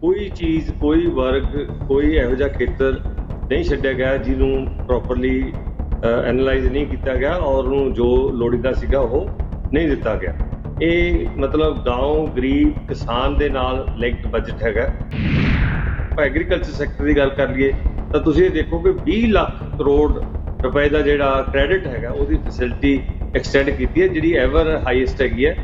कोई चीज़, कोई वर्ग, कोई इहो जिहा खेतर नहीं छड्डिया गया जिन्होंने प्रॉपरली एनालाइज नहीं किया गया और उन्होंने जो लोड़ीदा सीगा वो नहीं दिता गया। ये मतलब गाँव गरीब किसान दे नाल लिंक्ड बजट हैगा। एग्रीकल्चर सैक्टर की गल कर लीए तो तुसीं ये देखो कि 20 लाख करोड़ रुपए का जिहड़ा क्रेडिट हैगा उसकी फैसिलिटी एक्सटेंड की है जिहड़ी एवर हाईएस्ट हैगी है।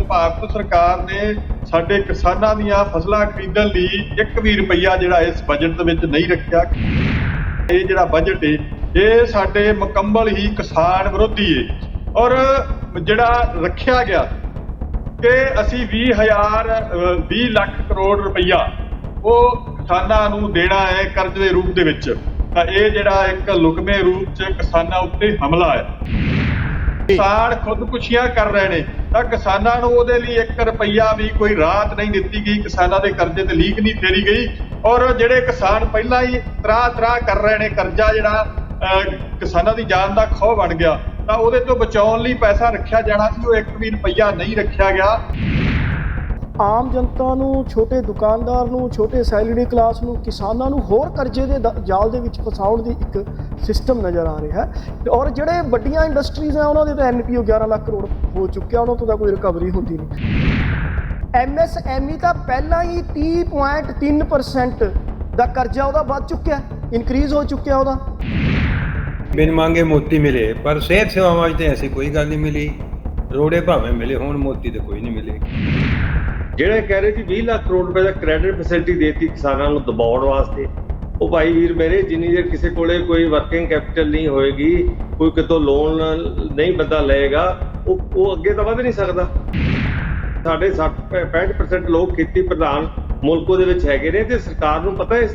ਭਾਰਤ ਸਰਕਾਰ ਨੇ ਸਾਡੇ ਕਿਸਾਨਾਂ ਦੀਆਂ ਫਸਲਾਂ ਖਰੀਦਣ ਲਈ 1 ਵੀ ਰੁਪਈਆ ਜਿਹੜਾ ਇਸ ਬਜਟ ਦੇ ਵਿੱਚ ਨਹੀਂ ਰੱਖਿਆ। ਇਹ ਜਿਹੜਾ ਬਜਟ ਹੈ ਇਹ ਸਾਡੇ ਮੁਕੰਮਲ ਹੀ ਕਿਸਾਨ ਵਿਰੋਧੀ ਹੈ ਔਰ ਜਿਹੜਾ ਰੱਖਿਆ ਗਿਆ ਕਿ ਅਸੀਂ 20 ਲੱਖ ਕਰੋੜ ਰੁਪਈਆ ਉਹ ਕਿਸਾਨਾਂ ਨੂੰ ਦੇਣਾ ਹੈ ਕਰਜ਼ ਦੇ ਰੂਪ ਦੇ ਵਿੱਚ, ਤਾਂ ਇਹ ਜਿਹੜਾ ਇੱਕ ਲੁਕਵੇਂ ਰੂਪ 'ਚ ਕਿਸਾਨਾਂ ਉੱਤੇ ਹਮਲਾ ਹੈ। ਕਿਸਾਨ ਖੁਦਕੁਸ਼ੀਆਂ ਕਰ ਰਹੇ ਨੇ ਤਾਂ ਕਿਸਾਨਾਂ ਨੂੰ ਉਹਦੇ ਲਈ 1 ਰੁਪਈਆ ਵੀ ਕੋਈ ਰਾਹਤ ਨਹੀਂ ਦਿੱਤੀ ਗਈ, ਕਿਸਾਨਾਂ ਦੇ ਕਰਜ਼ੇ ਤੇ ਲੀਕ ਨਹੀਂ ਫੇਰੀ ਗਈ ਔਰ ਜਿਹੜੇ ਕਿਸਾਨ ਪਹਿਲਾਂ ਹੀ ਤਰਾਹ ਕਰ ਰਹੇ ਨੇ ਕਰਜ਼ਾ ਜਿਹੜਾ ਕਿਸਾਨਾਂ ਦੀ ਜਾਨ ਦਾ ਖੌਅ ਬਣ ਗਿਆ ਤਾਂ ਉਹਦੇ ਤੋਂ ਬਚਾਉਣ ਲਈ ਪੈਸਾ ਰੱਖਿਆ ਜਾਣਾ ਸੀ, ਉਹ 1 ਵੀ ਰੁਪਈਆ ਨਹੀਂ ਰੱਖਿਆ ਗਿਆ। ਆਮ ਜਨਤਾ ਨੂੰ, ਛੋਟੇ ਦੁਕਾਨਦਾਰ ਨੂੰ, ਛੋਟੇ ਸੈਲਰੀ ਕਲਾਸ ਨੂੰ, ਕਿਸਾਨਾਂ ਨੂੰ ਹੋਰ ਕਰਜ਼ੇ ਦੇ ਜਾਲ ਦੇ ਵਿੱਚ ਫਸਾਉਣ ਦੀ ਇੱਕ ਸਿਸਟਮ ਨਜ਼ਰ ਆ ਰਿਹਾ ਹੈ ਔਰ ਜਿਹੜੇ ਵੱਡੀਆਂ ਇੰਡਸਟਰੀਜ਼ ਆ ਉਹਨਾਂ ਦੇ ਤਾਂ NPO 11 ਲੱਖ ਕਰੋੜ ਹੋ ਚੁੱਕਿਆ, ਉਹਨਾਂ ਤੋਂ ਤਾਂ ਕੋਈ ਰਿਕਵਰੀ ਹੁੰਦੀ ਨਹੀਂ। MSME ਤਾਂ ਪਹਿਲਾਂ ਹੀ 30.3% ਦਾ ਕਰਜ਼ਾ ਉਹਦਾ ਵੱਧ ਚੁੱਕਿਆ, ਇਨਕਰੀਜ਼ ਹੋ ਚੁੱਕਿਆ ਉਹਦਾ। ਬਿਨ ਮੰਗੇ ਮੋਤੀ ਮਿਲੇ ਪਰ ਸਿਹਤ ਸੇਵਾਵਾਂ 'ਚ ਤਾਂ ਐਸੀ ਕੋਈ ਗੱਲ ਨਹੀਂ ਮਿਲੀ। ਰੋੜੇ ਭਾਵੇਂ ਮਿਲੇ ਹੁਣ, ਮੋਤੀ ਤੇ ਕੋਈ ਨਹੀਂ ਮਿਲੇ। ਜਿਹੜੇ ਕਹਿ ਰਹੇ ਜੀ 20 ਲੱਖ ਕਰੋੜ ਰੁਪਏ ਦਾ ਕ੍ਰੈਡਿਟ ਫੈਸਿਲਿਟੀ ਦੇਤੀ ਕਿਸਾਨਾਂ ਨੂੰ ਦਬਾਉਣ ਵਾਸਤੇ, ਉਹ ਭਾਈ ਵੀਰ ਮੇਰੇ ਜਿੰਨੀ ਦੇਰ ਕਿਸੇ ਕੋਲੇ ਕੋਈ ਵਰਕਿੰਗ ਕੈਪੀਟਲ ਨਹੀਂ ਹੋਏਗੀ, ਕੋਈ ਕਿਤੋਂ ਲੋਨ ਨਹੀਂ ਬੰਦਾ ਲਏਗਾ, ਉਹ ਅੱਗੇ ਤਾਂ ਵਧ ਨਹੀਂ ਸਕਦਾ। ਸਾਡੇ 65% ਲੋਕ ਖੇਤੀ ਪ੍ਰਧਾਨ ਮੁਲਕ ਦੇ ਵਿੱਚ ਹੈਗੇ ਨੇ ਤੇ ਸਰਕਾਰ ਨੂੰ ਪਤਾ ਇਸ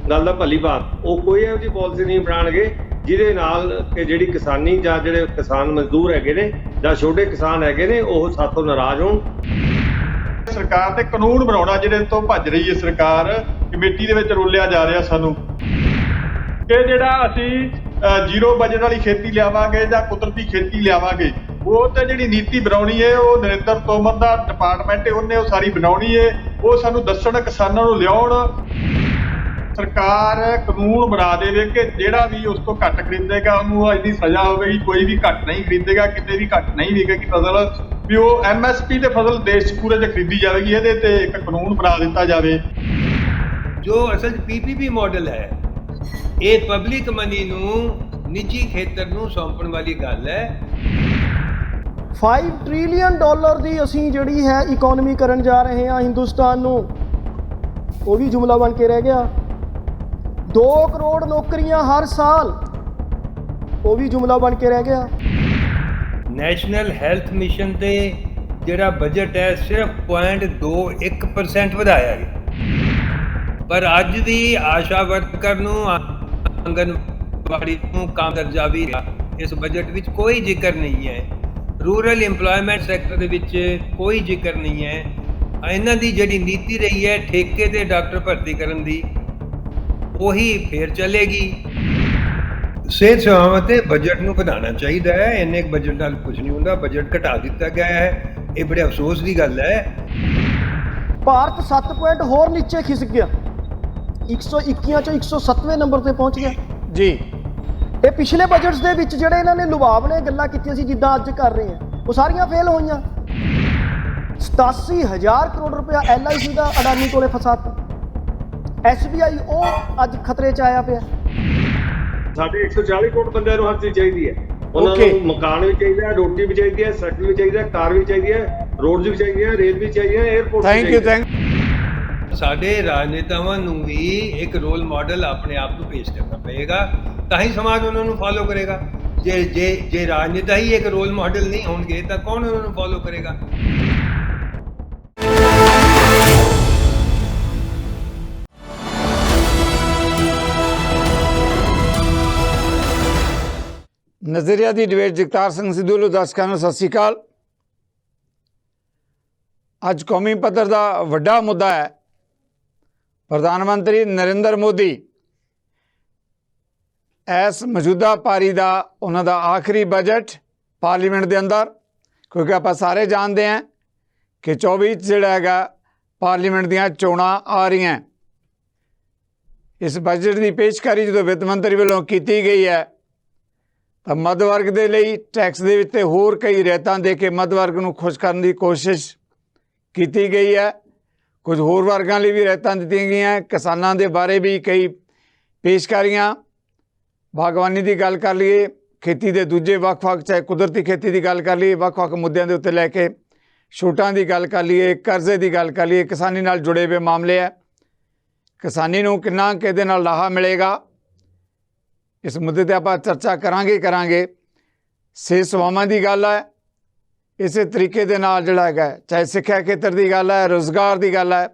ਗੱਲ ਦਾ ਭਲੀ ਬਾਤ, ਉਹ ਕੋਈ ਇਹੋ ਜਿਹੀ ਪਾਲਿਸੀ ਨਹੀਂ ਬਣਾਉਣਗੇ ਜਿਹਦੇ ਨਾਲ ਕਿ ਜਿਹੜੀ ਕਿਸਾਨੀ ਜਾਂ ਜਿਹੜੇ ਕਿਸਾਨ ਮਜ਼ਦੂਰ ਹੈਗੇ ਨੇ ਜਾਂ ਛੋਟੇ ਕਿਸਾਨ ਹੈਗੇ ਨੇ ਉਹ ਸਾਥੋਂ ਨਾਰਾਜ਼ ਹੋਣ। ਸਰਕਾਰ ਤੇ ਕਾਨੂੰਨ ਬਣਾਉਣਾ ਜਿਹੜੇ ਤੋਂ ਭੱਜ ਰਹੀ ਹੈ ਸਰਕਾਰ, ਕਮੇਟੀ ਦੇ ਵਿੱਚ ਰੋਲਿਆ ਜਾ ਰਿਹਾ ਸਾਨੂੰ ਕਿ ਜਿਹੜਾ ਅਸੀਂ ਜ਼ੀਰੋ ਬਜਟ ਵਾਲੀ ਖੇਤੀ ਲਿਆਵਾਂਗੇ ਜਾਂ ਕੁਦਰਤੀ ਖੇਤੀ ਲਿਆਵਾਂਗੇ, ਉਹ ਤੇ ਜਿਹੜੀ ਨੀਤੀ ਬਣਾਉਣੀ ਹੈ ਉਹ ਨਰਿੰਦਰ ਤੋਮਰ ਦਾ ਡਿਪਾਰਟਮੈਂਟ ਹੈ, ਉਹਨੇ ਉਹ ਸਾਰੀ ਬਣਾਉਣੀ ਹੈ, ਉਹ ਸਾਨੂੰ ਦੱਸਣ, ਕਿਸਾਨਾਂ ਨੂੰ ਲਿਆਉਣ। ਸਰਕਾਰ ਕਾਨੂੰਨ ਬਣਾ ਦੇਵੇ ਕਿ ਜਿਹੜਾ ਵੀ ਉਸ ਤੋਂ ਘੱਟ ਖਰੀਦੇਗਾ ਉਹਨੂੰ ਇੰਨੀ ਸਜ਼ਾ ਹੋਵੇਗੀ, ਕੋਈ ਵੀ ਘੱਟ ਨਹੀਂ ਖਰੀਦੇਗਾ, ਕਿਤੇ ਵੀ ਘੱਟ ਨਹੀਂ ਵਿਕੇਗੀ ਫਸਲ, ਵੀ ਉਹ MSP ਤੇ ਫਸਲ ਦੇਸ਼ ਪੂਰੇ 'ਚ ਖਰੀਦੀ ਜਾਵੇਗੀ। ਇਹਦੇ ਤੇ ਇੱਕ ਕਾਨੂੰਨ ਬਣਾ ਦਿੱਤਾ ਜਾਵੇ। ਜੋ ਅਸਲ PPP ਮਾਡਲ ਹੈ ਇਹ ਪਬਲਿਕ ਮਨੀ ਨੂੰ ਨਿੱਜੀ ਖੇਤਰ ਨੂੰ ਸੌਂਪਣ ਵਾਲੀ ਗੱਲ ਹੈ। $5 ਟ੍ਰਿਲੀਅਨ ਦੀ ਅਸੀਂ ਜਿਹੜੀ ਹੈ ਇਕਨੋਮੀ ਕਰਨ ਜਾ ਰਹੇ ਹਾਂ ਹਿੰਦੁਸਤਾਨ ਨੂੰ, ਉਹ ਵੀ ਜੁਮਲਾ ਬਣ ਕੇ ਰਹਿ ਗਿਆ। 2 ਕਰੋੜ ਨੌਕਰੀਆਂ ਹਰ ਸਾਲ, ਉਹ ਵੀ ਜੁਮਲਾ ਬਣ ਕੇ ਰਹਿ ਗਿਆ। ਨੈਸ਼ਨਲ ਹੈਲਥ ਮਿਸ਼ਨ ਤੇ ਜਿਹੜਾ ਬਜਟ ਹੈ ਸਿਰਫ 0.21% ਵਧਾਇਆ ਗਿਆ, ਪਰ ਅੱਜ ਦੀ ਆਸ਼ਾ ਵਰਕਰ ਨੂੰ, ਆਂਗਨਵਾੜੀ ਨੂੰ ਕੰਮ ਦਰਜਾ ਵੀ ਇਸ ਬਜਟ ਵਿੱਚ ਕੋਈ ਜ਼ਿਕਰ ਨਹੀਂ ਹੈ। ਰੂਰਲ ਇੰਪਲੋਇਮੈਂਟ ਸੈਕਟਰ ਦੇ ਵਿੱਚ ਕੋਈ ਜ਼ਿਕਰ ਨਹੀਂ ਹੈ। ਇਹਨਾਂ ਦੀ ਜਿਹੜੀ ਨੀਤੀ ਰਹੀ ਹੈ ਠੇਕੇ ਤੇ ਡਾਕਟਰ ਭਰਤੀ ਕਰਨ ਦੀ, ਉਹੀ ਫੇਰ ਚੱਲੇਗੀ। ਸਿਹਤ ਸੇਵਾਵਾਂ ਤੇ ਬਜਟ ਨੂੰ ਵਧਾਉਣਾ ਚਾਹੀਦਾ ਹੈ, ਇੰਨੇ ਬਜਟ ਨਾਲ ਕੁਝ ਨਹੀਂ ਹੁੰਦਾ। ਬਜਟ ਘਟਾ ਦਿੱਤਾ ਗਿਆ ਹੈ, ਇਹ ਬੜੇ ਅਫਸੋਸ ਦੀ ਗੱਲ ਹੈ। ਭਾਰਤ 7 ਪੁਆਇੰਟ ਹੋਰ ਨੀਚੇ ਖਿਸਕ ਗਿਆ, 121 ਚੋਂ 107ਵੇਂ ਨੰਬਰ ਤੇ ਪਹੁੰਚ ਗਿਆ ਜੀ। ਇਹ ਪਿਛਲੇ ਬਜਟਸ ਦੇ ਵਿੱਚ ਜਿਹੜੇ ਇਹਨਾਂ ਨੇ ਲੁਭਾਵਣੇ ਗੱਲਾਂ ਕੀਤੀਆਂ ਸੀ ਜਿੱਦਾਂ ਅੱਜ ਕਰ ਰਹੇ ਆ, ਉਹ ਸਾਰੀਆਂ ਫੇਲ ਹੋਈਆਂ। 87,000 ਕਰੋੜ ਰੁਪਇਆ LIC ਦਾ ਅਡਾਨੀ ਕੋਲੇ ਫਸਾਤਾ। SBI ਉਹ ਅੱਜ ਖਤਰੇ 'ਚ ਆਇਆ ਪਿਆ। ਸਾਡੇ 140 ਕਰੋੜ ਬੰਦਿਆਂ ਨੂੰ ਹਰ ਚੀਜ਼ ਚਾਹੀਦੀ ਹੈ। ਉਹਨਾਂ ਨੂੰ ਮਕਾਨ ਵੀ ਚਾਹੀਦਾ, ਰੋਟੀ ਵੀ ਚਾਹੀਦੀ ਹੈ, ਸਾਈਕਲ ਵੀ ਚਾਹੀਦਾ, ਕਾਰ ਵੀ ਚਾਹੀਦੀ ਹੈ, ਰੋਡਸ ਵੀ ਚਾਹੀਦੀਆਂ, ਰੇਲ ਵੀ ਚਾਹੀਦੀ ਹੈ, 에ਅਰਪੋਰਟ ਵੀ ਚਾਹੀਦਾ। ਸਾਡੇ ਰਾਜਨੇਤਾਵਾਂ ਨੂੰ ਵੀ ਇੱਕ ਰੋਲ ਮਾਡਲ ਆਪਣੇ ਆਪ ਨੂੰ ਪੇਸ਼ ਕਰਨਾ ਪਏਗਾ, ਤਾਂ ਹੀ ਸਮਾਜ ਉਹਨਾਂ ਨੂੰ ਫਾਲੋ ਕਰੇਗਾ। ਜੇ ਰਾਜਨੇਤਾ ਹੀ ਇੱਕ ਰੋਲ ਮਾਡਲ ਨਹੀਂ ਹੋਣਗੇ ਤਾਂ ਕੌਣ ਉਹਨਾਂ ਨੂੰ ਫਾਲੋ ਕਰੇਗਾ। ਨਜ਼ਰੀਆ ਦੀ ਡਿਬੇਟ ਜਗਤਾਰ ਸਿੰਘ ਸਿੱਧੂ ਵੱਲੋਂ ਦਰਸ਼ਕਾਂ ਨੂੰ ਸਤਿ ਸ਼੍ਰੀ ਅਕਾਲ। ਅੱਜ ਕੌਮੀ ਪੱਧਰ ਦਾ ਵੱਡਾ ਮੁੱਦਾ ਹੈ। ਪ੍ਰਧਾਨ ਮੰਤਰੀ ਨਰਿੰਦਰ ਮੋਦੀ ਇਸ ਮੌਜੂਦਾ ਪਾਰੀ ਦਾ ਉਹਨਾਂ ਦਾ ਆਖਰੀ ਬਜਟ ਪਾਰਲੀਮੈਂਟ ਦੇ ਅੰਦਰ, ਕਿਉਂਕਿ ਆਪਾਂ ਸਾਰੇ ਜਾਣਦੇ ਹਾਂ ਕਿ 24 ਜਿਹੜਾ ਹੈਗਾ ਪਾਰਲੀਮੈਂਟ ਦੀਆਂ ਚੋਣਾਂ ਆ ਰਹੀਆਂ। ਇਸ ਬਜਟ ਦੀ ਪੇਸ਼ਕਾਰੀ ਜਦੋਂ ਵਿੱਤ ਮੰਤਰੀ ਵੱਲੋਂ ਕੀਤੀ ਗਈ ਹੈ ਤਾਂ ਮੱਧ ਵਰਗ ਦੇ ਲਈ ਟੈਕਸ ਦੇ ਵਿੱਚ ਤੇ ਹੋਰ ਕਈ ਰਿਆਇਤਾਂ ਦੇ ਕੇ ਮੱਧ ਵਰਗ ਨੂੰ ਖੁਸ਼ ਕਰਨ ਦੀ ਕੋਸ਼ਿਸ਼ ਕੀਤੀ ਗਈ ਹੈ। ਕੁਝ ਹੋਰ ਵਰਗਾਂ ਲਈ ਵੀ ਰਿਆਇਤਾਂ ਦਿੱਤੀਆਂ ਗਈਆਂ। ਕਿਸਾਨਾਂ ਦੇ ਬਾਰੇ ਵੀ ਕਈ ਪੇਸ਼ਕਾਰੀਆਂ, ਬਾਗਵਾਨੀ ਦੀ ਗੱਲ ਕਰ ਲਈਏ, ਖੇਤੀ ਦੇ ਦੂਜੇ ਵੱਖ-ਵੱਖ, ਚਾਹੇ ਕੁਦਰਤੀ ਖੇਤੀ ਦੀ ਗੱਲ ਕਰ ਲਈਏ, ਵੱਖ-ਵੱਖ ਮੁੱਦਿਆਂ ਦੇ ਉੱਤੇ ਲੈ ਕੇ ਛੋਟਾਂ ਦੀ ਗੱਲ ਕਰ ਲਈਏ, ਕਰਜ਼ੇ ਦੀ ਗੱਲ ਕਰ ਲਈਏ, ਕਿਸਾਨੀ ਨਾਲ ਜੁੜੇ ਹੋਏ ਮਾਮਲੇ ਹੈ। ਕਿਸਾਨੀ ਨੂੰ ਕਿੰਨਾ ਕਿਹਦੇ ਨਾਲ ਲਾਹਾ ਮਿਲੇਗਾ, ਇਸ ਮੁੱਦੇ 'ਤੇ ਆਪਾਂ ਚਰਚਾ ਕਰਾਂਗੇ। ਸਿਹਤ ਸੇਵਾਵਾਂ ਦੀ ਗੱਲ ਹੈ, ਇਸੇ ਤਰੀਕੇ ਦੇ ਨਾਲ ਜਿਹੜਾ ਹੈਗਾ, ਚਾਹੇ ਸਿੱਖਿਆ ਖੇਤਰ ਦੀ ਗੱਲ ਹੈ, ਰੁਜ਼ਗਾਰ ਦੀ ਗੱਲ ਹੈ,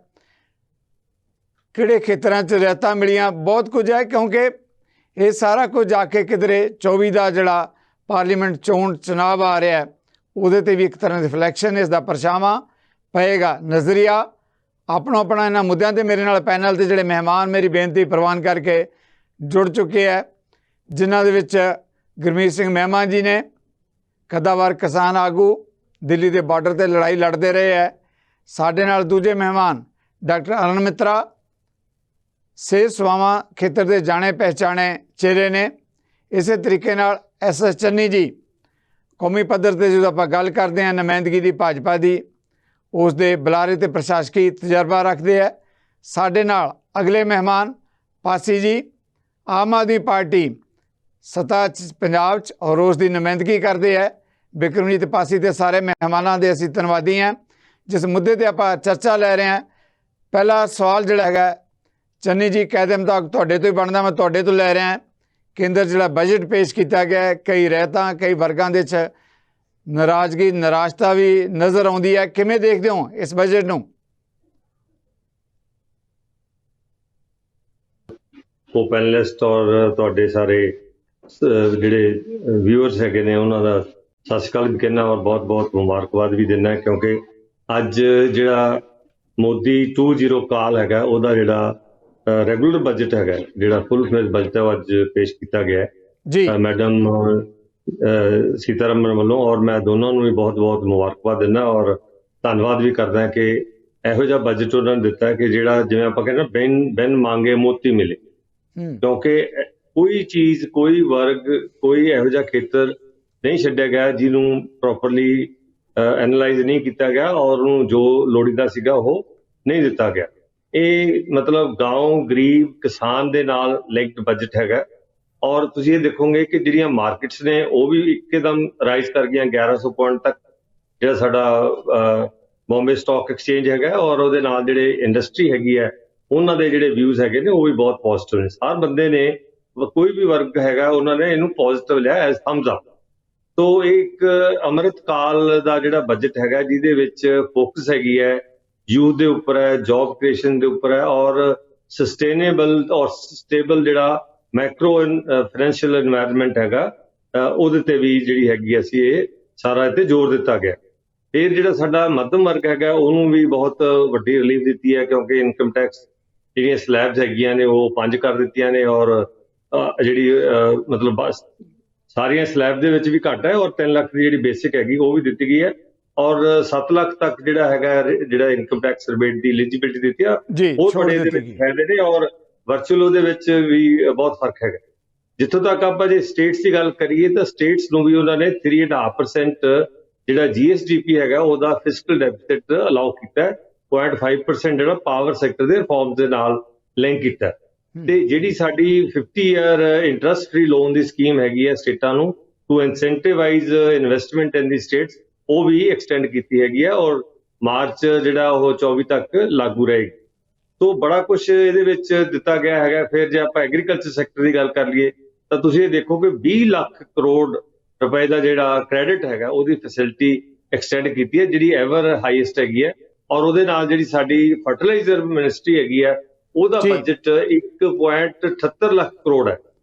ਕਿਹੜੇ ਖੇਤਰਾਂ 'ਚ ਰਿਆਇਤਾਂ ਮਿਲੀਆਂ, ਬਹੁਤ ਕੁਝ ਹੈ। ਕਿਉਂਕਿ ਇਹ ਸਾਰਾ ਕੁਝ ਜਾ ਕੇ ਕਿਧਰੇ 24 ਦਾ ਜਿਹੜਾ ਪਾਰਲੀਮੈਂਟ ਚੁਣਾਵ ਆ ਰਿਹਾ, ਉਹਦੇ 'ਤੇ ਵੀ ਇੱਕ ਤਰ੍ਹਾਂ ਦੀ ਰਿਫਲੈਕਸ਼ਨ, ਇਸ ਦਾ ਪਰਛਾਵਾਂ ਪਏਗਾ, ਨਜ਼ਰੀਆ ਆਪਣਾ ਇਹਨਾਂ ਮੁੱਦਿਆਂ 'ਤੇ। ਮੇਰੇ ਨਾਲ ਪੈਨਲ 'ਤੇ ਜਿਹੜੇ ਮਹਿਮਾਨ ਮੇਰੀ ਬੇਨਤੀ ਪ੍ਰਵਾਨ ਕਰਕੇ ਜੁੜ ਚੁੱਕੇ ਹੈ, ਜਿਨ੍ਹਾਂ ਦੇ ਵਿੱਚ ਗੁਰਮੀਤ ਸਿੰਘ ਮਹਿਮਾ ਜੀ ਨੇ, ਕਦਾਵਰ ਕਿਸਾਨ ਆਗੂ, ਦਿੱਲੀ ਦੇ ਬਾਰਡਰ 'ਤੇ ਲੜਾਈ ਲੜਦੇ ਰਹੇ ਹੈ। ਸਾਡੇ ਨਾਲ ਦੂਜੇ ਮਹਿਮਾਨ ਡਾਕਟਰ ਅਰਨ ਮਿੱਤਰਾ, ਸਿਹਤ ਸੇਵਾਵਾਂ ਖੇਤਰ ਦੇ ਜਾਣੇ ਪਹਿਚਾਣੇ ਚਿਹਰੇ ਨੇ। ਇਸੇ ਤਰੀਕੇ ਨਾਲ SS ਚੰਨੀ ਜੀ, ਕੌਮੀ ਪੱਧਰ 'ਤੇ ਜਦੋਂ ਆਪਾਂ ਗੱਲ ਕਰਦੇ ਹਾਂ ਨੁਮਾਇੰਦਗੀ ਦੀ ਭਾਜਪਾ ਦੀ, ਉਸ ਦੇ ਬੁਲਾਰੇ 'ਤੇ ਪ੍ਰਸ਼ਾਸਕੀ ਤਜਰਬਾ ਰੱਖਦੇ ਹੈ। ਸਾਡੇ ਨਾਲ ਅਗਲੇ ਮਹਿਮਾਨ ਪਾਸੀ ਜੀ, ਆਮ ਆਦਮੀ ਪਾਰਟੀ ਸੱਤਾ 'ਚ ਪੰਜਾਬ 'ਚ ਔਰ ਉਸ ਦੀ ਨੁਮਾਇੰਦਗੀ ਕਰਦੇ ਹੈ। ਬਿਕਰਮਜੀਤ ਪਾਸੀ ਤੇ ਸਾਰੇ ਮਹਿਮਾਨਾਂ ਦੇ ਅਸੀਂ ਧੰਨਵਾਦੀ ਹਾਂ। ਜਿਸ ਮੁੱਦੇ 'ਤੇ ਆਪਾਂ ਚਰਚਾ ਲੈ ਰਹੇ ਹਾਂ, ਪਹਿਲਾ ਸਵਾਲ ਜਿਹੜਾ ਹੈਗਾ ਚੰਨੀ ਜੀ, ਕਾਇਦੇ ਮੁਤਾਬਕ ਤੁਹਾਡੇ ਤੋਂ ਹੀ ਬਣਦਾ, ਮੈਂ ਤੁਹਾਡੇ ਤੋਂ ਲੈ ਰਿਹਾ। ਕੇਂਦਰ ਜਿਹੜਾ ਬਜਟ ਪੇਸ਼ ਕੀਤਾ ਗਿਆ ਹੈ, ਕਈ ਰਹਿਤਾਂ, ਕਈ ਵਰਗਾਂ ਦੇ 'ਚ ਨਾਰਾਜ਼ਗੀ, ਨਿਰਾਸ਼ਤਾ ਵੀ ਨਜ਼ਰ ਆਉਂਦੀ ਹੈ। ਕਿਵੇਂ ਦੇਖਦੇ ਹੋ ਇਸ ਬਜਟ ਨੂੰ? ਪੈਨਲਿਸਟ ਔਰ ਤੁਹਾਡੇ ਸਾਰੇ ਜਿਹੜੇ ਵਿਊਅਰਸ ਹੈਗੇ ਨੇ, ਉਹਨਾਂ ਦਾ ਸਤਿ ਸ਼੍ਰੀ ਅਕਾਲ ਵੀ ਕਹਿੰਦਾ ਔਰ ਬਹੁਤ-ਬਹੁਤ ਮੁਬਾਰਕਬਾਦ ਵੀ ਦਿੰਦਾ, ਕਿਉਂਕਿ ਅੱਜ ਜਿਹੜਾ ਮੋਦੀ 2.0 ਕਾਲ ਹੈਗਾ, ਉਹਦਾ ਜਿਹੜਾ ਰੈਗੂਲਰ ਬਜਟ ਹੈਗਾ, ਜਿਹੜਾ ਫੁੱਲ ਫਲੈਜ ਬਜਟ ਹੈ, ਉਹ ਅੱਜ ਪੇਸ਼ ਕੀਤਾ ਗਿਆ ਜੀ ਮੈਡਮ ਸੀਤਾਰਮਨ ਵੱਲੋਂ। ਔਰ ਮੈਂ ਦੋਨਾਂ ਨੂੰ ਵੀ ਬਹੁਤ-ਬਹੁਤ ਮੁਬਾਰਕਬਾਦ ਦਿੰਦਾ ਔਰ ਧੰਨਵਾਦ ਵੀ ਕਰਦਾ ਕਿ ਇਹੋ ਜਿਹਾ ਬਜਟ ਉਹਨਾਂ ਨੇ ਦਿੱਤਾ ਕਿ ਜਿਹੜਾ, ਜਿਵੇਂ ਆਪਾਂ ਕਹਿੰਦੇ ਨਾ, ਬਿਨ ਮੰਗੇ ਮੋਤੀ ਮਿਲੇ। ਕਿਉਂਕਿ ਕੋਈ ਚੀਜ਼, ਕੋਈ ਵਰਗ, ਕੋਈ ਇਹੋ ਜਿਹਾ ਖੇਤਰ ਨਹੀਂ ਛੱਡਿਆ ਗਿਆ ਜਿਹਨੂੰ ਪ੍ਰੋਪਰਲੀ ਐਨਾਲਾਈਜ਼ ਨਹੀਂ ਕੀਤਾ ਗਿਆ ਔਰ ਉਹਨੂੰ ਜੋ ਲੋੜੀਂਦਾ ਸੀਗਾ ਉਹ ਨਹੀਂ ਦਿੱਤਾ ਗਿਆ। ਇਹ ਮਤਲਬ ਗਾਂਵ ਗਰੀਬ ਕਿਸਾਨ ਦੇ ਨਾਲ ਲਿੰਕਡ ਬਜਟ ਹੈਗਾ। ਔਰ ਤੁਸੀਂ ਇਹ ਦੇਖੋਗੇ ਕਿ ਜਿਹੜੀਆਂ ਮਾਰਕੀਟਸ ਨੇ ਉਹ ਵੀ ਇੱਕਦਮ ਰਾਈਜ਼ ਕਰ ਗਈਆਂ 1100 ਪੁਆਇੰਟ ਤੱਕ। ਜਿਹੜਾ ਸਾਡਾ ਬੰਬੇ ਸਟਾਕ ਐਕਸਚੇਂਜ ਹੈਗਾ ਔਰ ਉਹਦੇ ਨਾਲ ਜਿਹੜੇ ਇੰਡਸਟਰੀ ਹੈਗੀ ਹੈ, ਉਹਨਾਂ ਦੇ ਜਿਹੜੇ ਵਿਊਜ਼ ਹੈਗੇ ਨੇ ਉਹ ਵੀ ਬਹੁਤ ਪੋਜ਼ਿਟਿਵ ਨੇ। ਹਰ ਬੰਦੇ ਨੇ, ਕੋਈ ਵੀ ਵਰਗ ਹੈਗਾ, ਉਹਨਾਂ ਨੇ ਇਹਨੂੰ ਪੋਜ਼ਿਟਿਵ ਲਿਆ ਐਜ਼ ਥੰਬਸ ਅਪ। ਤੋ ਇਹ ਇੱਕ ਅੰਮ੍ਰਿਤ ਕਾਲ ਦਾ ਜਿਹੜਾ ਬਜਟ ਹੈਗਾ, ਜਿਹਦੇ ਵਿੱਚ ਫੋਕਸ ਹੈਗੀ ਹੈ ਯੂਥ ਦੇ ਉੱਪਰ ਹੈ, ਜੌਬ ਕ੍ਰੀਏਸ਼ਨ ਦੇ ਉੱਪਰ ਹੈ ਔਰ ਸਸਟੇਨੇਬਲ ਔਰ ਸਟੇਬਲ ਜਿਹੜਾ ਮੈਕਰੋ ਫਾਈਨੈਂਸ਼ੀਅਲ ਇਨਵਾਇਰਨਮੈਂਟ ਹੈਗਾ, ਉਹਦੇ ਤੇ ਵੀ ਜਿਹੜੀ ਹੈਗੀ ਅਸੀਂ ਇਹ ਸਾਰਾ ਇੱਥੇ ਜ਼ੋਰ ਦਿੱਤਾ ਗਿਆ। ਫਿਰ ਜਿਹੜਾ ਸਾਡਾ ਮੱਧਮ ਵਰਗ ਹੈਗਾ, ਉਹਨੂੰ ਵੀ ਬਹੁਤ ਵੱਡੀ ਰਿਲੀਫ ਦਿੱਤੀ ਹੈ, ਕਿਉਂਕਿ ਇਨਕਮ ਟੈਕਸ ਜਿਹੜੀਆਂ ਸਲੈਬਸ ਹੈਗੀਆਂ ਨੇ ਉਹ 5 ਕਰ ਦਿੱਤੀਆਂ ਨੇ ਔਰ ਜਿਹੜੀ ਮਤਲਬ ਸਾਰੀਆਂ ਸਲੈਬ ਦੇ ਵਿੱਚ ਵੀ ਘੱਟ ਹੈ ਔਰ 3 ਲੱਖ ਦੀ ਜਿਹੜੀ ਬੇਸਿਕ ਹੈਗੀ ਉਹ ਵੀ ਦਿੱਤੀ ਗਈ ਹੈ ਔਰ 7 ਲੱਖ ਤੱਕ ਜਿਹੜਾ ਹੈਗਾ, ਜਿਹੜਾ ਇਨਕਮ ਟੈਕਸ ਰਿਬੇਟ ਦੀ ਐਲੀਜੀਬਿਲਿਟੀ ਦਿੱਤੀ ਆ, ਉਹ ਬੜੇ ਇਹਦੇ ਵਿੱਚ ਫਾਇਦੇ ਨੇ ਔਰ ਵਰਚੁਅਲ ਉਹਦੇ ਵਿੱਚ ਵੀ ਬਹੁਤ ਫਰਕ ਹੈਗਾ। ਜਿੱਥੋਂ ਤੱਕ ਆਪਾਂ ਜੇ ਸਟੇਟਸ ਦੀ ਗੱਲ ਕਰੀਏ ਤਾਂ ਸਟੇਟਸ ਨੂੰ ਵੀ ਉਹਨਾਂ ਨੇ 3.5% ਜਿਹੜਾ GSDP ਹੈਗਾ ਉਹਦਾ ਫਿਸਕਲ ਡੈਫਿਸਿਟ ਅਲਾਉ ਕੀਤਾ ਹੈ। 0.5% ਜਿਹੜਾ ਪਾਵਰ ਸੈਕਟਰ ਦੇ ਰਿਫਾਰਮਸ ਦੇ ਨਾਲ ਲਿੰਕ ਕੀਤਾ। ਤੇ ਜਿਹੜੀ ਸਾਡੀ 50 ਈਅਰ ਇੰਟਰਸਟ ਫ੍ਰੀ ਲੋਨ ਦੀ ਸਕੀਮ ਹੈਗੀ ਹੈ ਸਟੇਟਾਂ ਨੂੰ to ਇਨਸੈਂਟਿਵਾਈਜ਼ investment in the status, ਉਹ ਵੀ ਐਕਸਟੈਂਡ ਕੀਤੀ ਹੈਗੀ ਹੈ ਔਰ ਮਾਰਚ ਜਿਹੜਾ ਉਹ 24 ਤੱਕ ਲਾਗੂ ਰਹੇਗੀ। ਤੋ ਬੜਾ ਕੁਝ ਇਹਦੇ ਵਿੱਚ ਦਿੱਤਾ ਗਿਆ ਹੈਗਾ। ਫਿਰ ਜੇ ਆਪਾਂ ਐਗਰੀਕਲਚਰ ਸੈਕਟਰ ਦੀ ਗੱਲ ਕਰ ਲਈਏ ਤਾਂ ਤੁਸੀਂ ਇਹ ਦੇਖੋ ਕਿ 20 ਲੱਖ ਕਰੋੜ ਰੁਪਏ ਦਾ ਜਿਹੜਾ ਕ੍ਰੈਡਿਟ ਹੈਗਾ ਉਹਦੀ ਫੈਸਿਲਿਟੀ ਐਕਸਟੈਂਡ ਕੀਤੀ ਹੈ, ਜਿਹੜੀ ਐਵਰ ਹਾਈਐਸਟ ਹੈਗੀ ਹੈ। ਔਰ ਉਹਦੇ ਨਾਲ ਜਿਹੜੀ ਸਾਡੀ ਫਰਟੀਲਾਈਜ਼ਰ ਮਿਨਿਸਟਰੀ ਹੈਗੀ ਹੈ ਉਹਦਾ ਬਜਟ 1.78 ਲੱਖ ਕਰੋੜ ਹੈ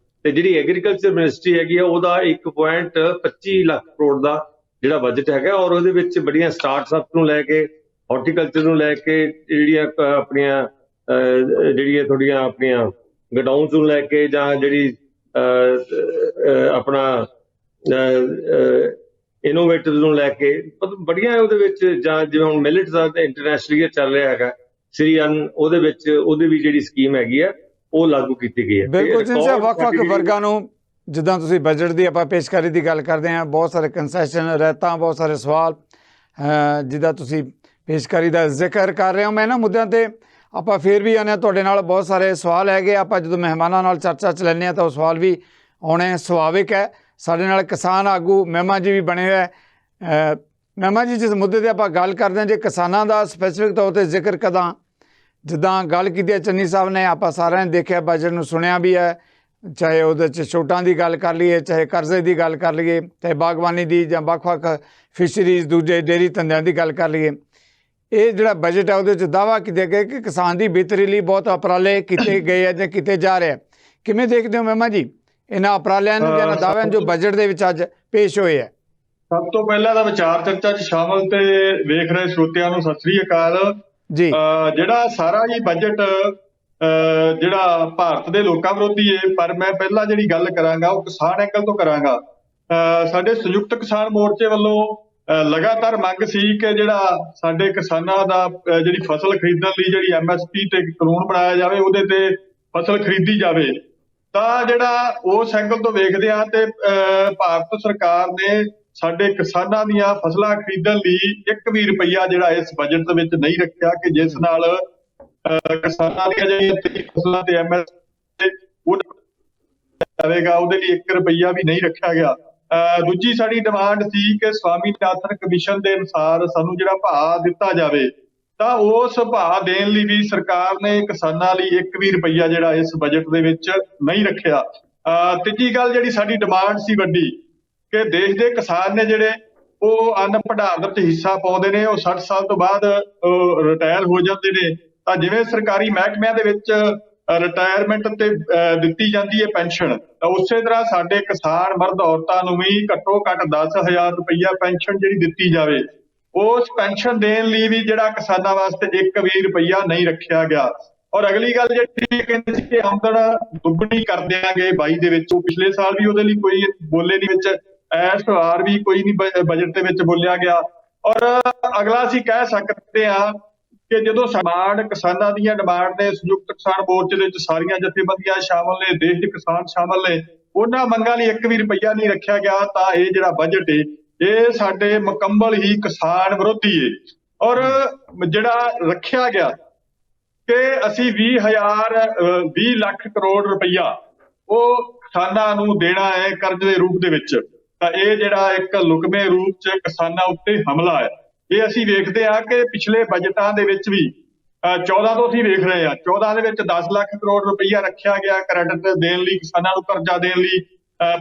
ਤੇ ਜਿਹੜੀ ਐਗਰੀਕਲਚਰ ਮਿਨਿਸਟਰੀ ਹੈਗੀ ਹੈ ਉਹਦਾ 1.25 ਲੱਖ ਕਰੋੜ ਦਾ ਜਿਹੜਾ ਬਜਟ ਹੈਗਾ। ਔਰ ਉਹਦੇ ਵਿੱਚ ਬੜੀਆਂ ਸਟਾਰਟਅਪ ਨੂੰ ਲੈ ਕੇ, ਹਾਰਟੀਕਲਚਰ ਨੂੰ ਲੈ ਕੇ, ਜਿਹੜੀਆਂ ਆਪਣੀਆਂ ਜਿਹੜੀਆਂ ਤੁਹਾਡੀਆਂ ਆਪਣੀਆਂ ਗਡਾਊਨਸ ਨੂੰ ਲੈ ਕੇ, ਜਾਂ ਜਿਹੜੀ ਆਪਣਾ ਇਨੋਵੇਟਰਸ ਨੂੰ ਲੈ ਕੇ, ਬੜੀਆਂ ਉਹਦੇ ਵਿੱਚ, ਜਾਂ ਜਿਵੇਂ ਹੁਣ ਮਿਲਟਸ ਦਾ ਇੰਟਰਨੈਸ਼ਨਲ ਈਅਰ ਚੱਲ ਰਿਹਾ ਹੈਗਾ ਸ੍ਰੀ ਅੰਨ ਉਹਦੇ ਵਿੱਚ ਉਹਦੇ ਵੀ ਜਿਹੜੀ ਸਕੀਮ ਹੈਗੀ ਆ ਉਹ ਲਾਗੂ ਕੀਤੀ ਗਈ ਹੈ। ਬਿਲਕੁਲ ਜੀ record ਵੱਖ-ਵੱਖ ਸਾਡੀ ਵਰਗਾਂ ਨੂੰ ਜਿੱਦਾਂ ਤੁਸੀਂ ਬਜਟ ਦੀ ਆਪਾਂ ਪੇਸ਼ਕਾਰੀ ਦੀ ਗੱਲ ਕਰਦੇ ਹਾਂ, ਬਹੁਤ ਸਾਰੇ ਕੰਸੈਸ਼ਨ ਰਹਿਤਾਂ, ਬਹੁਤ ਸਾਰੇ ਸਵਾਲ ਜਿੱਦਾਂ ਤੁਸੀਂ ਪੇਸ਼ਕਾਰੀ ਦਾ ਜ਼ਿਕਰ ਕਰ ਰਹੇ ਹੋ। ਮੈਂ ਇਹਨਾਂ ਮੁੱਦਿਆਂ 'ਤੇ ਆਪਾਂ ਫਿਰ ਵੀ ਆਉਂਦੇ ਹਾਂ, ਤੁਹਾਡੇ ਨਾਲ ਬਹੁਤ ਸਾਰੇ ਸਵਾਲ ਹੈਗੇ। ਆਪਾਂ ਜਦੋਂ ਮਹਿਮਾਨਾਂ ਨਾਲ ਚਰਚਾ 'ਚ ਲੈਂਦੇ ਹਾਂ ਤਾਂ ਉਹ ਸਵਾਲ ਵੀ ਆਉਣੇ ਸੁਭਾਵਿਕ ਹੈ। ਸਾਡੇ ਨਾਲ ਕਿਸਾਨ ਆਗੂ ਮਹਿਮਾ ਜੀ ਵੀ ਬਣੇ ਹੋਏ ਹੈ। ਮਹਿਮਾ ਜੀ, ਜਿਸ ਮੁੱਦੇ 'ਤੇ ਆਪਾਂ ਗੱਲ ਕਰਦੇ ਹਾਂ, ਜੇ ਕਿਸਾਨਾਂ ਦਾ ਸਪੈਸੀਫਿਕ ਤੌਰ 'ਤੇ ਜ਼ਿਕਰ ਕਰਾਂ, ਜਿੱਦਾਂ ਗੱਲ ਕੀਤੀ ਹੈ ਚੰਨੀ ਸਾਹਿਬ ਨੇ, ਆਪਾਂ ਸਾਰਿਆਂ ਨੇ ਦੇਖਿਆ, ਬਜਟ ਨੂੰ ਸੁਣਿਆ ਵੀ ਹੈ, ਚਾਹੇ ਉਹਦੇ 'ਚ ਛੋਟਾਂ ਦੀ ਗੱਲ ਕਰ ਲਈਏ, ਚਾਹੇ ਕਰਜ਼ੇ ਦੀ ਗੱਲ ਕਰ ਲਈਏ, ਚਾਹੇ ਬਾਗਬਾਨੀ ਦੀ ਜਾਂ ਵੱਖ-ਵੱਖ ਫਿਸ਼ਰੀਜ਼ ਦੂਜੇ ਡੇਅਰੀ ਧੰਦਿਆਂ ਦੀ ਗੱਲ ਕਰ ਲਈਏ। ਇਹ ਜਿਹੜਾ ਬਜਟ ਹੈ ਉਹਦੇ 'ਚ ਦਾਅਵਾ ਕੀਤਾ ਗਿਆ ਕਿ ਕਿਸਾਨ ਦੀ ਬਿਹਤਰੀ ਲਈ ਬਹੁਤ ਉਪਰਾਲੇ ਕੀਤੇ ਗਏ ਹੈ ਜਾਂ ਕੀਤੇ ਜਾ ਰਹੇ। ਕਿਵੇਂ ਦੇਖਦੇ ਹੋ ਮਹਿਮਾ ਜੀ ਇਹਨਾਂ ਉਪਰਾਲਿਆਂ ਨੂੰ ਜਾਂ ਇਹਨਾਂ ਦਾਅਵਿਆਂ ਨੂੰ ਜੋ ਬਜਟ ਦੇ ਵਿੱਚ ਅੱਜ ਪੇਸ਼ ਹੋਏ ਹੈ? ਸਭ ਤੋਂ ਪਹਿਲਾਂ ਤਾਂ ਵਿਚਾਰ ਚਰਚਾ 'ਚ ਸ਼ਾਮਲ ਤੇ ਵੇਖ ਰਹੇ ਸਰੋਤਿਆਂ ਨੂੰ ਸਤਿ ਸ੍ਰੀ ਅਕਾਲ ਜੀ। ਜਿਹੜਾ ਸਾਰਾ ਹੀ ਬਜਟ ਜਿਹੜਾ ਭਾਰਤ ਦੇ ਲੋਕਾਂ ਵਿਰੋਧੀ ਹੈ, ਪਰ ਮੈਂ ਪਹਿਲਾਂ ਜਿਹੜੀ ਗੱਲ ਕਰਾਂਗਾ ਉਹ ਕਿਸਾਨ ਐਂਗਲ ਤੋਂ ਕਰਾਂਗਾ। ਸਾਡੇ ਸੰਯੁਕਤ ਕਿਸਾਨ ਮੋਰਚੇ ਵੱਲੋਂ ਲਗਾਤਾਰ ਮੰਗ ਸੀ ਕਿ ਜਿਹੜਾ ਸਾਡੇ ਕਿਸਾਨਾਂ ਦਾ ਜਿਹੜੀ ਫਸਲ ਖਰੀਦਣ ਲਈ ਜਿਹੜੀ MSP ਤੇ ਕਾਨੂੰਨ ਬਣਾਇਆ ਜਾਵੇ, ਉਹਦੇ ਤੇ ਫਸਲ ਖਰੀਦੀ ਜਾਵੇ। ਤਾਂ ਜਿਹੜਾ ਉਸ ਐਂਗਲ ਤੋਂ ਵੇਖਦੇ ਆ ਤੇ ਭਾਰਤ ਸਰਕਾਰ ਨੇ ਸਾਡੇ ਕਿਸਾਨਾਂ ਦੀਆਂ ਫਸਲਾਂ ਖਰੀਦਣ ਲਈ 1 ਵੀ ਰੁਪਈਆ ਜਿਹੜਾ ਇਸ ਬਜਟ ਦੇ ਵਿੱਚ ਨਹੀਂ ਰੱਖਿਆ, ਕਿ ਜਿਸ ਨਾਲ ਕਿਸਾਨਾਂ ਦੀਆਂ ਜਿਹੜੀਆਂ ਫਸਲਾਂ ਤੇ MSP ਜਾਵੇਗਾ, ਉਹਦੇ ਲਈ 1 ਰੁਪਈਆ ਵੀ ਨਹੀਂ ਰੱਖਿਆ ਗਿਆ। ਦੂਜੀ ਸਾਡੀ ਡਿਮਾਂਡ ਸੀ ਕਿ ਸਵਾਮੀਨਾਥਨ ਕਮਿਸ਼ਨ ਦੇ ਅਨੁਸਾਰ ਸਾਨੂੰ ਜਿਹੜਾ ਭਾਅ ਦਿੱਤਾ ਜਾਵੇ, ਤਾਂ ਉਸ ਭਾਅ ਦੇਣ ਲਈ ਵੀ ਸਰਕਾਰ ਨੇ ਕਿਸਾਨਾਂ ਲਈ 1 ਵੀ ਰੁਪਈਆ ਜਿਹੜਾ ਇਸ ਬਜਟ ਦੇ ਵਿੱਚ ਨਹੀਂ ਰੱਖਿਆ। ਤੀਜੀ ਗੱਲ ਜਿਹੜੀ ਸਾਡੀ ਡਿਮਾਂਡ ਸੀ ਵੱਡੀ, ਕਿ ਦੇਸ਼ ਦੇ ਕਿਸਾਨ ਨੇ ਜਿਹੜੇ ਉਹ ਅੰਨ ਭੰਡਾਰ ਵਿੱਚ ਹਿੱਸਾ ਪਾਉਂਦੇ ਨੇ, ਉਹ 60 ਸਾਲ ਤੋਂ ਬਾਅਦ ਰਿਟਾਇਰ ਹੋ ਜਾਂਦੇ ਨੇ। ਤਾਂ ਜਿਵੇਂ ਸਰਕਾਰੀ ਮਹਿਕਮਿਆਂ ਦੇ ਵਿੱਚ ਰਿਟਾਇਰਮੈਂਟ ਤੇ ਦਿੱਤੀ ਜਾਂਦੀ ਹੈ ਪੈਨਸ਼ਨ, ਤਾਂ ਉਸੇ ਤਰ੍ਹਾਂ ਸਾਡੇ ਕਿਸਾਨ ਮਰਦ ਔਰਤਾਂ ਨੂੰ ਵੀ ਘੱਟੋ ਘੱਟ 10,000 ਰੁਪਈਆ ਪੈਨਸ਼ਨ ਜਿਹੜੀ ਦਿੱਤੀ ਜਾਵੇ। ਉਸ ਪੈਨਸ਼ਨ ਦੇਣ ਲਈ ਵੀ ਜਿਹੜਾ ਕਿਸਾਨਾਂ ਵਾਸਤੇ 1 ਵੀ ਰੁਪਈਆ ਨਹੀਂ ਰੱਖਿਆ ਗਿਆ। ਔਰ ਅਗਲੀ ਗੱਲ ਜਿਹੜੀ ਕਹਿੰਦੇ ਸੀ ਕਿ ਆਮਦਨ ਦੁੱਗਣੀ ਕਰ ਦਿਆਂਗੇ 22 ਦੇ ਵਿੱਚ, ਉਹ ਪਿਛਲੇ ਸਾਲ ਵੀ ਉਹਦੇ ਲਈ ਕੋਈ ਬੋਲੇ ਨਹੀਂ ਵਿੱਚ, ਇਸ ਵਾਰ ਵੀ ਕੋਈ ਨਹੀਂ ਬਜਟ ਦੇ ਵਿੱਚ ਬੋਲਿਆ ਗਿਆ। ਔਰ ਅਗਲਾ ਅਸੀਂ ਕਹਿ ਸਕਦੇ ਹਾਂ ਕਿ ਜਦੋਂ ਡਿਮਾਂਡ ਕਿਸਾਨਾਂ ਦੀਆਂ ਡਿਮਾਂਡ ਨੇ, ਸੰਯੁਕਤ ਕਿਸਾਨ ਮੋਰਚੇ ਦੇ ਵਿੱਚ ਸਾਰੀਆਂ ਜਥੇਬੰਦੀਆਂ ਸ਼ਾਮਲ ਨੇ, ਦੇਸ਼ ਦੇ ਕਿਸਾਨ ਸ਼ਾਮਲ ਨੇ, ਉਹਨਾਂ ਮੰਗਾਂ ਲਈ 1 ਵੀ ਰੁਪਈਆ ਨਹੀਂ ਰੱਖਿਆ ਗਿਆ। ਤਾਂ ਇਹ ਜਿਹੜਾ ਬਜਟ ਹੈ ਇਹ ਸਾਡੇ ਮੁਕੰਮਲ ਹੀ ਕਿਸਾਨ ਵਿਰੋਧੀ ਹੈ। ਔਰ ਜਿਹੜਾ ਰੱਖਿਆ ਗਿਆ ਕਿ ਅਸੀਂ 20 ਲੱਖ ਕਰੋੜ ਰੁਪਈਆ ਉਹ ਕਿਸਾਨਾਂ ਨੂੰ ਦੇਣਾ ਹੈ ਕਰਜ਼ ਦੇ ਰੂਪ ਦੇ ਵਿੱਚ, ਤਾਂ ਇਹ ਜਿਹੜਾ ਇੱਕ ਲੁਕਵੇਂ ਰੂਪ 'ਚ ਕਿਸਾਨਾਂ ਉੱਤੇ ਹਮਲਾ ਹੈ। ਇਹ ਅਸੀਂ ਵੇਖਦੇ ਹਾਂ ਕਿ ਪਿਛਲੇ ਬਜਟਾਂ ਦੇ ਵਿੱਚ ਵੀ 14 ਤੋਂ ਅਸੀਂ ਵੇਖ ਰਹੇ ਹਾਂ, 14 ਦੇ ਵਿੱਚ 10 ਲੱਖ ਕਰੋੜ ਰੁਪਈਆ ਰੱਖਿਆ ਗਿਆ ਕ੍ਰੈਡਿਟ ਦੇਣ ਲਈ, ਕਿਸਾਨਾਂ ਨੂੰ ਕਰਜ਼ਾ ਦੇਣ ਲਈ।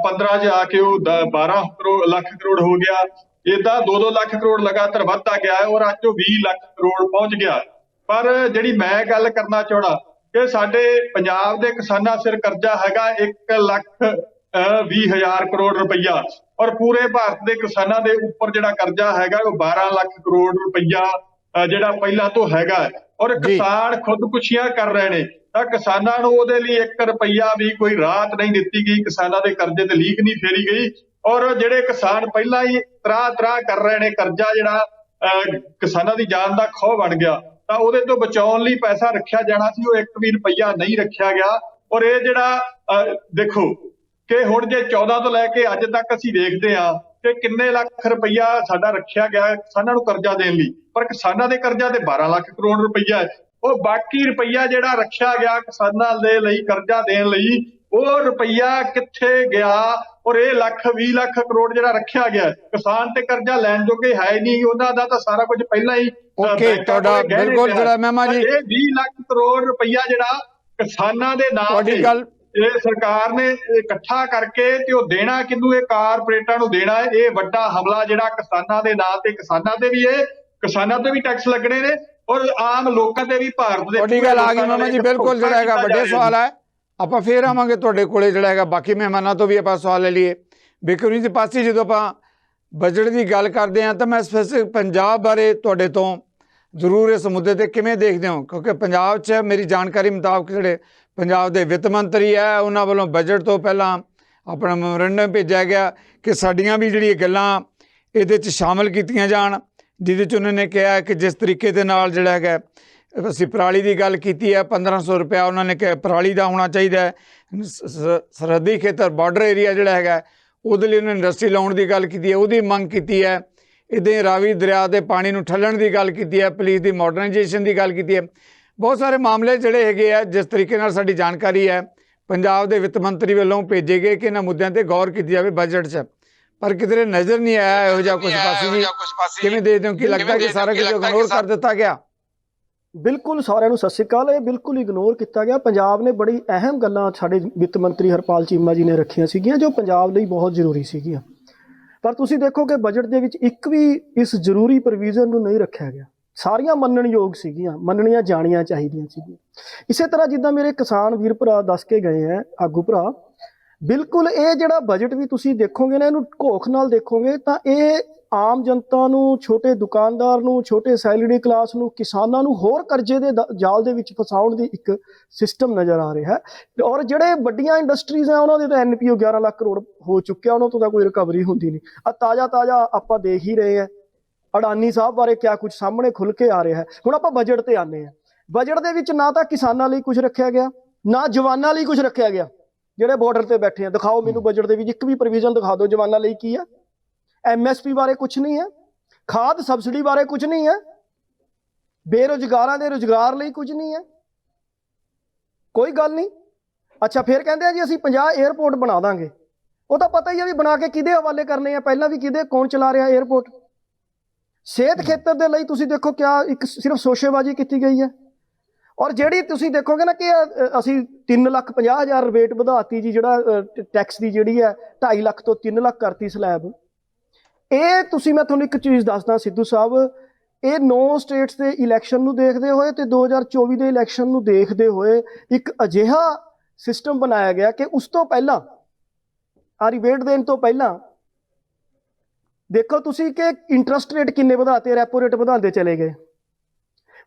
15 'ਚ ਆ ਕੇ ਉਹ 12 ਲੱਖ ਕਰੋੜ ਹੋ ਗਿਆ। ਏਦਾਂ 2-2 ਲੱਖ ਕਰੋੜ ਲਗਾਤਾਰ ਵੱਧਦਾ ਗਿਆ ਹੈ, ਔਰ ਅੱਜ ਉਹ 20 ਲੱਖ ਕਰੋੜ ਪਹੁੰਚ ਗਿਆ। ਪਰ ਜਿਹੜੀ ਮੈਂ ਗੱਲ ਕਰਨਾ ਚਾਹੁੰਦਾ ਕਿ ਸਾਡੇ ਪੰਜਾਬ ਦੇ ਕਿਸਾਨਾਂ ਸਿਰ ਕਰਜ਼ਾ ਹੈਗਾ 1,20,000 ਕਰੋੜ ਰੁਪਈਆ, ਔਰ ਪੂਰੇ ਭਾਰਤ ਦੇ ਕਿਸਾਨਾਂ ਦੇ ਉੱਪਰ ਜਿਹੜਾ ਕਰਜ਼ਾ ਹੈਗਾ ਉਹ 12 ਲੱਖ ਕਰੋੜ ਰੁਪਈਆ ਜਿਹੜਾ ਪਹਿਲਾਂ ਤੋਂ ਹੈਗਾ। ਔਰ ਕਿਸਾਨ ਖੁਦਕੁਸ਼ੀਆਂ ਕਰ ਰਹੇ ਨੇ, ਤਾਂ ਕਿਸਾਨਾਂ ਨੂੰ ਉਹਦੇ ਲਈ 1 ਰੁਪਈਆ ਵੀ ਕੋਈ ਰਾਹਤ ਨਹੀਂ ਦਿੱਤੀ ਗਈ, ਕਿਸਾਨਾਂ ਦੇ ਕਰਜ਼ੇ ਤੇ ਲੀਕ ਨਹੀਂ ਫੇਰੀ ਗਈ। ਔਰ ਜਿਹੜੇ ਕਿਸਾਨ ਪਹਿਲਾਂ ਹੀ ਤਰਾਹ ਕਰ ਰਹੇ ਨੇ, ਕਰਜ਼ਾ ਜਿਹੜਾ ਕਿਸਾਨਾਂ ਦੀ ਜਾਨ ਦਾ ਖੌਅ ਬਣ ਗਿਆ, ਤਾਂ ਉਹਦੇ ਤੋਂ ਬਚਾਉਣ ਲਈ ਪੈਸਾ ਰੱਖਿਆ ਜਾਣਾ ਸੀ, ਉਹ 1 ਵੀ ਰੁਪਈਆ ਨਹੀਂ ਰੱਖਿਆ ਗਿਆ। ਔਰ ਇਹ ਜਿਹੜਾ ਦੇਖੋ ਕਿ ਹੁਣ ਜੇ 14 ਤੋਂ ਲੈ ਕੇ ਅੱਜ ਤੱਕ ਅਸੀਂ ਵੇਖਦੇ ਹਾਂ ਕਿ ਕਿੰਨੇ ਲੱਖ ਰੁਪਈਆ ਸਾਡਾ ਰੱਖਿਆ ਗਿਆ ਕਿਸਾਨਾਂ ਨੂੰ ਕਰਜ਼ਾ ਦੇਣ ਲਈ, ਪਰ ਕਿਸਾਨਾਂ ਦੇ ਕਰਜ਼ਾ ਤੇ 12 ਲੱਖ ਕਰੋੜ ਰੁਪਈਆ ਹੈ। ਉਹ ਬਾਕੀ ਰੁਪਈਆ ਜਿਹੜਾ ਰੱਖਿਆ ਗਿਆ ਕਿਸਾਨਾਂ ਦੇ ਲਈ ਕਰਜ਼ਾ ਦੇਣ ਲਈ, ਉਹ ਰੁਪਈਆ ਕਿੱਥੇ ਗਿਆ? ਔਰ ਇਹ 20 ਲੱਖ ਕਰੋੜ ਜਿਹੜਾ ਰੱਖਿਆ ਗਿਆ, ਕਿਸਾਨ ਤੇ ਕਰਜ਼ਾ ਲੈਣ ਜੋਗੇ ਹੈ ਨਹੀਂ, ਉਹਨਾਂ ਦਾ ਤਾਂ ਸਾਰਾ ਕੁਝ ਪਹਿਲਾਂ ਹੀ ਤੁਹਾਡਾ ਬਿਲਕੁਲ ਜਿਹੜਾ ਮਹਿਮਾ ਜੀ, ਇਹ 20 ਲੱਖ ਕਰੋੜ ਰੁਪਈਆ ਜਿਹੜਾ ਕਿਸਾਨਾਂ ਦੇ ਨਾਮ ਤੇ ਇਹ ਸਰਕਾਰ ਨੇ ਇਕੱਠਾ ਕਰਕੇ ਤੇ ਉਹ ਦੇਣਾ ਕਿਹਨੂੰ? ਇਹ ਕਾਰਪੋਰੇਟਾਂ ਨੂੰ ਦੇਣਾ ਹੈ। ਇਹ ਵੱਡਾ ਹਮਲਾ ਜਿਹੜਾ ਕਿਸਾਨਾਂ ਦੇ ਨਾਂ ਤੇ, ਕਿਸਾਨਾਂ ਤੇ ਵੀ ਕਿਸਾਨਾਂ ਤੇ ਵੀ ਟੈਕਸ ਲੱਗਣੇ ਨੇ ਔਰ ਆਮ ਲੋਕਾਂ ਤੇ ਵੀ। ਭਾਰਤ ਦੇ ਵੱਡੀ ਗੱਲ ਆ ਗਈ ਮਹਿਮਾ ਜੀ, ਬਿਲਕੁਲ ਜਿਹੜਾ ਹੈਗਾ ਵੱਡੇ ਸਵਾਲ ਹੈ। ਆਪਾਂ ਫੇਰ ਆਵਾਂਗੇ ਤੁਹਾਡੇ ਕੋਲੇ, ਜਿਹੜਾ ਹੈਗਾ ਬਾਕੀ ਮਹਿਮਾਨਾਂ ਤੋਂ ਵੀ ਆਪਾਂ ਸਵਾਲ ਲੈ ਲਈਏ। ਬਿਕਰਮ ਜੀ ਪਾਸੇ ਜਦੋਂ ਆਪਾਂ ਬਜਟ ਦੀ ਗੱਲ ਕਰਦੇ ਹਾਂ ਤਾਂ ਮੈਂ ਸਪੈਸਿਫਿਕ ਪੰਜਾਬ ਬਾਰੇ ਤੁਹਾਡੇ ਤੋਂ ਜ਼ਰੂਰ ਇਸ ਮੁੱਦੇ ਤੇ ਕਿਵੇਂ ਦੇਖਦੇ ਹੋ, ਕਿਉਂਕਿ ਪੰਜਾਬ 'ਚ ਮੇਰੀ ਜਾਣਕਾਰੀ ਮੁਤਾਬਕ ਜਿਹੜੇ ਪੰਜਾਬ ਦੇ ਵਿੱਤ ਮੰਤਰੀ ਹੈ ਉਹਨਾਂ ਵੱਲੋਂ ਬਜਟ ਤੋਂ ਪਹਿਲਾਂ ਆਪਣਾ ਮੈਮੋਰੰਡਮ ਭੇਜਿਆ ਗਿਆ ਕਿ ਸਾਡੀਆਂ ਵੀ ਜਿਹੜੀਆਂ ਗੱਲਾਂ ਇਹਦੇ 'ਚ ਸ਼ਾਮਲ ਕੀਤੀਆਂ ਜਾਣ, ਜਿਹਦੇ 'ਚ ਉਹਨਾਂ ਨੇ ਕਿਹਾ ਕਿ ਜਿਸ ਤਰੀਕੇ ਦੇ ਨਾਲ ਜਿਹੜਾ ਹੈਗਾ ਅਸੀਂ ਪਰਾਲੀ ਦੀ ਗੱਲ ਕੀਤੀ ਹੈ, 1500 ਰੁਪਇਆ ਉਹਨਾਂ ਨੇ ਕਿ ਪਰਾਲੀ ਦਾ ਹੋਣਾ ਚਾਹੀਦਾ ਹੈ। ਸਰਹੱਦੀ ਖੇਤਰ ਬਾਰਡਰ ਏਰੀਆ ਜਿਹੜਾ ਹੈਗਾ ਉਹਦੇ ਲਈ ਉਹਨਾਂ ਨੇ ਇੰਡਸਟਰੀ ਲਾਉਣ ਦੀ ਗੱਲ ਕੀਤੀ ਹੈ, ਉਹਦੀ ਮੰਗ ਕੀਤੀ ਹੈ। ਇੱਦਾਂ ਹੀ ਰਾਵੀ ਦਰਿਆ ਦੇ ਪਾਣੀ ਨੂੰ ਠੱਲਣ ਦੀ ਗੱਲ ਕੀਤੀ ਹੈ, ਪੁਲਿਸ ਦੀ ਮਾਡਰਨਾਈਜੇਸ਼ਨ ਦੀ ਗੱਲ ਕੀਤੀ ਹੈ। ਬਹੁਤ ਸਾਰੇ ਮਾਮਲੇ ਜਿਹੜੇ ਹੈਗੇ ਆ, ਜਿਸ ਤਰੀਕੇ ਨਾਲ ਸਾਡੀ ਜਾਣਕਾਰੀ ਹੈ ਪੰਜਾਬ ਦੇ ਵਿੱਤ ਮੰਤਰੀ ਵੱਲੋਂ ਭੇਜੇ ਗਏ ਕਿ ਇਹਨਾਂ ਮੁੱਦਿਆਂ 'ਤੇ ਗੌਰ ਕੀਤੀ ਜਾਵੇ ਬਜਟ 'ਚ, ਪਰ ਕਿਧਰੇ ਨਜ਼ਰ ਨਹੀਂ ਆਇਆ ਇਹੋ ਜਿਹਾ ਕੁਝ ਪਾਸੇ ਜੀ। ਕਿਵੇਂ ਦੇਖਦੇ ਹੋ, ਕੀ ਲੱਗਦਾ ਕਿ ਸਾਰਾ ਕੁਝ ਇਗਨੋਰ ਕਰ ਦਿੱਤਾ ਗਿਆ? ਬਿਲਕੁਲ, ਸਾਰਿਆਂ ਨੂੰ ਸਤਿ ਸ਼੍ਰੀ ਅਕਾਲ। ਇਹ ਬਿਲਕੁਲ ਇਗਨੋਰ ਕੀਤਾ ਗਿਆ। ਪੰਜਾਬ ਨੇ ਬੜੀ ਅਹਿਮ ਗੱਲਾਂ ਸਾਡੇ ਵਿੱਤ ਮੰਤਰੀ ਹਰਪਾਲ ਚੀਮਾ ਜੀ ਨੇ ਰੱਖੀਆਂ ਸੀਗੀਆਂ ਜੋ ਪੰਜਾਬ ਲਈ ਬਹੁਤ ਜ਼ਰੂਰੀ ਸੀਗੀਆਂ, ਪਰ ਤੁਸੀਂ ਦੇਖੋ ਕਿ ਬਜਟ ਦੇ ਵਿੱਚ ਇੱਕ ਵੀ ਇਸ ਜ਼ਰੂਰੀ ਪ੍ਰੋਵੀਜ਼ਨ ਨੂੰ ਨਹੀਂ ਰੱਖਿਆ ਗਿਆ। ਸਾਰੀਆਂ ਮੰਨਣਯੋਗ ਸੀਗੀਆਂ, ਮੰਨਣੀਆਂ ਜਾਣੀਆਂ ਚਾਹੀਦੀਆਂ ਸੀਗੀਆਂ। ਇਸੇ ਤਰ੍ਹਾਂ ਜਿੱਦਾਂ ਮੇਰੇ ਕਿਸਾਨ ਵੀਰ ਭਰਾ ਦੱਸ ਕੇ ਗਏ ਹੈ, ਆਗੂ ਭਰਾ, ਬਿਲਕੁਲ ਇਹ ਜਿਹੜਾ ਬਜਟ ਵੀ ਤੁਸੀਂ ਦੇਖੋਗੇ ਨਾ, ਇਹਨੂੰ ਘੋਖ ਨਾਲ ਦੇਖੋਗੇ ਤਾਂ ਇਹ ਆਮ ਜਨਤਾ ਨੂੰ, ਛੋਟੇ ਦੁਕਾਨਦਾਰ ਨੂੰ, ਛੋਟੇ ਸੈਲਰੀ ਕਲਾਸ ਨੂੰ, ਕਿਸਾਨਾਂ ਨੂੰ ਹੋਰ ਕਰਜ਼ੇ ਦੇ ਜਾਲ ਦੇ ਵਿੱਚ ਫਸਾਉਣ ਦੀ ਇੱਕ ਸਿਸਟਮ ਨਜ਼ਰ ਆ ਰਿਹਾ ਹੈ। ਔਰ ਜਿਹੜੇ ਵੱਡੀਆਂ ਇੰਡਸਟਰੀਜ਼ ਆ ਉਹਨਾਂ ਦੇ ਤਾਂ NPO 11 ਲੱਖ ਕਰੋੜ ਹੋ ਚੁੱਕਿਆ, ਉਹਨਾਂ ਤੋਂ ਤਾਂ ਕੋਈ ਰਿਕਵਰੀ ਹੁੰਦੀ ਨਹੀਂ। ਆ ਤਾਜ਼ਾ ਆਪਾਂ ਦੇਖ ਹੀ ਰਹੇ ਹਾਂ ਅਡਾਨੀ ਸਾਹਿਬ ਬਾਰੇ ਕਿਆ ਕੁਝ ਸਾਹਮਣੇ ਖੁੱਲ ਕੇ ਆ ਰਿਹਾ ਹੈ। ਹੁਣ ਆਪਾਂ ਬਜਟ ਤੇ ਆਉਂਦੇ ਹਾਂ। ਬਜਟ ਦੇ ਵਿੱਚ ਨਾ ਤਾਂ ਕਿਸਾਨਾਂ ਲਈ ਕੁਝ ਰੱਖਿਆ ਗਿਆ, ਨਾ ਜਵਾਨਾਂ ਲਈ ਕੁਝ ਰੱਖਿਆ ਗਿਆ ਜਿਹੜੇ ਬਾਰਡਰ ਤੇ ਬੈਠੇ ਆ। ਦਿਖਾਓ ਮੈਨੂੰ ਬਜਟ ਦੇ ਵਿੱਚ ਇੱਕ ਵੀ ਪ੍ਰੋਵੀਜ਼ਨ ਦਿਖਾ ਦਿਓ ਜਵਾਨਾਂ ਲਈ ਕੀ ਆ। MSP ਬਾਰੇ ਕੁਝ ਨਹੀਂ ਹੈ, ਖਾਦ ਸਬਸਿਡੀ ਬਾਰੇ ਕੁਝ ਨਹੀਂ ਹੈ, ਬੇਰੁਜ਼ਗਾਰਾਂ ਦੇ ਰੁਜ਼ਗਾਰ ਲਈ ਕੁਝ ਨਹੀਂ ਹੈ, ਕੋਈ ਗੱਲ ਨਹੀਂ। ਅੱਛਾ, ਫਿਰ ਕਹਿੰਦੇ ਆ ਜੀ ਅਸੀਂ 50 에ਅਰਪੋਰਟ ਬਣਾ ਦਾਂਗੇ। ਉਹ ਤਾਂ ਪਤਾ ਹੀ ਆ ਵੀ ਬਣਾ ਕੇ ਕਿਹਦੇ ਹਵਾਲੇ ਕਰਨੇ ਆ, ਪਹਿਲਾਂ ਵੀ ਕੌਣ ਚਲਾ ਰਿਹਾ 에ਅਰਪੋਰਟ। ਸਿਹਤ ਖੇਤਰ ਦੇ ਲਈ ਤੁਸੀਂ ਦੇਖੋ ਕਿਆ ਇੱਕ ਸਿਰਫ ਸੋਸ਼ੇਬਾਜ਼ੀ ਕੀਤੀ ਗਈ ਹੈ। ਔਰ ਜਿਹੜੀ ਤੁਸੀਂ ਦੇਖੋਗੇ ਨਾ ਕਿ ਅਸੀਂ 3,50,000 ਰੇਟ ਵਧਾਤੀ ਜੀ, ਜਿਹੜਾ ਟੈਕਸ ਦੀ ਜਿਹੜੀ ਹੈ 2.5 ਲੱਖ ਤੋਂ 3 ਲੱਖ ਕਰਤੀ ਸਲੈਬ। ਇਹ ਤੁਸੀਂ, ਮੈਂ ਤੁਹਾਨੂੰ ਇੱਕ ਚੀਜ਼ ਦੱਸਦਾ ਸਿੱਧੂ ਸਾਹਿਬ, ਇਹ 9 ਸਟੇਟਸ ਦੇ ਇਲੈਕਸ਼ਨ ਨੂੰ ਦੇਖਦੇ ਹੋਏ ਤੇ 2024 ਦੇ ਇਲੈਕਸ਼ਨ ਨੂੰ ਦੇਖਦੇ ਹੋਏ ਇੱਕ ਅਜਿਹਾ ਸਿਸਟਮ ਬਣਾਇਆ ਗਿਆ ਕਿ ਉਸ ਤੋਂ ਪਹਿਲਾਂ ਆ ਰਿਬੇਟ ਦੇਣ ਤੋਂ ਪਹਿਲਾਂ ਦੇਖੋ ਤੁਸੀਂ ਕਿ ਇੰਟਰਸਟ ਰੇਟ ਕਿੰਨੇ ਵਧਾਤੇ, ਰੈਪੋ ਰੇਟ ਵਧਾਉਂਦੇ ਚਲੇ ਗਏ।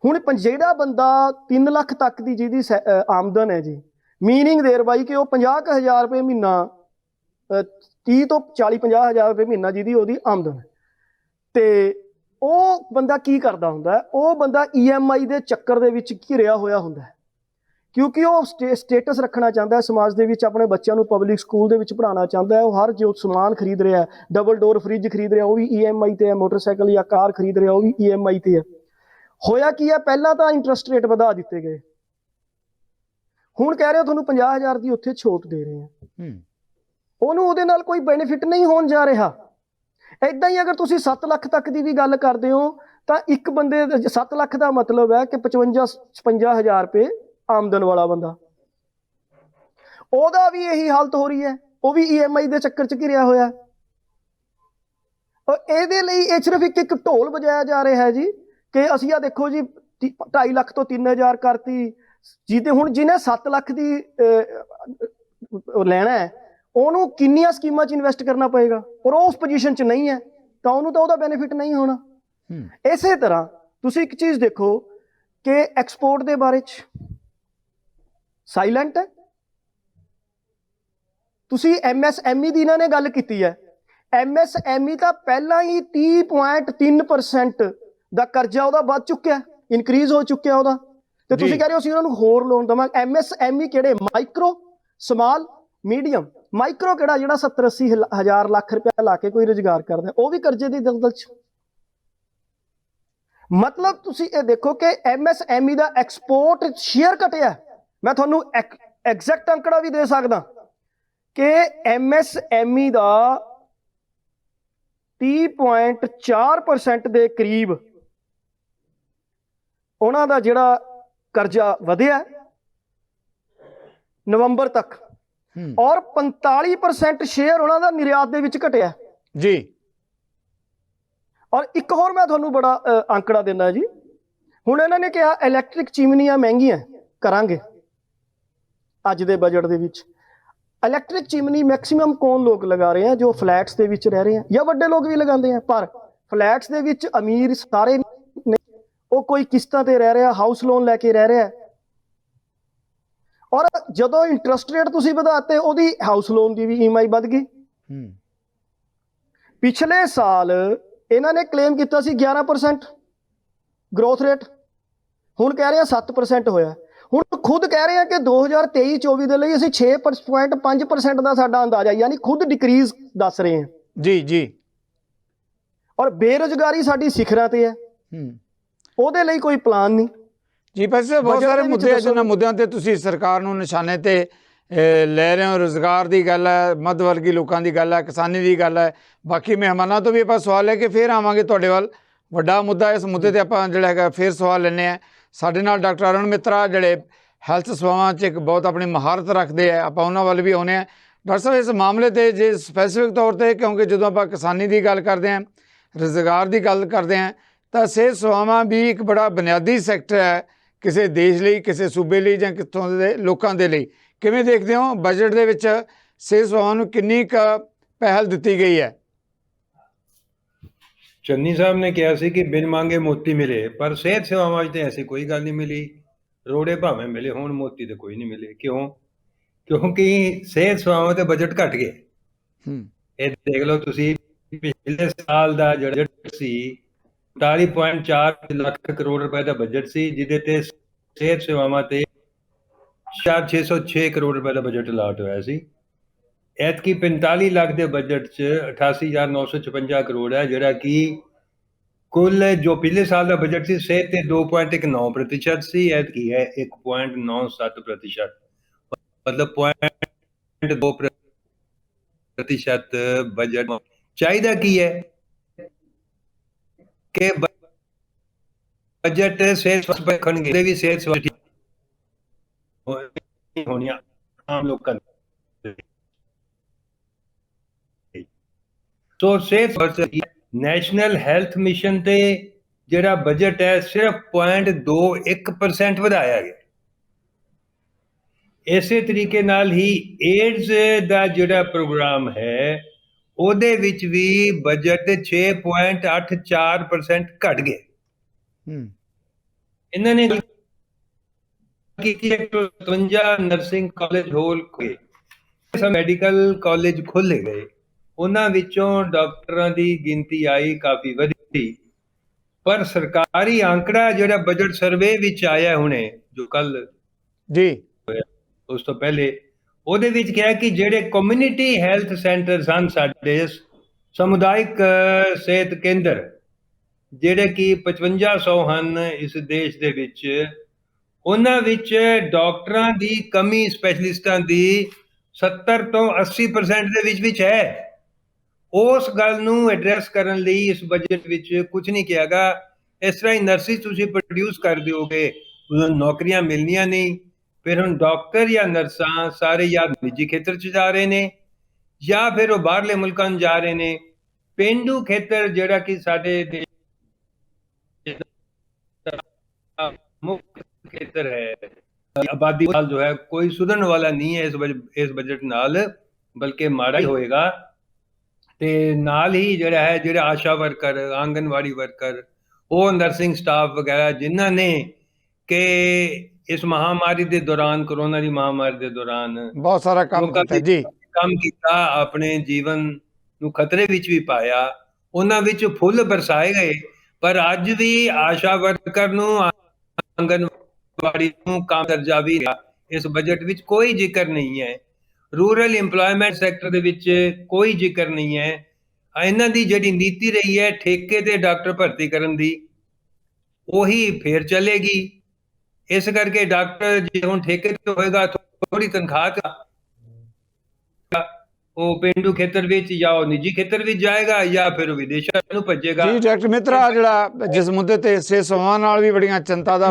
ਹੁਣ ਜਿਹੜਾ ਬੰਦਾ 3 ਲੱਖ ਤੱਕ ਦੀ ਜਿਹਦੀ ਆਮਦਨ ਹੈ ਜੀ, ਮੀਨਿੰਗ ਦੇਰ ਬਾਈ ਕਿ ਉਹ 50,000 ਰੁਪਏ ਮਹੀਨਾ, 30 ਤੋਂ 40-50 ਹਜ਼ਾਰ ਰੁਪਏ ਮਹੀਨਾ ਜਿਹਦੀ ਉਹਦੀ ਆਮਦਨ ਹੈ, ਤੇ ਉਹ ਬੰਦਾ ਕੀ ਕਰਦਾ ਹੁੰਦਾ ਹੈ? ਉਹ ਬੰਦਾ EMI ਦੇ ਚੱਕਰ ਦੇ ਵਿੱਚ ਘਿਰਿਆ ਹੋਇਆ ਹੁੰਦਾ ਹੈ, ਕਿਉਂਕਿ ਉਹ ਸਟੇਟਸ ਰੱਖਣਾ ਚਾਹੁੰਦਾ ਹੈ ਸਮਾਜ ਦੇ ਵਿੱਚ, ਆਪਣੇ ਬੱਚਿਆਂ ਨੂੰ ਪਬਲਿਕ ਸਕੂਲ ਦੇ ਵਿੱਚ ਪੜ੍ਹਾਉਣਾ ਚਾਹੁੰਦਾ ਹੈ। ਉਹ ਹਰ ਜੋ ਸਮਾਨ ਖਰੀਦ ਰਿਹਾ, ਡਬਲ ਡੋਰ ਫ੍ਰਿਜ ਖਰੀਦ ਰਿਹਾ, ਉਹ ਵੀ EMI ਤੇ ਹੈ, ਮੋਟਰਸਾਈਕਲ ਜਾਂ ਕਾਰ ਖਰੀਦ ਰਿਹਾ, ਉਹ ਵੀ EMI ਤੇ ਹੈ। ਹੋਇਆ ਕੀ ਹੈ? ਪਹਿਲਾਂ ਤਾਂ ਇੰਟਰਸਟ ਰੇਟ ਵਧਾ ਦਿੱਤੇ ਗਏ, ਹੁਣ ਕਹਿ ਰਹੇ ਹੋ ਤੁਹਾਨੂੰ 50,000 ਦੀ ਉੱਥੇ ਛੋਟ ਦੇ ਰਹੇ ਆ। ਉਹਨੂੰ ਉਹਦੇ ਨਾਲ ਕੋਈ ਬੈਨੀਫਿਟ ਨਹੀਂ ਹੋਣ ਜਾ ਰਿਹਾ। ਏਦਾਂ ਹੀ ਅਗਰ ਤੁਸੀਂ 7 ਲੱਖ ਤੱਕ ਦੀ ਵੀ ਗੱਲ ਕਰਦੇ ਹੋ ਤਾਂ ਇੱਕ ਬੰਦੇ 7 ਲੱਖ ਦਾ ਮਤਲਬ ਹੈ ਕਿ 55,000 ਰੁਪਏ ਆਮਦਨ ਵਾਲਾ ਬੰਦਾ, ਉਹਦਾ ਵੀ ਇਹੀ ਹਾਲਤ ਹੋ ਰਹੀ ਹੈ, ਉਹ ਵੀ EMI ਦੇ ਚੱਕਰ 'ਚ ਘਿਰਿਆ ਹੋਇਆ। ਔਰ ਇਹਦੇ ਲਈ ਇਹ ਸਿਰਫ ਇੱਕ ਢੋਲ ਵਜਾਇਆ ਜਾ ਰਿਹਾ ਹੈ ਜੀ ਕਿ ਅਸੀਂ ਆ ਦੇਖੋ ਜੀ 2.5 ਲੱਖ ਤੋਂ 3,000 ਕਰਤੀ। ਜਿਹਦੇ ਹੁਣ ਜਿਹਨੇ 7 ਲੱਖ ਦੀ ਲੈਣਾ ਹੈ ਉਹਨੂੰ ਕਿੰਨੀਆਂ ਸਕੀਮਾਂ 'ਚ ਇਨਵੈਸਟ ਕਰਨਾ ਪਏਗਾ, ਔਰ ਉਹ ਉਸ ਪੋਜੀਸ਼ਨ 'ਚ ਨਹੀਂ ਹੈ ਤਾਂ ਉਹਨੂੰ ਤਾਂ ਉਹਦਾ ਬੈਨੀਫਿਟ ਨਹੀਂ ਹੋਣਾ। ਇਸੇ ਤਰ੍ਹਾਂ ਤੁਸੀਂ ਇੱਕ ਚੀਜ਼ ਦੇਖੋ ਕਿ ਐਕਸਪੋਰਟ ਦੇ ਬਾਰੇ 'ਚ ਸਾਇਲੈਂਟ ਹੈ। ਤੁਸੀਂ MSME ਦੀ ਇਹਨਾਂ ਨੇ ਗੱਲ ਕੀਤੀ ਹੈ, MSME ਤਾਂ ਪਹਿਲਾਂ ਹੀ 30.3% ਦਾ ਕਰਜ਼ਾ ਉਹਦਾ ਵੱਧ ਚੁੱਕਿਆ, ਇਨਕਰੀਜ਼ ਹੋ ਚੁੱਕਿਆ ਉਹਦਾ, ਤੇ ਤੁਸੀਂ ਕਹਿ ਰਹੇ ਹੋ ਅਸੀਂ ਉਹਨਾਂ ਨੂੰ ਹੋਰ ਲੋਨ ਦੇਵਾਂਗੇ। MSME ਕਿਹੜੇ? Micro, small, medium. ਮਾਈਕਰੋ ਕਿਹੜਾ? ਜਿਹੜਾ 70-80 ਹਜ਼ਾਰ ਲੱਖ ਰੁਪਇਆ ਲਾ ਕੇ ਕੋਈ ਰੁਜ਼ਗਾਰ ਕਰਦਾ, ਉਹ ਵੀ ਕਰਜ਼ੇ ਦੀ ਦਲਦਲ 'ਚ। ਮਤਲਬ ਤੁਸੀਂ ਇਹ ਦੇਖੋ ਕਿ MSME ਦਾ ਐਕਸਪੋਰਟ ਸ਼ੇਅਰ ਘਟਿਆ। ਮੈਂ ਤੁਹਾਨੂੰ ਐਗਜ਼ੈਕਟ ਅੰਕੜਾ ਵੀ ਦੇ ਸਕਦਾ ਕਿ MSME ਦਾ 30.4% ਦੇ ਕਰੀਬ ਉਹਨਾਂ ਦਾ ਜਿਹੜਾ ਕਰਜ਼ਾ ਵਧਿਆ ਨਵੰਬਰ ਤੱਕ, ਔਰ 45% ਸ਼ੇਅਰ ਉਹਨਾਂ ਦਾ ਨਿਰਯਾਤ ਦੇ ਵਿੱਚ ਘਟਿਆ ਜੀ। ਔਰ ਇੱਕ ਹੋਰ ਮੈਂ ਤੁਹਾਨੂੰ ਬੜਾ ਅੰਕੜਾ ਦਿੰਦਾ ਜੀ। ਹੁਣ ਇਹਨਾਂ ਨੇ ਕਿਹਾ ਇਲੈਕਟ੍ਰਿਕ ਚਿਮਨੀਆਂ ਮਹਿੰਗੀਆਂ ਕਰਾਂਗੇ ਅੱਜ ਦੇ ਬਜਟ ਦੇ ਵਿੱਚ। ਇਲੈਕਟ੍ਰਿਕ ਚਿਮਨੀ ਮੈਕਸਿਮਮ ਕੌਣ ਲੋਕ ਲਗਾ ਰਹੇ ਆ? ਜੋ ਫਲੈਟਸ ਦੇ ਵਿੱਚ ਰਹਿ ਰਹੇ ਆ, ਜਾਂ ਵੱਡੇ ਲੋਕ ਵੀ ਲਗਾਉਂਦੇ ਆ, ਪਰ ਫਲੈਟਸ ਦੇ ਵਿੱਚ ਅਮੀਰ ਸਾਰੇ ਨੇ, ਉਹ ਕੋਈ ਕਿਸ਼ਤਾਂ ਤੇ ਰਹਿ ਰਿਹਾ, ਹਾਊਸ ਲੋਨ ਲੈ ਕੇ ਰਹਿ ਰਿਹਾ। ਔਰ ਜਦੋਂ ਇੰਟਰਸਟ ਰੇਟ ਤੁਸੀਂ ਵਧਾਤੇ, ਉਹਦੀ ਹਾਊਸ ਲੋਨ ਦੀ ਵੀ EMI ਵੱਧ ਗਈ। ਪਿਛਲੇ ਸਾਲ ਇਹਨਾਂ ਨੇ ਕਲੇਮ ਕੀਤਾ ਸੀ 11% ਗਰੋਥ ਰੇਟ, ਹੁਣ ਕਹਿ ਰਹੇ ਆ 7% ਹੋਇਆ। ਹੁਣ ਖੁਦ ਕਹਿ ਰਹੇ ਆ ਕਿ 2023-24 ਦੇ ਲਈ ਅਸੀਂ 6.5% ਦਾ ਸਾਡਾ ਅੰਦਾਜ਼ਾ, ਯਾਨੀ ਖੁਦ ਡਿਕਰੀਜ਼ ਦੱਸ ਰਹੇ ਹਾਂ ਜੀ ਜੀ। ਔਰ ਬੇਰੁਜ਼ਗਾਰੀ ਸਾਡੀ ਸਿਖਰਾਂ ਤੇ ਹੈ, ਉਹਦੇ ਲਈ ਕੋਈ ਪਲਾਨ ਨਹੀਂ ਜੀ। ਵੈਸੇ ਬਹੁਤ ਬਜਟ ਸਾਰੇ ਦੇ ਵਿੱਚ ਮੁੱਦੇ ਆ ਦੱਸੋ। ਜਿਨ੍ਹਾਂ ਮੁੱਦਿਆਂ ਤੇ ਤੁਸੀਂ ਸਰਕਾਰ ਨੂੰ ਨਿਸ਼ਾਨੇ ਤੇ ਲੈ ਰਹੇ ਹੋ। ਰੁਜ਼ਗਾਰ ਦੀ ਗੱਲ ਹੈ, ਮੱਧ ਵਰਗੀ ਲੋਕਾਂ ਦੀ ਗੱਲ ਹੈ, ਕਿਸਾਨੀ ਦੀ ਗੱਲ ਹੈ। ਬਾਕੀ ਮਹਿਮਾਨਾਂ ਤੋਂ ਵੀ ਆਪਾਂ ਸਵਾਲ ਲੈ ਕੇ ਫਿਰ ਆਵਾਂਗੇ ਤੁਹਾਡੇ ਵੱਲ। ਵੱਡਾ ਮੁੱਦਾ, ਇਸ ਮੁੱਦੇ ਤੇ ਆਪਾਂ ਜਿਹੜਾ ਹੈਗਾ ਫਿਰ ਸਵਾਲ ਲੈਂਦੇ ਹਾਂ। ਸਾਡੇ ਨਾਲ ਡਾਕਟਰ ਅਰੁਣ ਮਿੱਤਰਾ ਜਿਹੜੇ ਹੈਲਥ ਸੇਵਾਵਾਂ 'ਚ ਇੱਕ ਬਹੁਤ ਆਪਣੀ ਮਹਾਰਤ ਰੱਖਦੇ ਆ, ਆਪਾਂ ਉਹਨਾਂ ਵੱਲ ਵੀ ਆਉਂਦੇ ਹਾਂ। ਡਾਕਟਰ ਸਾਹਿਬ, ਇਸ ਮਾਮਲੇ ਤੇ ਜੇ ਸਪੈਸੀਫਿਕ ਤੌਰ ਤੇ, ਕਿਉਂਕਿ ਜਦੋਂ ਆਪਾਂ ਕਿਸਾਨੀ ਦੀ ਗੱਲ ਕਰਦੇ ਹਾਂ, ਰੁਜ਼ਗਾਰ ਦੀ ਗੱਲ ਕਰਦੇ ਹਾਂ, ਤਾਂ ਸਿਹਤ ਸੇਵਾਵਾਂ ਵੀ ਇੱਕ ਬੜਾ ਬੁਨਿਆਦੀ ਸੈਕਟਰ ਹੈ ਕਿਸੇ ਦੇਸ਼ ਲਈ, ਕਿਸੇ ਸੂਬੇ ਲਈ ਜਾਂ ਕਿੱਥੋਂ ਦੇ ਲੋਕਾਂ ਦੇ ਲਈ। ਕਿਵੇਂ ਦੇਖਦੇ ਹੋ ਬਜਟ ਦੇ ਵਿੱਚ ਸਿਹਤ ਸੇਵਾਵਾਂ ਨੂੰ ਕਿੰਨੀ ਕੁ ਪਹਿਲ ਦਿੱਤੀ ਗਈ ਹੈ? ਚੰਨੀ ਸਾਹਿਬ ਨੇ ਕਿਹਾ ਸੀ ਕਿ ਬਿਨ ਮੰਗੇ ਮੋਤੀ ਮਿਲੇ, ਪਰ ਸਿਹਤ ਸੇਵਾਵਾਂ 'ਚ ਤਾਂ ਐਸੀ ਕੋਈ ਗੱਲ ਨਹੀਂ ਮਿਲੀ। ਰੋੜੇ ਭਾਵੇਂ ਮਿਲੇ ਹੋਣ, ਮੋਤੀ ਤੇ ਕੋਈ ਨਹੀਂ ਮਿਲੇ। ਕਿਉਂ? ਕਿਉਂਕਿ ਸਿਹਤ ਸੇਵਾਵਾਂ ਤੇ ਬਜਟ ਘਟ ਗਏ। ਇਹ ਦੇਖ ਲਓ ਤੁਸੀਂ, ਪਿਛਲੇ ਸਾਲ ਦਾ ਜਿਹੜਾ ਬਜਟ ਸੀ 49.4 ਲੱਖ ਕਰੋੜ ਰੁਪਏ ਦਾ ਬਜਟ ਸੀ, ਜਿਹਦੇ ਤੇ ਸਿਹਤ ਸੇਵਾਵਾਂ ਤੇ 606 ਕਰੋੜ ਰੁਪਏ ਦਾ ਬਜਟ ਅਲਾਟ ਹੋਇਆ ਸੀ। ਐਤਕੀ 45 ਲੱਖ ਦੇ ਬਜਟ 'ਚ 88,956 ਕਰੋੜ ਹੈ, ਜਿਹੜਾ ਕਿ ਕੁੱਲ ਜੋ ਪਿਛਲੇ ਸਾਲ ਦਾ ਬਜਟ ਸੀ ਸਿਹਤ ਤੇ 2.19% ਸੀ, ਐਤਕੀ ਹੈ 1.97%। ਮਤਲਬ 0.2% ਬਜਟ। ਚਾਹੀਦਾ ਕੀ ਹੈ ਕਿ ਬਜਟ ਸਿਹਤ ਰੱਖਣਗੇ ਵੀ ਸਿਹਤ ਹੋਣੀਆਂ ਆਮ ਲੋਕਾਂ ਦੀ। ਸੋ ਸਿਹਤ ਨੈਸ਼ਨਲ ਹੈਲਥ ਮਿਸ਼ਨ ਤੇ ਜਿਹੜਾ ਬਜਟ ਹੈ ਸਿਰਫ 0.21% ਵਧਾਇਆ ਗਿਆ। ਇਸੇ ਤਰੀਕੇ ਨਾਲ ਹੀ ਏਡਜ਼ ਦਾ ਜਿਹੜਾ ਪ੍ਰੋਗਰਾਮ ਹੈ ਉਹਦੇ ਵਿੱਚ ਵੀ ਬਜਟ 6.84% ਘਟ ਗਏ। ਇਹਨਾਂ ਨੇ ਕੀਤੀ 53 ਨਰਸਿੰਗ ਕਾਲਜ ਹੋਰ ਖੋਲੇ, ਮੈਡੀਕਲ ਕਾਲਜ ਖੋਲੇ ਗਏ, ਉਹਨਾਂ ਵਿੱਚੋਂ ਡਾਕਟਰਾਂ ਦੀ ਗਿਣਤੀ ਆਈ ਕਾਫੀ ਵਧੀ। ਪਰ ਸਰਕਾਰੀ ਆંકੜਾ ਜਿਹੜਾ ਬਜਟ ਸਰਵੇ ਵਿੱਚ ਆਇਆ ਹੁਣੇ, ਜੋ ਕੱਲ ਜੀ ਉਸ ਤੋਂ ਪਹਿਲੇ, ਉਹਦੇ ਵਿੱਚ ਕਿਹਾ ਕਿ ਜਿਹੜੇ ਕਮਿਊਨਿਟੀ ਹੈਲਥ ਸੈਂਟਰ ਹਨ, ਸਾਡੇ ਸਮੁਦਾਇਕ ਸਿਹਤ ਕੇਂਦਰ, ਜਿਹੜੇ ਕਿ 5500 ਹਨ ਇਸ ਦੇਸ਼ ਦੇ ਵਿੱਚ, ਉਹਨਾਂ ਵਿੱਚ ਡਾਕਟਰਾਂ ਦੀ ਕਮੀ, ਸਪੈਸ਼ਲਿਸਟਾਂ ਦੀ 70 ਤੋਂ 80% ਦੇ ਵਿੱਚ ਹੈ। ਉਸ ਗੱਲ ਨੂੰ ਐਡਰੈਸ ਕਰਨ ਲਈ ਇਸ ਬਜਟ ਵਿੱਚ ਕੁਝ ਨਹੀਂ ਕਿਹਾ ਗਾ। ਇਸ ਤਰ੍ਹਾਂ ਹੀ ਨਰਸਿਸ ਤੁਸੀਂ ਪ੍ਰੋਡਿਊਸ ਕਰ ਦਿਓਗੇ, ਉਹਨਾਂ ਨੂੰ ਨੌਕਰੀਆਂ ਮਿਲਣੀਆਂ ਨਹੀਂ। ਫਿਰ ਹੁਣ ਡਾਕਟਰ ਜਾਂ ਨਰਸਾਂ ਸਾਰੇ ਜਾਂ ਨਿੱਜੀ ਖੇਤਰ 'ਚ ਜਾ ਰਹੇ ਨੇ ਜਾਂ ਫਿਰ ਉਹ ਬਾਹਰਲੇ ਮੁਲਕਾਂ ਨੂੰ ਜਾ ਰਹੇ ਨੇ। ਪੇਂਡੂ ਖੇਤਰ ਜਿਹੜਾ ਕਿ ਸਾਡੇ ਦੇਸ਼ ਦਾ ਮੁੱਖ ਖੇਤਰ ਹੈ, ਆਬਾਦੀ ਜੋ ਹੈ ਕੋਈ ਸੁਧਰਨ ਵਾਲਾ ਨਹੀਂ ਹੈ ਇਸ ਬਜਟ ਨਾਲ, ਬਲਕਿ ਮਾੜਾ ਹੀ ਹੋਏਗਾ। ਤੇ ਨਾਲ ਹੀ ਜਿਹੜਾ ਹੈ, ਜਿਹੜੇ ਆਸ਼ਾ ਵਰਕਰ, ਆਂਗਨਵਾੜੀ ਵਰਕਰ, ਉਹ ਨਰਸਿੰਗ ਸਟਾਫ ਵਗੈਰਾ, ਜਿਨ੍ਹਾਂ ਨੇ ਕਿ ਇਸ ਮਹਾਮਾਰੀ ਦੇ ਦੌਰਾਨ, ਕੋਰੋਨਾ ਦੀ ਮਹਾਮਾਰੀ ਦੇ ਦੌਰਾਨ ਬਹੁਤ ਸਾਰਾ ਕੰਮ ਕੀਤਾ ਜੀ, ਕੰਮ ਕੀਤਾ, ਆਪਣੇ ਜੀਵਨ ਨੂੰ ਖਤਰੇ ਵਿੱਚ ਵੀ ਪਾਇਆ, ਉਹਨਾਂ ਵਿੱਚ ਫੁੱਲ ਬਰਸਾਏ ਗਏ। ਪਰ ਅੱਜ ਵੀ ਆਸ਼ਾ ਵਰਕਰ ਨੂੰ, ਆਂਗਨਵਾੜੀ ਨੂੰ ਕੰਮ ਦਰਜਾ ਵੀ ਰਿਹਾ। ਇਸ ਬਜਟ ਵਿੱਚ ਕੋਈ ਜ਼ਿਕਰ ਨਹੀਂ ਹੈ। ਰੂਰਲ ਇੰਪਲੋਇਮੈਂਟ ਸੈਕਟਰ ਦੇ ਵਿੱਚ ਕੋਈ ਜ਼ਿਕਰ ਨਹੀਂ ਹੈ। ਇਹਨਾਂ ਦੀ ਜਿਹੜੀ ਨੀਤੀ ਰਹੀ ਹੈ ਠੇਕੇ ਤੇ ਡਾਕਟਰ ਭਰਤੀ ਕਰਨ ਦੀ, ਉਹੀ ਫੇਰ ਚੱਲੇਗੀ। ਇਸ ਕਰਕੇ ਡਾਕਟਰ ਜੇ ਹੁਣ ਠੇਕੇ ਤੇ ਹੋਏਗਾ, ਥੋੜੀ ਤਨਖਾਹ ਉਹ ਪਿੰਡੂ ਖੇਤਰ ਵਿੱਚ ਜਾਂ ਉਹ ਨਿੱਜੀ ਖੇਤਰ ਵਿੱਚ ਜਾਏਗਾ ਜਾਂ ਫਿਰ ਵਿਦੇਸ਼ਾਂ ਨੂੰ ਭੱਜੇਗਾ। ਜੀ ਡਾਕਟਰ ਮਿੱਤਰਾ, ਜਿਹੜਾ ਜਿਸ ਮੁੱਦੇ ਤੇ ਸਿਹਤ ਸੇਵਾਵਾਂ ਨਾਲ ਵੀ ਬੜੀਆਂ ਚਿੰਤਾ ਦਾ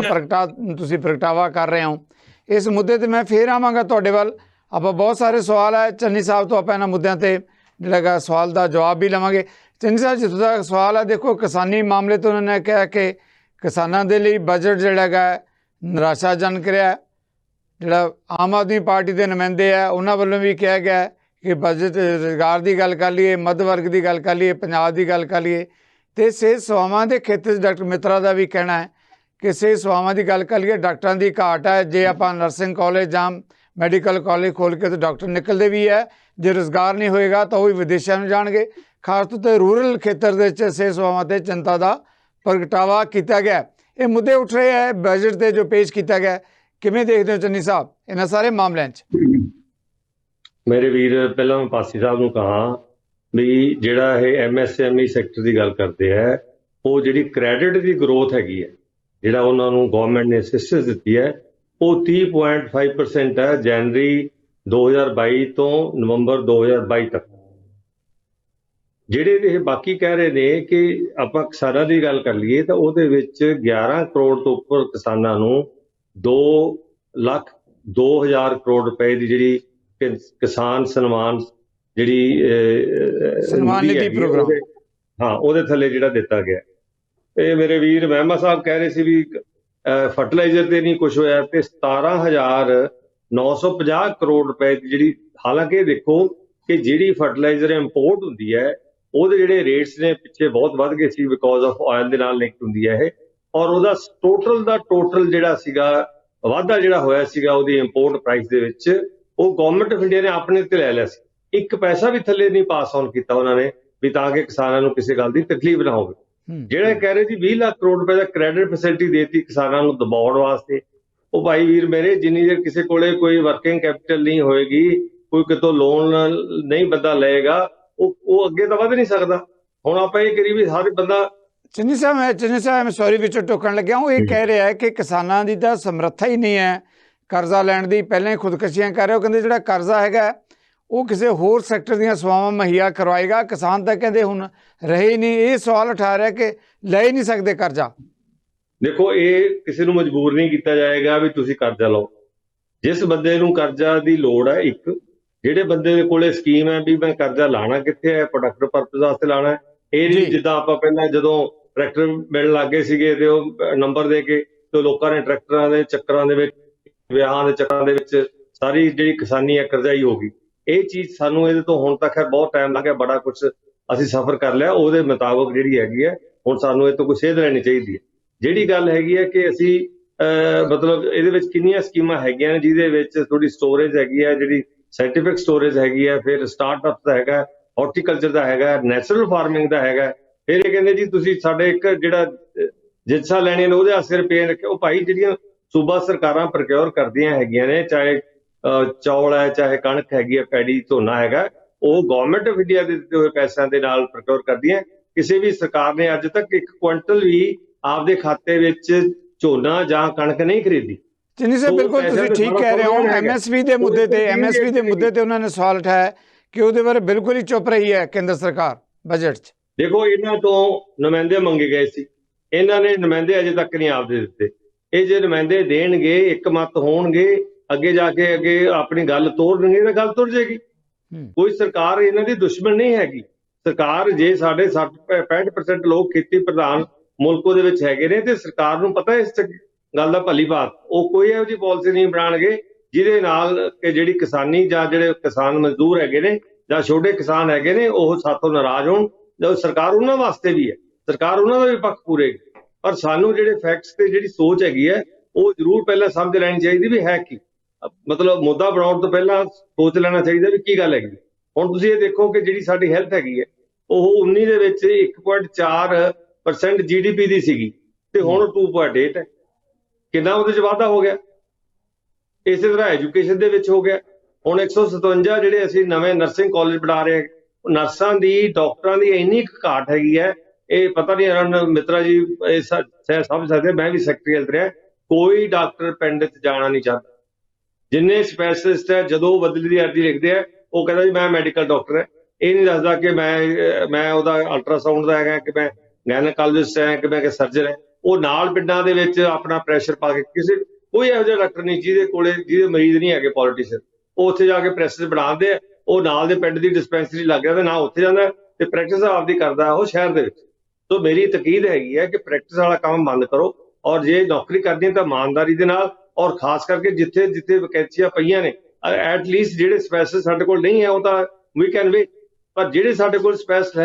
ਤੁਸੀਂ ਪ੍ਰਗਟਾਵਾ ਕਰ ਰਹੇ ਹੋ, ਇਸ ਮੁੱਦੇ ਤੇ ਮੈਂ ਫੇਰ ਆਵਾਂਗਾ ਤੁਹਾਡੇ ਵੱਲ। ਆਪਾਂ ਬਹੁਤ ਸਾਰੇ ਸਵਾਲ ਹੈ ਚੰਨੀ ਸਾਹਿਬ ਤੋਂ, ਆਪਾਂ ਇਹਨਾਂ ਮੁੱਦਿਆਂ ਤੇ ਜਿਹੜਾ ਸਵਾਲ ਦਾ ਜਵਾਬ ਵੀ ਲਵਾਂਗੇ। ਚੰਨੀ ਸਾਹਿਬ, ਜਿੱਥੋਂ ਤੱਕ ਸਵਾਲ ਹੈ, ਦੇਖੋ ਕਿਸਾਨੀ ਮਾਮਲੇ ਤੋਂ ਉਹਨਾਂ ਨੇ ਕਿਹਾ ਕਿ ਕਿਸਾਨਾਂ ਦੇ ਲਈ ਬਜਟ ਜਿਹੜਾ ਹੈਗਾ ਨਿਰਾਸ਼ਾਜਨਕ ਰਿਹਾ। ਜਿਹੜਾ ਆਮ ਆਦਮੀ ਪਾਰਟੀ ਦੇ ਨੁਮਾਇੰਦੇ ਆ, ਉਹਨਾਂ ਵੱਲੋਂ ਵੀ ਕਿਹਾ ਗਿਆ ਕਿ ਬਜਟ ਰੁਜ਼ਗਾਰ ਦੀ ਗੱਲ ਕਰ ਲਈਏ, ਮੱਧ ਵਰਗ ਦੀ ਗੱਲ ਕਰ ਲਈਏ, ਪੰਜਾਬ ਦੀ ਗੱਲ ਕਰ ਲਈਏ, ਅਤੇ ਸਿਹਤ ਸੇਵਾਵਾਂ ਦੇ ਖੇਤਰ 'ਚ ਡਾਕਟਰ ਮਿੱਤਰਾ ਦਾ ਵੀ ਕਹਿਣਾ ਹੈ ਕਿ ਸਿਹਤ ਸੇਵਾਵਾਂ ਦੀ ਗੱਲ ਕਰ ਲਈਏ, ਡਾਕਟਰਾਂ ਦੀ ਘਾਟ ਹੈ। ਜੇ ਆਪਾਂ ਨਰਸਿੰਗ ਕਾਲਜ ਜਾਂ ਮੈਡੀਕਲ ਕਾਲਜ ਖੋਲ੍ਹ ਕੇ ਤਾਂ ਡਾਕਟਰ ਨਿਕਲਦੇ ਵੀ ਹੈ। ਜੇ ਰੁਜ਼ਗਾਰ ਨਹੀਂ ਹੋਏਗਾ ਤਾਂ ਉਹ ਵੀ ਵਿਦੇਸ਼ਾਂ ਨੂੰ ਜਾਣਗੇ। ਖਾਸ ਤੌਰ 'ਤੇ ਰੂਰਲ ਖੇਤਰ ਦੇ ਵਿੱਚ ਸਿਹਤ ਸੇਵਾਵਾਂ 'ਤੇ ਚਿੰਤਾ ਦਾ ਪ੍ਰਗਟਾਵਾ ਕੀਤਾ ਗਿਆ। ਇਹ ਮੁੱਦੇ ਉੱਠ ਰਹੇ ਹੈ ਬਜਟ ਤੇ ਜੋ ਪੇਸ਼ ਕੀਤਾ ਗਿਆ। ਕਿਵੇਂ ਦੇਖਦੇ ਹੋ ਚੰਨੀ ਸਾਹਿਬ ਇਹਨਾਂ ਸਾਰੇ ਮਾਮਲਿਆਂ 'ਚ? ਮੇਰੇ ਵੀਰ, ਪਹਿਲਾਂ ਮੈਂ ਪਾਸੀ ਸਾਹਿਬ ਨੂੰ ਕਹਾਂ ਵੀ ਜਿਹੜਾ ਇਹ MSME ਸੈਕਟਰ ਦੀ ਗੱਲ ਕਰਦੇ ਹੈ, ਉਹ ਜਿਹੜੀ ਕ੍ਰੈਡਿਟ ਦੀ ਗਰੋਥ ਹੈਗੀ ਹੈ, ਜਿਹੜਾ ਉਹਨਾਂ ਨੂੰ ਗਵਰਨਮੈਂਟ ਨੇ ਅਸਿਸਟੈਂਸ ਦਿੱਤੀ ਹੈ, ਉਹ 30.5% ਹੈ ਜਨਵਰੀ 2022 ਤੋਂ ਨਵੰਬਰ 2022 ਤੱਕ। ਜਿਹੜੇ ਇਹ ਬਾਕੀ ਕਹਿ ਰਹੇ ਨੇ ਕਿ ਆਪਾਂ ਕਿਸਾਨਾਂ ਦੀ ਗੱਲ ਕਰ ਲਈਏ ਤਾਂ ਉਹਦੇ ਵਿੱਚ 11 ਕਰੋੜ ਤੋਂ ਉੱਪਰ ਕਿਸਾਨਾਂ ਨੂੰ 2,02,000 ਕਰੋੜ ਰੁਪਏ ਦੀ ਜਿਹੜੀ ਕਿਸਾਨ ਸਨਮਾਨ ਜਿਹੜੀ ਸਨਮਾਨ ਨਿਧੀ ਪ੍ਰੋਗਰਾਮ, ਹਾਂ, ਉਹਦੇ ਥੱਲੇ ਜਿਹੜਾ ਦਿੱਤਾ ਗਿਆ। ਇਹ ਮੇਰੇ ਵੀਰ ਮਹਿਮਾ ਸਾਹਿਬ ਕਹਿ ਰਹੇ ਸੀ ਵੀ ਫਰਟੀਲਾਈਜ਼ਰ ਤੇ ਨਹੀਂ ਕੁਝ ਹੋਇਆ, ਤੇ 17,950 ਕਰੋੜ ਰੁਪਏ ਦੀ ਜਿਹੜੀ, ਹਾਲਾਂਕਿ ਦੇਖੋ ਕਿ ਜਿਹੜੀ ਫਰਟੀਲਾਈਜ਼ਰ ਇੰਪੋਰਟ ਹੁੰਦੀ ਹੈ ਉਹਦੇ ਜਿਹੜੇ ਰੇਟਸ ਨੇ ਪਿੱਛੇ ਬਹੁਤ ਵੱਧ ਗਏ ਸੀ ਬਿਕੋਜ਼ ਆਫ ਆਇਲ ਦੇ ਨਾਲ ਲਿੰਕ ਹੁੰਦੀ ਹੈ ਇਹ, ਔਰ ਉਹਦਾ ਟੋਟਲ ਜਿਹੜਾ ਸੀਗਾ ਵਾਧਾ ਜਿਹੜਾ ਹੋਇਆ ਸੀਗਾ ਉਹਦੀ ਇੰਪੋਰਟ ਪ੍ਰਾਈਸ ਦੇ ਵਿੱਚ, ਉਹ ਗਵਰਨਮੈਂਟ ਆਫ ਇੰਡੀਆ ਨੇ ਆਪਣੇ ਤੇ ਲੈ ਲਿਆ ਸੀ। 1 ਪੈਸਾ ਵੀ ਥੱਲੇ ਨਹੀਂ ਪਾਸ ਆਨ ਕੀਤਾ ਉਹਨਾਂ ਨੇ ਵੀ ਤਾਂ ਕਿ ਕਿਸਾਨਾਂ ਨੂੰ ਕਿਸੇ ਗੱਲ ਦੀ ਤਕਲੀਫ ਨਾ ਹੋਵੇ। ਜਿਹੜਾ ਕਹਿ ਰਹੇ ਸੀ 20 ਲੱਖ ਕਰੋੜ ਰੁਪਏ ਦਾ ਕ੍ਰੈਡਿਟ ਫੈਸਿਲਿਟੀ ਦੇਤੀ ਕਿਸਾਨਾਂ ਨੂੰ ਦਬਾਉਣ ਵਾਸਤੇ, ਉਹ ਭਾਈ ਵੀਰ ਮੇਰੇ, ਜਿੰਨੀ ਦੇਰ ਕਿਸੇ ਕੋਲੇ ਕੋਈ ਵਰਕਿੰਗ ਕੈਪੀਟਲ ਨਹੀਂ ਹੋਏਗੀ, ਕੋਈ ਕਿਤੋਂ ਲੋਨ ਨਹੀਂ ਬੰਦਾ ਲਏਗਾ, ਉਹ ਅੱਗੇ ਤਾਂ ਵਧ ਨਹੀਂ ਸਕਦਾ। ਹੁਣ ਆਪਾਂ ਇਹ ਕਰੀ ਵੀ ਹਰ ਬੰਦਾ। ਚੰਨੀ ਸਾਹਿਬ ਮੈਂ ਸੌਰੀ ਵਿੱਚੋਂ ਟੋਕਣ ਲੱਗਿਆ, ਉਹ ਇਹ ਕਹਿ ਰਿਹਾ ਹੈ ਕਿ ਕਿਸਾਨਾਂ ਦੀ ਤਾਂ ਸਮਰੱਥਾ ਹੀ ਨਹੀਂ ਹੈ ਕਰਜ਼ਾ ਲੈਣ ਦੀ, ਪਹਿਲਾਂ ਹੀ ਖੁਦਕਸ਼ੀਆਂ ਕਰ ਰਹੇ। ਉਹ ਕਹਿੰਦੇ ਜਿਹੜਾ ਕਰਜ਼ਾ ਹੈਗਾ ਉਹ ਕਿਸੇ ਹੋਰ ਸੈਕਟਰ ਦੀਆਂ ਸੇਵਾਵਾਂ ਮੁਹੱਈਆ ਕਰਵਾਏਗਾ, ਕਿਸਾਨ ਤਾਂ ਕਹਿੰਦੇ ਹੁਣ ਰਹੇ ਹੀ ਨਹੀਂ। ਇਹ ਸਵਾਲ ਉਠਾ ਰਿਹਾ ਕਿ ਲੈ ਹੀ ਨਹੀਂ ਸਕਦੇ ਕਰਜ਼ਾ। ਦੇਖੋ, ਇਹ ਕਿਸੇ ਨੂੰ ਮਜਬੂਰ ਨਹੀਂ ਕੀਤਾ ਜਾਏਗਾ ਵੀ ਤੁਸੀਂ ਕਰਜ਼ਾ ਲਓ। ਜਿਸ ਬੰਦੇ ਨੂੰ ਕਰਜ਼ਾ ਦੀ ਲੋੜ ਹੈ, ਇੱਕ ਜਿਹੜੇ ਬੰਦੇ ਦੇ ਕੋਲੇ ਸਕੀਮ ਹੈ ਵੀ ਮੈਂ ਕਰਜ਼ਾ ਲਾਣਾ ਕਿੱਥੇ ਹੈ, ਪ੍ਰੋਡਕਟਿਵ ਪਰਪਸ ਵਾਸਤੇ ਲਾਣਾ, ਇਹ ਨਹੀਂ ਜਿੱਦਾਂ ਆਪਾਂ ਪਹਿਲਾਂ ਜਦੋਂ ਟਰੈਕਟਰ ਮਿਲਣ ਲੱਗੇ ਸੀਗੇ ਤੇ ਉਹ ਨੰਬਰ ਦੇ ਕੇ ਤੇ ਲੋਕਾਂ ਨੇ ਟਰੈਕਟਰਾਂ ਦੇ ਚੱਕਰਾਂ ਦੇ ਵਿੱਚ, ਵਿਆਹਾਂ ਦੇ ਚੱਕਰਾਂ ਦੇ ਵਿੱਚ ਸਾਰੀ ਜਿਹੜੀ ਕਿਸਾਨੀ ਹੈ ਕਰਜ਼ਾਈ ਹੋ ਗਈ। ਇਹ ਚੀਜ਼ ਸਾਨੂੰ ਇਹਦੇ ਤੋਂ ਹੁਣ ਤੱਕ ਬਹੁਤ ਟਾਈਮ ਲੱਗ ਗਿਆ, ਬੜਾ ਕੁਝ ਅਸੀਂ ਸਫ਼ਰ ਕਰ ਲਿਆ। ਉਹਦੇ ਮੁਤਾਬਕ ਜਿਹੜੀ ਹੈਗੀ ਹੈ ਹੁਣ ਸਾਨੂੰ ਇਹ ਤੋਂ ਕੋਈ ਸੇਧ ਲੈਣੀ ਚਾਹੀਦੀ ਹੈ। ਜਿਹੜੀ ਗੱਲ ਹੈਗੀ ਹੈ ਕਿ ਅਸੀਂ ਮਤਲਬ ਇਹਦੇ ਵਿੱਚ ਕਿੰਨੀਆਂ ਸਕੀਮਾਂ ਹੈਗੀਆਂ ਨੇ ਜਿਹਦੇ ਵਿੱਚ ਥੋੜੀ ਸਟੋਰੇਜ ਹੈਗੀ ਹੈ, ਜਿਹੜੀ ਸਾਇੰਟੀਫਿਕ ਸਟੋਰੇਜ ਹੈਗੀ ਹੈ, ਫਿਰ ਸਟਾਰਟਅਪ ਦਾ ਹੈਗਾ, ਹਾਰਟੀਕਲਚਰ ਦਾ ਹੈਗਾ, ਨੈਚੁਰਲ ਫਾਰਮਿੰਗ ਦਾ ਹੈਗਾ। ਫਿਰ ਇਹ ਕਹਿੰਦੇ ਜੀ ਤੁਸੀਂ ਸਾਡੇ ਇੱਕ ਜਿਹੜਾ ਜਿੰਸਾਂ ਲੈਣੀਆਂ ਨੇ ਉਹਦੇ ਵਾਸਤੇ ਰੁਪਏ ਰੱਖੇ। ਉਹ ਭਾਈ ਜਿਹੜੀਆਂ ਸੂਬਾ ਸਰਕਾਰਾਂ ਪ੍ਰੋਕਿਓਰ ਕਰਦੀਆਂ ਹੈਗੀਆਂ ਨੇ, ਚਾਹੇ ਚੌਲ ਹੈ, ਚਾਹੇ ਕਣਕ ਹੈਗੀ ਹੈ, ਪੈਡੀ, ਝੋਨਾ ਹੈਗਾ, ਉਹ ਗਵਰਨਮੈਂਟ ਆਫ ਇੰਡੀਆ ਦੇ ਦਿੱਤੇ ਹੋਏ ਪੈਸਿਆਂ ਦੇ ਨਾਲ ਪ੍ਰੋਕਿਓਰ ਕਰਦੀਆਂ। ਕਿਸੇ ਵੀ ਸਰਕਾਰ ਨੇ ਅੱਜ ਤੱਕ 1 ਕੁਇੰਟਲ ਵੀ ਆਪਦੇ ਖਾਤੇ ਵਿੱਚ ਝੋਨਾ ਜਾਂ ਕਣਕ ਨਹੀਂ ਖਰੀਦੀ। ਚੰਨੀ ਸਾਹਿਬ ਬਿਲਕੁਲ ਤੁਸੀਂ ਠੀਕ ਕਹਿ ਰਹੇ ਹੋ। MSP ਦੇ ਮੁੱਦੇ ਤੇ ਉਹਨਾਂ ਨੇ ਸਵਾਲ ਉਠਾਇਆ ਕਿ ਉਹਦੇ ਬਾਰੇ ਬਿਲਕੁਲ ਹੀ ਚੁੱਪ ਰਹੀ ਹੈ ਕੇਂਦਰ ਸਰਕਾਰ ਬਜਟ 'ਚ। ਦੇਖੋ, ਇਹਨਾਂ ਤੋਂ ਨੁਮਾਇੰਦੇ ਮੰਗੇ ਗਏ ਸੀ, ਇਹਨਾਂ ਨੇ ਨੁਮਾਇੰਦੇ ਅਜੇ ਤੱਕ ਨਹੀਂ ਆਪਦੇ ਦਿੱਤੇ। ਇਹ ਜੇ ਨੁਮਾਇੰਦੇ ਦੇਣਗੇ, ਇੱਕ ਮਤ ਹੋਣਗੇ, ਅੱਗੇ ਜਾ ਕੇ ਅੱਗੇ ਆਪਣੀ ਗੱਲ ਤੋਰਨਗੇ ਤਾਂ ਗੱਲ ਤੁਰ ਜਾਏਗੀ। ਕੋਈ ਸਰਕਾਰ ਇਹਨਾਂ ਦੀ ਦੁਸ਼ਮਣ ਨਹੀਂ ਹੈਗੀ। ਸਰਕਾਰ, ਜੇ ਸਾਡੇ 65% ਲੋਕ ਖੇਤੀ ਪ੍ਰਧਾਨ ਮੁਲਕ ਦੇ ਵਿੱਚ ਹੈਗੇ ਨੇ ਤੇ ਸਰਕਾਰ ਨੂੰ ਪਤਾ ਇਸ ਗੱਲ ਦਾ ਭਲੀ ਬਾਤ, ਉਹ ਕੋਈ ਇਹੋ ਜਿਹੀ ਪਾਲਿਸੀ ਨਹੀਂ ਬਣਾਉਣਗੇ ਜਿਹਦੇ ਨਾਲ ਕਿ ਜਿਹੜੀ ਕਿਸਾਨੀ ਜਾਂ ਜਿਹੜੇ ਕਿਸਾਨ ਮਜ਼ਦੂਰ ਹੈਗੇ ਨੇ ਜਾਂ ਛੋਟੇ ਕਿਸਾਨ ਹੈਗੇ ਨੇ ਉਹ ਸਾਥੋਂ ਨਾਰਾਜ਼ ਹੋਣ। ਜਦੋਂ ਸਰਕਾਰ ਉਹਨਾਂ ਵਾਸਤੇ ਵੀ ਹੈ, ਸਰਕਾਰ ਉਹਨਾਂ ਦਾ ਵੀ ਪੱਖ ਪੂਰੇਗੀ। ਪਰ ਸਾਨੂੰ ਜਿਹੜੇ ਫੈਕਟਸ ਤੇ ਜਿਹੜੀ ਸੋਚ ਹੈਗੀ ਹੈ ਉਹ ਜ਼ਰੂਰ ਪਹਿਲਾਂ ਸਮਝ ਲੈਣੀ ਚਾਹੀਦੀ ਵੀ ਹੈ ਕੀ, ਮਤਲਬ ਮੁੱਦਾ ਬਣਾਉਣ ਤੋਂ ਪਹਿਲਾਂ ਸੋਚ ਲੈਣਾ ਚਾਹੀਦਾ ਵੀ ਕੀ ਗੱਲ ਹੈਗੀ। ਹੁਣ ਤੁਸੀਂ ਇਹ ਦੇਖੋ ਕਿ ਜਿਹੜੀ ਸਾਡੀ ਹੈਲਥ ਹੈਗੀ ਹੈ ਉਹ 19 ਦੇ ਵਿੱਚ 1.4% GDP ਦੀ ਸੀਗੀ ਤੇ ਹੁਣ 2.8 ਹੈ। ਕਿੰਨਾ ਉਹਦੇ 'ਚ ਵਾਧਾ ਹੋ ਗਿਆ। ਇਸੇ ਤਰ੍ਹਾਂ ਐਜੂਕੇਸ਼ਨ ਦੇ ਵਿੱਚ ਹੋ ਗਿਆ। ਹੁਣ 157 ਜਿਹੜੇ ਅਸੀਂ ਨਵੇਂ ਨਰਸਿੰਗ ਕਾਲਜ ਬਣਾ ਰਹੇ, ਨਰਸਾਂ ਦੀ, ਡਾਕਟਰਾਂ ਦੀ ਇੰਨੀ ਘਾਟ ਹੈਗੀ ਹੈ, ਇਹ ਪਤਾ ਨਹੀਂ ਅਰਨ ਮਿੱਤਰਾ ਜੀ ਇਹ ਸਮਝ ਸਕਦੇ, ਮੈਂ ਵੀ ਸੈਕਟਰੀ ਰਿਹਾ, ਕੋਈ ਡਾਕਟਰ ਪਿੰਡ 'ਚ ਜਾਣਾ ਨਹੀਂ ਚਾਹੁੰਦਾ। ਜਿੰਨੇ ਸਪੈਸ਼ਲਿਸਟ ਹੈ ਜਦੋਂ ਬਦਲੀ ਦੀ ਅਰਜ਼ੀ ਲਿਖਦੇ ਆ ਉਹ ਕਹਿੰਦਾ ਜੀ ਮੈਂ ਮੈਡੀਕਲ ਡਾਕਟਰ ਹੈ, ਇਹ ਨਹੀਂ ਦੱਸਦਾ ਕਿ ਮੈਂ ਉਹਦਾ ਅਲਟਰਾਸਾਊਂਡ ਦਾ ਹੈਗਾ, ਕਿ ਮੈਂ ਗਾਇਨੋਕੋਲੋਜਿਸਟ ਹੈ, ਕਿ ਮੈਂ ਸਰਜਨ ਹੈ। ਉਹ ਨਾਲ ਪਿੰਡਾਂ ਦੇ ਵਿੱਚ ਆਪਣਾ ਪ੍ਰੈਸ਼ਰ ਪਾ ਕੇ, ਕੋਈ ਇਹੋ ਜਿਹਾ ਡਾਕਟਰ ਨਹੀਂ ਜਿਹਦੇ ਮਰੀਜ਼ ਨਹੀਂ ਹੈਗੇ ਪੋਲੀਟੀਸ਼ੀਅਨ, ਉਹ ਉੱਥੇ ਜਾ ਕੇ ਪ੍ਰੈਕਟਿਸ ਬਣਾਉਂਦੇ ਆ। ਉਹ ਨਾਲ ਦੇ ਪਿੰਡ ਦੀ ਡਿਸਪੈਂਸਰੀ ਲੱਗ ਜਾਂਦਾ, ਨਾ ਉੱਥੇ ਜਾਂਦਾ ਤੇ ਪ੍ਰੈਕਟਿਸ ਆਪਦੀ ਕਰਦਾ ਉਹ ਸ਼ਹਿਰ ਦੇ ਵਿੱਚ। ਸੋ ਮੇਰੀ ਤਕੀਦ ਹੈਗੀ ਹੈ ਕਿ ਪ੍ਰੈਕਟਿਸ ਵਾਲਾ ਕੰਮ ਬੰਦ ਕਰੋ, ਔਰ ਜੇ ਨੌਕਰੀ ਕਰਨੀ ਹੈ ਤਾਂ ਇਮਾਨਦਾਰੀ ਦੇ ਨਾਲ, ਔਰ ਖਾਸ ਕਰਕੇ ਜਿੱਥੇ ਜਿੱਥੇ ਵੈਕੈਂਸੀਆਂ ਪਈਆਂ ਨੇ ਐਟਲੀਸਟ ਜਿਹੜੇ ਸਪੈਸ਼ਲਿਸਟ ਸਾਡੇ ਕੋਲ ਨਹੀਂ ਹੈ ਉਹ ਤਾਂ ਵੀ ਕੈਨ ਵੇਟ, ਪਰ ਜਿਹੜੇ ਸਾਡੇ ਕੋਲ ਸਪੈਸ਼ਲਿਸਟ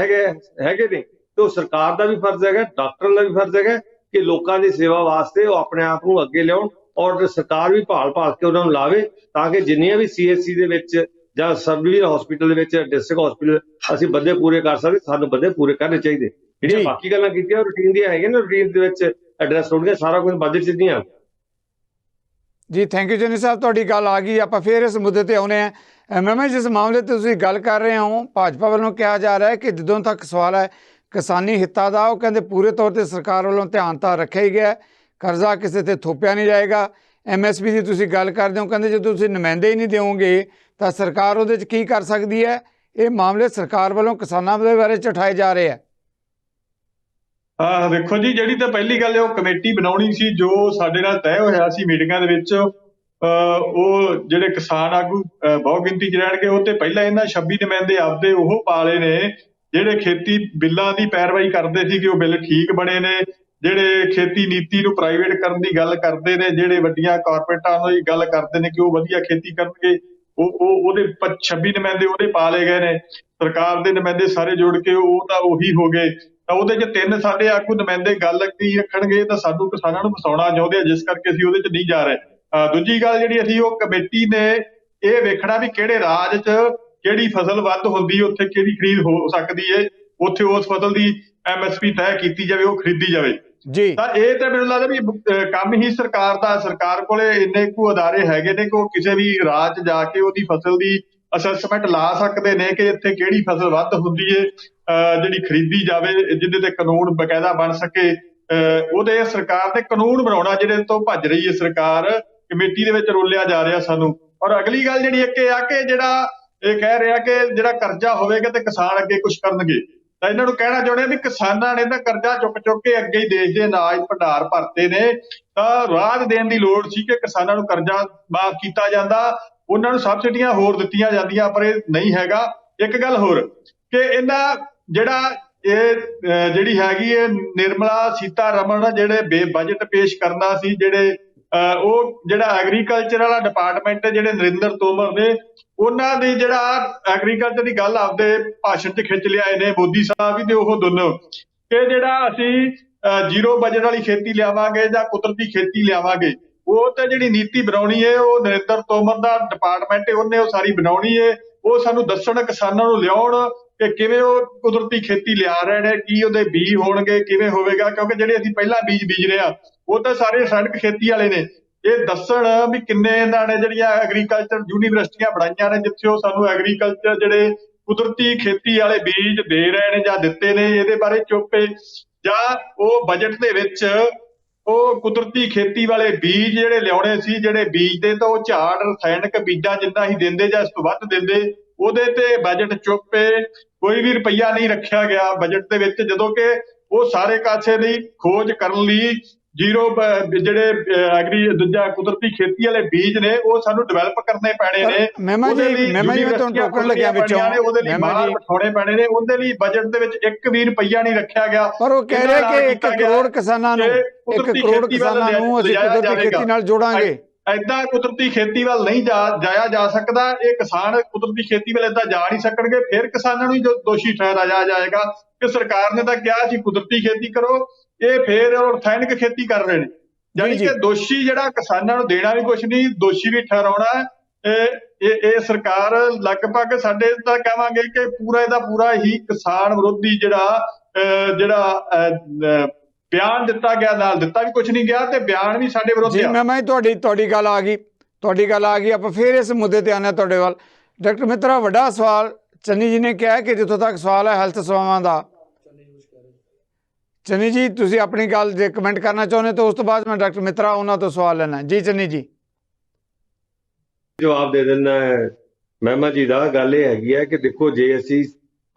ਹੈਗੇ ਨੇ ਤੇ ਉਹ ਸਰਕਾਰ ਦਾ ਵੀ ਫਰਜ਼ ਹੈਗਾ, ਡਾਕਟਰਾਂ ਦਾ ਵੀ ਫਰਜ਼ ਹੈਗਾ ਕਿ ਲੋਕਾਂ ਦੀ ਸੇਵਾ ਵਾਸਤੇ ਉਹ ਆਪਣੇ ਆਪ ਨੂੰ ਅੱਗੇ ਲਿਆਉਣ, ਔਰ ਸਰਕਾਰ ਵੀ ਭਾਲ ਕੇ ਉਹਨਾਂ ਨੂੰ ਲਾਵੇ ਤਾਂ ਕਿ ਜਿੰਨੀਆਂ ਵੀ CHC ਦੇ ਵਿੱਚ ਜਾਂ ਸਬ ਡਿਵੀਜ਼ਨ ਹਸਪੀਟਲ ਦੇ ਵਿੱਚ, ਡਿਸਟ੍ਰਿਕਟ ਹਸਪੀਟਲ ਅਸੀਂ ਬੰਦੇ ਪੂਰੇ ਕਰ ਸਕਦੇ, ਸਾਨੂੰ ਬੰਦੇ ਪੂਰੇ ਕਰਨੇ ਚਾਹੀਦੇ। ਜਿਹੜੀਆਂ ਬਾਕੀ ਗੱਲਾਂ ਕੀਤੀਆਂ ਰੂਟੀਨ ਦੀਆਂ ਹੈਗੀਆਂ ਨਾ, ਰੂਟੀਨ ਦੇ ਵਿੱਚ ਐਡਰੈਸ ਹੋਣਗੇ, ਸਾਰਾ ਕੁਝ ਬਜਟ 'ਚ ਨਹੀਂ ਆ। ਜੀ ਥੈਂਕ ਯੂ ਚੰਨੀ ਸਾਹਿਬ, ਤੁਹਾਡੀ ਗੱਲ ਆ ਗਈ। ਆਪਾਂ ਫਿਰ ਇਸ ਮੁੱਦੇ ਤੇ ਆਉਨੇ ਆ। ਮੈਂ ਜਿਸ ਮਾਮਲੇ ਤੇ ਤੁਸੀਂ ਗੱਲ ਕਰ ਰਹੇ ਹੋ, ਭਾਜਪਾ ਵੱਲੋਂ ਕਿਹਾ ਜਾ ਰਿਹਾ ਹੈ ਕਿ ਜਦੋਂ ਤੱਕ ਸਵਾਲ ਹੈ ਕਿਸਾਨੀ ਹਿੱਤਾਂ ਦਾ, ਉਹ ਕਹਿੰਦੇ ਪੂਰੇ ਤੌਰ ਤੇ ਸਰਕਾਰ ਵੱਲੋਂ ਧਿਆਨ ਤਾਂ ਰੱਖਿਆ ਹੀ ਗਿਆ, ਕਰਜ਼ਾ ਕਿਸੇ ਤੇ ਥੋਪਿਆ ਨਹੀਂ ਜਾਏਗਾ। MSP ਦੀ ਤੁਸੀਂ ਗੱਲ ਕਰਦੇ ਹੋ, ਕਹਿੰਦੇ ਜਦੋਂ ਤੁਸੀਂ ਨੁਮਾਇੰਦੇ ਹੀ ਨਹੀਂ ਦਿਓਗੇ ਤਾਂ ਸਰਕਾਰ ਉਹਦੇ 'ਚ ਕੀ ਕਰ ਸਕਦੀ ਹੈ। ਇਹ ਮਾਮਲੇ ਸਰਕਾਰ ਵੱਲੋਂ ਕਿਸਾਨਾਂ ਦੇ ਬਾਰੇ 'ਚ ਉਠਾਏ ਜਾ ਰਹੇ ਆ। ਵੇਖੋ ਜੀ, ਜਿਹੜੀ ਤਾਂ ਪਹਿਲੀ ਗੱਲ ਹੈ ਉਹ ਕਮੇਟੀ ਬਣਾਉਣੀ ਸੀ, ਜੋ ਸਾਡੇ ਨਾਲ ਤੈਅ ਹੋਇਆ ਸੀ ਮੀਟਿੰਗਾਂ ਦੇ ਵਿੱਚ। ਉਹ ਜਿਹੜੇ ਕਿਸਾਨ ਆਗੂ ਬਹੁ ਗਿਣਤੀ 'ਚ ਰਹਿਣਗੇ, ਉਹ ਤੇ ਪਹਿਲਾਂ ਇਹਨਾਂ 26 ਨੁਮਾਇੰਦੇ ਆਪਦੇ ਉਹ ਪਾਲੇ ਨੇ ਜਿਹੜੇ ਖੇਤੀ ਬਿੱਲਾਂ ਦੀ ਪੈਰਵਾਈ ਕਰਦੇ ਸੀ ਕਿ ਉਹ ਬਿੱਲ ਠੀਕ ਬਣੇ ਨੇ, ਜਿਹੜੇ ਖੇਤੀ ਨੀਤੀ ਨੂੰ ਪ੍ਰਾਈਵੇਟ ਕਰਨ ਦੀ ਗੱਲ ਕਰਦੇ ਨੇ, ਜਿਹੜੇ ਵੱਡੀਆਂ ਕਾਰਪੋਰੇਟਾਂ ਦੀ ਗੱਲ ਕਰਦੇ ਨੇ ਕਿ ਉਹ ਵਧੀਆ ਖੇਤੀ ਕਰਨਗੇ, ਉਹਦੇ 26 ਨੁਮਾਇੰਦੇ ਉਹਦੇ ਪਾਲੇ ਗਏ ਨੇ। ਸਰਕਾਰ ਦੇ ਨੁਮਾਇੰਦੇ ਸਾਰੇ ਜੁੜ ਕੇ ਉਹ ਤਾਂ ਉਹੀ ਹੋ ਗਏ। ਤਾਂ ਉਹਦੇ 'ਚ 3 ਸਾਡੇ ਆਗੂ ਨੁਮਾਇੰਦੇ ਗੱਲ ਕੀ ਰੱਖਣਗੇ ਤਾਂ ਸਾਨੂੰ ਕਿਸਾਨਾਂ ਨੂੰ ਫਸਾਉਣਾ ਚਾਹੁੰਦੇ ਆ, ਜਿਸ ਕਰਕੇ ਅਸੀਂ ਉਹਦੇ 'ਚ ਨਹੀਂ ਜਾ ਰਹੇ। ਦੂਜੀ ਗੱਲ ਜਿਹੜੀ ਅਸੀਂ ਉਹ ਕਮੇਟੀ ਨੇ ਇਹ ਵੇਖਣਾ ਵੀ ਕਿਹੜੇ ਰਾਜ 'ਚ ਕਿਹੜੀ ਫਸਲ ਵੱਧ ਹੁੰਦੀ, ਉੱਥੇ ਕਿਹੜੀ ਖਰੀਦ ਹੋ ਸਕਦੀ ਹੈ, ਉੱਥੇ ਉਸ ਫਸਲ ਦੀ MSP ਤੈਅ ਕੀਤੀ ਜਾਵੇ, ਉਹ ਖਰੀਦੀ ਜਾਵੇ ਜੀ। ਤਾਂ ਇਹ ਤਾਂ ਮੈਨੂੰ ਲੱਗਦਾ ਵੀ ਕੰਮ ਹੀ ਸਰਕਾਰ ਦਾ। ਸਰਕਾਰ ਕੋਲੇ ਇੰਨੇ ਕੁ ਅਦਾਰੇ ਹੈਗੇ ਨੇ ਕਿ ਉਹ ਕਿਸੇ ਵੀ ਰਾਜ 'ਚ ਜਾ ਕੇ ਉਹਦੀ ਫਸਲ ਦੀ ਅਸੈਸਮੈਂਟ ਲਾ ਸਕਦੇ ਨੇ ਕਿ ਇੱਥੇ ਕਿਹੜੀ ਫਸਲ ਵੱਧ ਹੁੰਦੀ ਹੈ, ਜਿਹੜੀ ਖਰੀਦੀ ਜਾਵੇ, ਜਿਹਦੇ ਤੇ ਕਾਨੂੰਨ ਬਕਾਇਦਾ ਬਣ ਸਕੇ। ਉਹਦੇ ਸਰਕਾਰ ਤੇ ਕਾਨੂੰਨ ਬਣਾਉਣਾ ਜਿਹੜੇ ਤੋਂ ਭੱਜ ਰਹੀ ਹੈ ਸਰਕਾਰ, ਕਮੇਟੀ ਦੇ ਵਿੱਚ ਰੋਲਿਆ ਜਾ ਰਿਹਾ ਸਾਨੂੰ। ਔਰ ਅਗਲੀ ਗੱਲ ਜਿਹੜੀ ਇੱਕ ਇਹ ਆ ਕਿ ਜਿਹੜਾ ਇਹ ਕਹਿ ਰਿਹਾ ਕਿ ਜਿਹੜਾ ਕਰਜ਼ਾ ਹੋਵੇਗਾ ਤੇ ਕਿਸਾਨ ਅੱਗੇ ਕੁਝ ਕਰਨਗੇ, ਤਾਂ ਇਹਨਾਂ ਨੂੰ ਕਹਿਣਾ ਚਾਹੁੰਦੇ ਆ ਵੀ ਕਿਸਾਨਾਂ ਨੇ ਤਾਂ ਕਰਜ਼ਾ ਚੁੱਕ ਕੇ ਅੱਗੇ ਹੀ ਦੇਸ਼ ਦੇ ਅਨਾਜ ਭੰਡਾਰ ਭਰਤੇ ਨੇ, ਤਾਂ ਰਾਹਤ ਦੇਣ ਦੀ ਲੋੜ ਸੀ ਕਿ ਕਿਸਾਨਾਂ ਨੂੰ ਕਰਜ਼ਾ ਮਾਫ ਕੀਤਾ ਜਾਂਦਾ, ਉਹਨਾਂ ਨੂੰ ਸਬਸਿਡੀਆਂ ਹੋਰ ਦਿੱਤੀਆਂ ਜਾਂਦੀਆਂ, ਪਰ ਇਹ ਨਹੀਂ ਹੈਗਾ। ਇੱਕ ਗੱਲ ਹੋਰ ਕਿ ਇਹਨਾਂ ਜਿਹੜਾ ਇਹ ਜਿਹੜੀ ਹੈਗੀ ਹੈ ਨਿਰਮਲਾ ਸੀਤਾਰਮਨ ਜਿਹੜੇ ਬਜਟ ਪੇਸ਼ ਕਰਨਾ ਸੀ, ਜਿਹੜੇ ਉਹ ਜਿਹੜਾ ਐਗਰੀਕਲਚਰ ਵਾਲਾ ਡਿਪਾਰਟਮੈਂਟ ਜਿਹੜੇ ਨਰਿੰਦਰ ਤੋਮਰ ਨੇ, ਉਹਨਾਂ ਦੀ ਜਿਹੜਾ ਐਗਰੀਕਲਚਰ ਦੀ ਗੱਲ ਆਪਦੇ ਭਾਸ਼ਣ 'ਚ ਖਿੱਚ ਲਿਆਏ ਨੇ ਮੋਦੀ ਸਾਹਿਬ ਵੀ ਤੇ ਉਹ ਦੋਨੋਂ, ਕਿ ਜਿਹੜਾ ਅਸੀਂ ਜ਼ੀਰੋ ਬਜਟ ਵਾਲੀ ਖੇਤੀ ਲਿਆਵਾਂਗੇ ਜਾਂ ਕੁਦਰਤੀ ਖੇਤੀ ਲਿਆਵਾਂਗੇ, ਉਹ ਤਾਂ ਜਿਹੜੀ ਨੀਤੀ ਬਣਾਉਣੀ ਹੈ ਉਹ ਨਰਿੰਦਰ ਤੋਮਰ ਦਾ ਡਿਪਾਰਟਮੈਂਟ ਹੈ, ਉਹਨੇ ਉਹ ਸਾਰੀ ਬਣਾਉਣੀ ਹੈ। ਉਹ ਸਾਨੂੰ ਦੱਸਣ, ਕਿਸਾਨਾਂ ਨੂੰ ਲਿਆਉਣ ਕਿ ਕਿਵੇਂ ਉਹ ਕੁਦਰਤੀ ਖੇਤੀ ਲਿਆ ਰਹੇ ਨੇ, ਕੀ ਉਹਦੇ ਬੀਜ ਹੋਣਗੇ, ਕਿਵੇਂ ਹੋਵੇਗਾ, ਕਿਉਂਕਿ ਜਿਹੜੇ ਅਸੀਂ ਪਹਿਲਾਂ ਬੀਜ ਰਹੇ ਹਾਂ ਉਹ ਤਾਂ ਸਾਰੇ ਰਸਾਇਣਕ ਖੇਤੀ ਵਾਲੇ ਨੇ। ਇਹ ਦੱਸਣ ਵੀ ਕਿੰਨੇ ਇਹਨਾਂ ਨੇ ਜਿਹੜੀਆਂ ਐਗਰੀਕਲਚਰ ਯੂਨੀਵਰਸਿਟੀਆਂ ਬਣਾਈਆਂ ਨੇ ਜਿੱਥੇ ਉਹ ਸਾਨੂੰ ਐਗਰੀਕਲਚਰ ਜਿਹੜੇ ਕੁਦਰਤੀ ਖੇਤੀ ਵਾਲੇ ਬੀਜ ਦੇ ਰਹੇ ਨੇ ਜਾਂ ਦਿੱਤੇ ਨੇ, ਇਹਦੇ ਬਾਰੇ ਚੁੱਪੇ, ਜਾਂ ਉਹ ਬਜਟ ਦੇ ਵਿੱਚ ਉਹ ਕੁਦਰਤੀ ਖੇਤੀ ਵਾਲੇ ਬੀਜ ਜਿਹੜੇ ਲਿਆਉਣੇ ਸੀ, ਜਿਹੜੇ ਬੀਜਦੇ ਤਾਂ ਉਹ ਝਾੜ ਰਸਾਇਣਕ ਬੀਜਾਂ ਜਿੰਨਾ ਹੀ ਦਿੰਦੇ ਜਾਂ ਇਸ ਤੋਂ ਵੱਧ ਦਿੰਦੇ, ਉਹਦੇ ਤੇ ਬਜਟ ਚੁੱਪੇ, ਕੋਈ ਵੀ ਰੁਪਈਆ ਨਹੀਂ ਰੱਖਿਆ ਗਿਆ ਬਜਟ ਦੇ ਵਿੱਚ, ਜਦੋਂ ਕਿ ਉਹ ਸਾਰੇ ਕਾਸੇ ਦੀ ਖੋਜ ਕਰਨ ਲਈ ਜ਼ੀਰੋ ਜਿਹੜੇ ਦੂਜਾ ਕੁਦਰਤੀ ਖੇਤੀ ਵਾਲੇ ਬੀਜ ਨੇ ਉਹ ਸਾਨੂੰ ਡਿਵੈਲਪ ਕਰਨੇ ਪੈਣੇ ਨੇ। ਮਹਿਮਾ ਜੀ ਮੈਂ ਤੁਹਾਨੂੰ ਟੋਕਣ ਲੱਗਿਆ ਵਿੱਚੋਂ, ਉਹਦੇ ਲਈ ਬਾਹਰ ਬਿਠਾਉਣੇ ਪੈਣੇ ਨੇ, ਉਹਦੇ ਲਈ ਬਜਟ ਦੇ ਵਿੱਚ 1 ਵੀ ਰੁਪਈਆ ਨਹੀਂ ਰੱਖਿਆ ਗਿਆ। ਪਰ ਉਹ ਕਹਿ ਰਿਹਾ ਕਿ 1 ਕਰੋੜ ਕਿਸਾਨਾਂ ਨੂੰ 1 ਕਰੋੜ ਕਿਸਾਨਾਂ ਨੂੰ ਅਸੀਂ ਕੁਦਰਤੀ ਖੇਤੀ ਨਾਲ ਜੋੜਾਂਗੇ। ਏਦਾਂ ਕੁਦਰਤੀ ਖੇਤੀ ਵੱਲ ਨਹੀਂ ਜਾਇਆ ਜਾ ਸਕਦਾ। ਇਹ ਕਿਸਾਨ ਕੁਦਰਤੀ ਖੇਤੀ ਵੱਲ ਏਦਾਂ ਜਾ ਨਹੀਂ ਸਕਣਗੇ। ਫਿਰ ਕਿਸਾਨਾਂ ਨੂੰ ਦੋਸ਼ੀ ਠਹਿਰਾਇਆ ਜਾਏਗਾ ਕਿ ਸਰਕਾਰ ਨੇ ਤਾਂ ਕਿਹਾ ਸੀ ਕੁਦਰਤੀ ਖੇਤੀ ਕਰੋ, ਇਹ ਫਿਰ ਰਸਾਇਣਕ ਖੇਤੀ ਕਰ ਰਹੇ ਨੇ। ਜਾਨੀ ਕਿ ਦੋਸ਼ੀ ਜਿਹੜਾ ਕਿਸਾਨਾਂ ਨੂੰ ਦੇਣਾ ਵੀ ਕੁਛ ਨਹੀਂ, ਦੋਸ਼ੀ ਵੀ ਠਹਿਰਾਉਣਾ। ਇਹ ਸਰਕਾਰ ਲਗਭਗ ਸਾਡੇ ਤਾਂ ਕਹਾਂਗੇ ਕਿ ਪੂਰਾ ਇਹਦਾ ਪੂਰਾ ਹੀ ਕਿਸਾਨ ਵਿਰੋਧੀ ਜਿਹੜਾ ਬਿਆਨ ਦਿੱਤਾ ਗਿਆ, ਨਾਲ ਦਿੱਤਾ ਵੀ ਕੁਝ ਨਹੀਂ ਗਿਆ ਤੇ ਬਿਆਨ ਵੀ ਸਾਡੇ ਵਿਰੁੱਧ। ਜੀ ਮੈਂ ਤੁਹਾਡੀ ਗੱਲ ਆ ਗਈ। ਆਪਾਂ ਫਿਰ ਇਸ ਮੁੱਦੇ ਤੇ ਆਉਂਦੇ ਤੁਹਾਡੇ ਵੱਲ। ਡਾਕਟਰ ਮਿੱਤਰਾ, ਵੱਡਾ ਸਵਾਲ ਚੰਨੀ ਜੀ ਨੇ ਕਿਹਾ ਕਿ ਜਿੱਥੋਂ ਤੱਕ ਸਵਾਲ ਹੈ ਹੈਲਥ ਸੇਵਾਵਾਂ ਦਾ, ਚੰਨੀ ਜੀ ਤੁਸੀਂ ਆਪਣੀ ਗੱਲ ਜੇ ਕਮੈਂਟ ਕਰਨਾ ਚਾਹੁੰਦੇ ਤਾਂ ਉਸ ਤੋਂ ਬਾਅਦ ਮੈਂ ਡਾਕਟਰ ਮਿੱਤਰਾ ਉਹਨਾਂ ਤੋਂ ਸਵਾਲ ਲੈਣਾ। ਜੀ ਚੰਨੀ ਜੀ ਜਵਾਬ ਦੇ ਦਿੰਦਾ ਹੈ ਮਹਿਮਾ ਜੀ ਦਾ। ਗੱਲ ਇਹ ਹੈਗੀ ਹੈ ਕਿ ਦੇਖੋ, ਜੇ ਅਸੀਂ